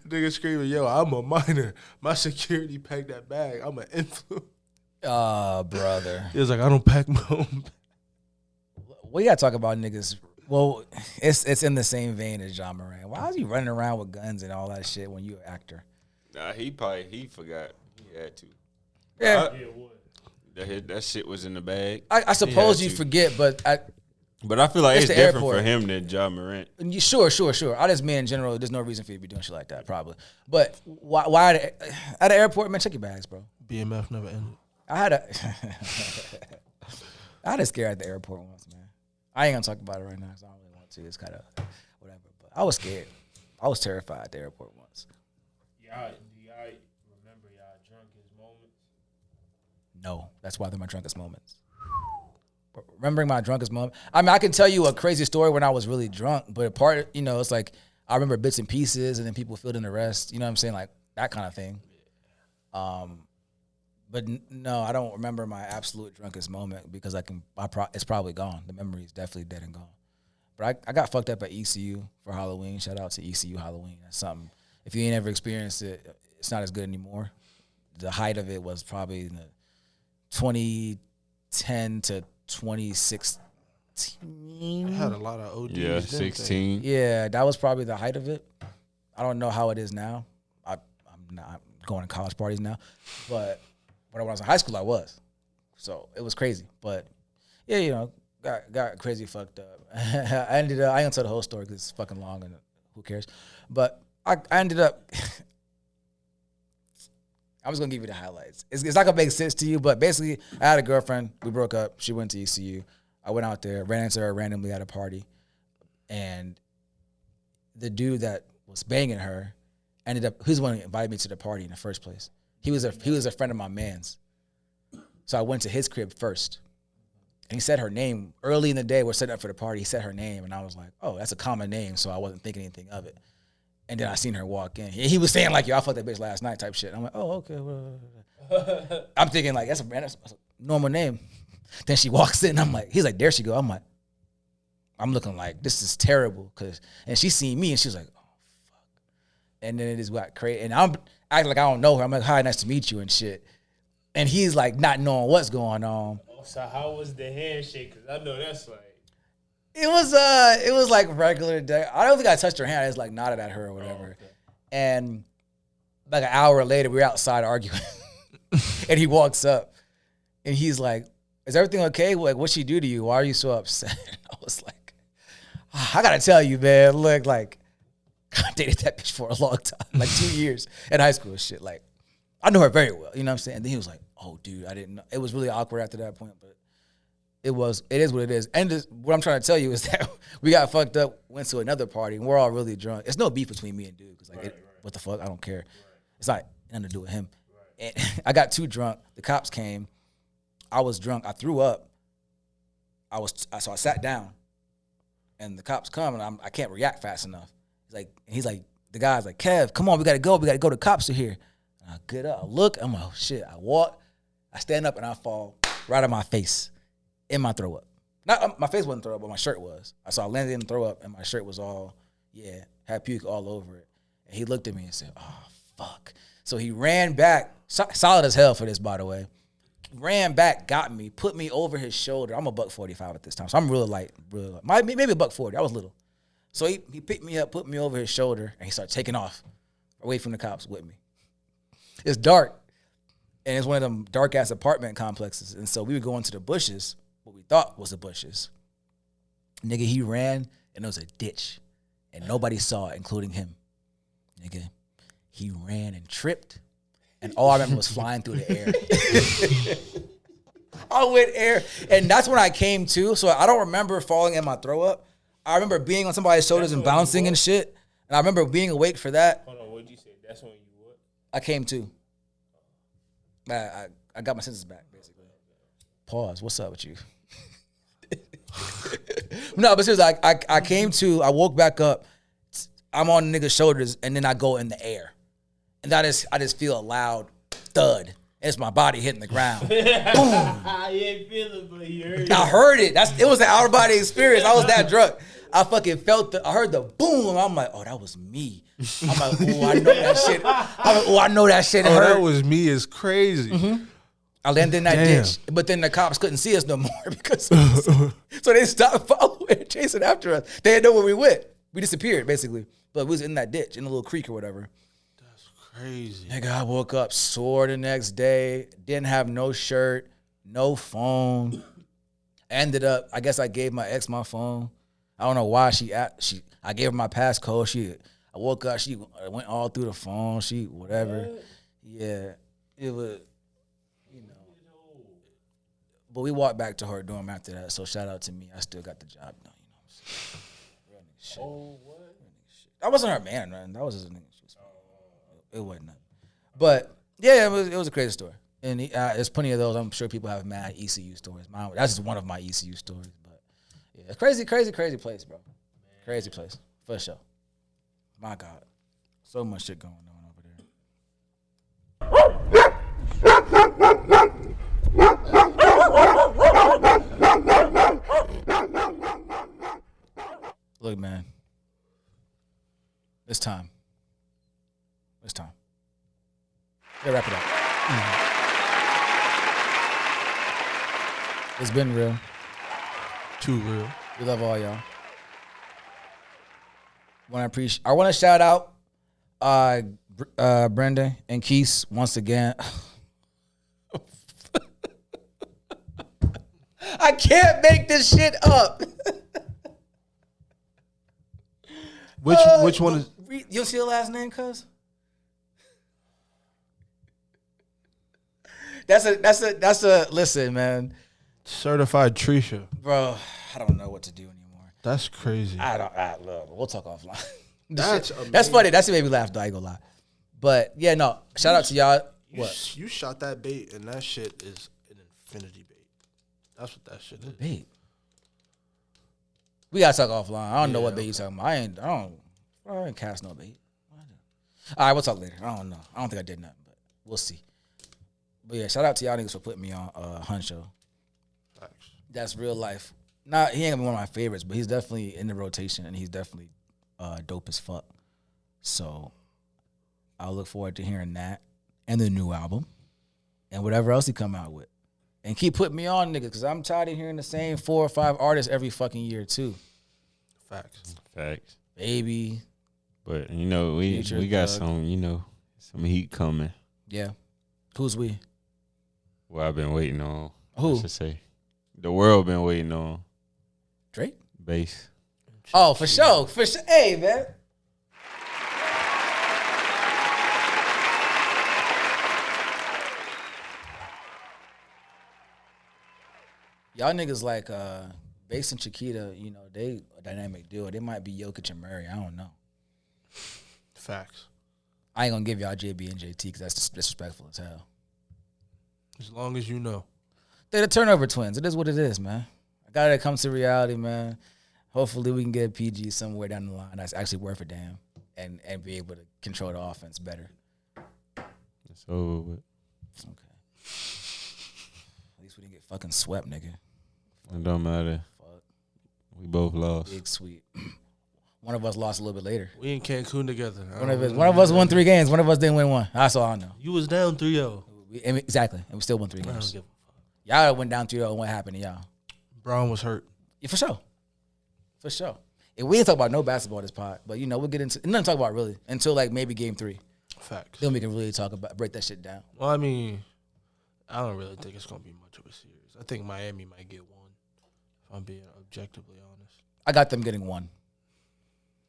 Nigga screaming, yo, I'm a minor. My security packed that bag. I'm an influence. Brother. He was like, I don't pack my own bag. We gotta talk about niggas. Well, it's in the same vein as John Moran. Why is he running around with guns and all that shit when you an actor? Nah, he forgot. He had to. Yeah. That shit was in the bag. I suppose He you had to. forget, but But I feel like It's it's the different airport. for him than John Morant. Sure. I just mean in general, there's no reason for you to be doing shit like that, probably. But why at the airport, man, check your bags, bro. BMF never ended. I had a scare at the airport once, man. I ain't gonna talk about it right now because I don't really want to. It's kind of whatever. But I was scared. I was terrified at the airport once. Do y'all remember y'all drunkest moments? No, that's why they're my drunkest moments. But remembering my drunkest moment. I mean, I can tell you a crazy story when I was really drunk, but a part, it's like I remember bits and pieces, and then people filled in the rest. You know what I'm saying? Like that kind of thing. But no, I don't remember my absolute drunkest moment because it's probably gone. The memory is definitely dead and gone. But I got fucked up at ECU for Halloween. Shout out to ECU Halloween. That's something. If you ain't ever experienced it, it's not as good anymore. The height of it was probably in the 2010 to 2016. It had a lot of ODs. Yeah, didn't they? 16. Yeah, that was probably the height of it. I don't know how it is now. I'm not going to college parties now, but when I was in high school, I was. So it was crazy. But yeah, got crazy fucked up. I ain't gonna tell the whole story because it's fucking long and who cares. But I ended up. I'm just gonna give you the highlights. It's not gonna make sense to you, but basically, I had a girlfriend. We broke up. She went to ECU. I went out there, ran into her randomly at a party, and the dude that was banging her ended up. He's the one who invited me to the party in the first place. He was a friend of my man's, so I went to his crib first, and he said her name early in the day. We're setting up for the party. He said her name, and I was like, "Oh, that's a common name," so I wasn't thinking anything of it. And then I seen her walk in. He was saying like, "Yo, I fucked that bitch last night," type shit. I'm like, "Oh, okay." Well. I'm thinking like that's a normal name. Then she walks in. He's like, "There she go." I'm looking like this is terrible and she seen me and she was like, "Oh fuck." And then it just got crazy. And I'm acting like I don't know her. I'm like, "Hi, nice to meet you," and shit. And he's like not knowing what's going on. So how was the handshake? Because I know that's like. It was like regular day. I don't think I touched her hand. I just like nodded at her or whatever. Oh, okay. And like an hour later, we were outside arguing. And he walks up and he's like, "Is everything okay? Like, what'd she do to you? Why are you so upset?" And I was like, I gotta tell you, man, look, like, I dated that bitch for a long time, like 2 years in high school and shit. Like, I know her very well, you know what I'm saying? And then he was like, "Oh, dude, I didn't know." It was really awkward after that point, but it is what it is. And what I'm trying to tell you is that we got fucked up, went to another party, and we're all really drunk. It's no beef between me and dude, because like, what the fuck? I don't care. It's not nothing to do with him. And I got too drunk. The cops came. I was drunk. I threw up. So I sat down, and the cops come, and I can't react fast enough. The guy's like, "Kev, come on, we gotta go. We gotta go. The cops are here." And I get up, I look, I'm like, "Oh shit!" I walk, I stand up, and I fall right on my face. In my throw up. Not my face wasn't throw up, but my shirt was. So I landed in the throw up and my shirt was all, had puke all over it. And he looked at me and said, "Oh, fuck." So he ran back, solid as hell for this, by the way. Ran back, got me, put me over his shoulder. I'm a $145 at this time, so I'm real light. Maybe $140. I was little. So he picked me up, put me over his shoulder, and he started taking off away from the cops with me. It's dark, and it's one of them dark-ass apartment complexes. And so we would go into the bushes, what we thought was the bushes. Nigga, he ran, and there was a ditch, and nobody saw it, including him. Nigga, he ran and tripped, and all I remember was flying through the air. I went air, and that's when I came to. So I don't remember falling in my throw up. I remember being on somebody's shoulders and bouncing and shit, and I remember being awake for that. Hold on, what'd you say? That's when you what? I came to. I got my senses back, basically. Pause. What's up with you? No, but seriously, I woke back up. I'm on the nigga's shoulders, and then I go in the air, and I just feel a loud thud. And it's my body hitting the ground. Boom. I ain't feeling, but you heard it. I heard it. It was an out of body experience. I was that drunk. I fucking felt I heard the boom. I'm like, oh, that was me. I'm like, oh, I know that shit. I'm like, oh, I know that shit. Oh, hurt. that was me. Is crazy. Mm-hmm. I landed in that Damn. ditch, but then the cops couldn't see us no more because so they stopped following, chasing after us. They didn't know where we went. We disappeared basically, but we was in that ditch in a little creek or whatever. That's crazy. Nigga, I woke up sore the next day. Didn't have no shirt, no phone. Ended up, I guess I gave my ex my phone. I don't know why I gave her my passcode. I woke up, she went all through the phone. Whatever. Yeah, it was. But we walked back to her dorm after that, so shout out to me. I still got the job done, you know what I'm saying? Real nigga shit. Oh, what? Real nigga shit. That wasn't her man, man. That was just a nigga shit. It wasn't nothing. But, yeah, it was a crazy story. And there's plenty of those. I'm sure people have mad ECU stories. That's just one of my ECU stories. But, yeah, crazy place, bro. Crazy place, for sure. My God. So much shit going on over there. Look, man. It's time. It's time. Yeah, wrap it up. It's been real. Too real. We love all y'all. I want to shout out Brenda and Keith once again. I can't make this shit up. Which one is? You see the last name, cuz? That's a listen, man. Certified Trisha. Bro, I don't know what to do anymore. That's crazy. We'll talk offline. That's funny. That's what made me laugh though. I ain't gonna lie. But yeah, no. Shout out to y'all. What? You shot that bait, and that shit is an infinity bait. That's what that shit is. Bait. We gotta talk offline. I don't know what bait you talking about. I ain't cast no bait. All right, we'll talk later. I don't know. I don't think I did nothing, but we'll see. But yeah, shout out to y'all niggas for putting me on Huncho. Facts. That's real life. He ain't gonna be one of my favorites, but he's definitely in the rotation and he's definitely dope as fuck. So I'll look forward to hearing that and the new album and whatever else he come out with. And keep putting me on, niggas, because I'm tired of hearing the same 4 or 5 artists every fucking year, too. Facts. Baby. But, we got some heat coming. Yeah. Who's we? Well, I've been waiting on. Who? I should say. The world been waiting on. Drake? Bass. Oh, for sure. For sure. Hey, man. Y'all niggas like Bass and Chiquita, they a dynamic duo. They might be Jokic and Murray. I don't know. Facts. I ain't gonna give y'all JB and JT because that's disrespectful as hell. As long as you know. They're the turnover twins. It is what it is, man. I gotta come to reality, man. Hopefully we can get a PG somewhere down the line that's actually worth a damn and be able to control the offense better. It's over with. Okay. At least we didn't get fucking swept, nigga. It don't matter. Fuck. We both lost. Big sweep. One of us lost a little bit later. We in Cancun together. One of us won 3 games. One of us didn't win 1. That's all I know. You was down 3-0. Exactly. And we still won 3 I don't games. give a fuck. Y'all went down 3-0 and what happened to y'all? Brown was hurt. Yeah, for sure. For sure. And we didn't talk about no basketball this pod, but we'll get into nothing to talk about really until like maybe game 3. Facts. Then we can really break that shit down. Well, I mean, I don't really think it's gonna be much of a series. I think Miami might get 1. If I'm being objectively honest. I got them getting 1.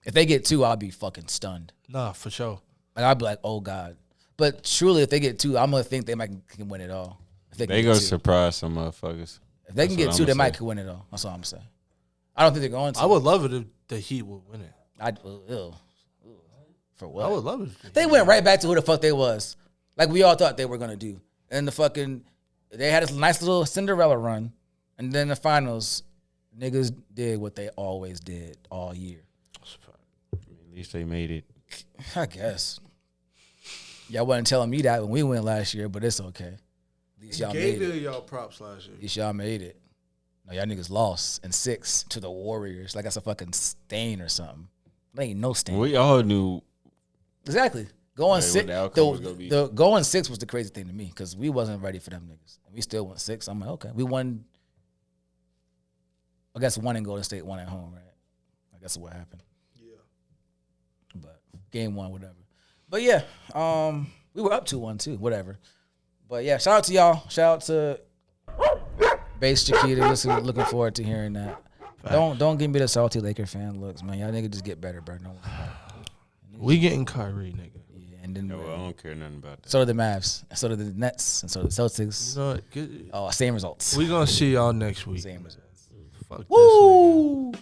If they get 2, I'll be fucking stunned. Nah, for sure. Like I'll be like, oh God. But truly, if they get 2, I'm gonna think they might can win it all. If they gonna surprise some motherfuckers. If they can get 2, they might can win it all. That's all I'm saying. I don't think they're going to. I would love it if the Heat would win it. For what? I would love it. They went right back to who the fuck they was. Like we all thought they were gonna do. And they had a nice little Cinderella run. And then the finals, Niggas did what they always did all year. At least they made it. I guess. Y'all wasn't telling me that when we went last year, but it's okay. At least y'all made it. Y'all props last year. At least y'all made it. No, y'all niggas lost in 6 to the Warriors. Like that's a fucking stain or something. There ain't no stain. We all knew. Exactly. Going Like, 6. what the outcome was gonna be. The going 6 was the crazy thing to me because we wasn't ready for them niggas. And we still went 6. I'm like, okay. We won. I guess 1 in Golden State, 1 at home, right? I guess what happened. Yeah. But game 1, whatever. But yeah, we were up 2-1 too, whatever. But yeah, shout out to y'all. Shout out to Bass Chiquita. Looking forward to hearing that. Don't give me the salty Laker fan looks, man. Y'all niggas just get better, bro. No, We getting Kyrie, nigga. yeah, and then No, I don't care nothing about that. so did the Mavs, so did the Nets, and so did the Celtics. You know what? Get- Oh, same results. we gonna see y'all next week. Same results. Fuck this. Nigga. Woo!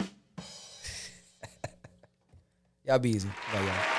Y'all be easy. Bye, y'all.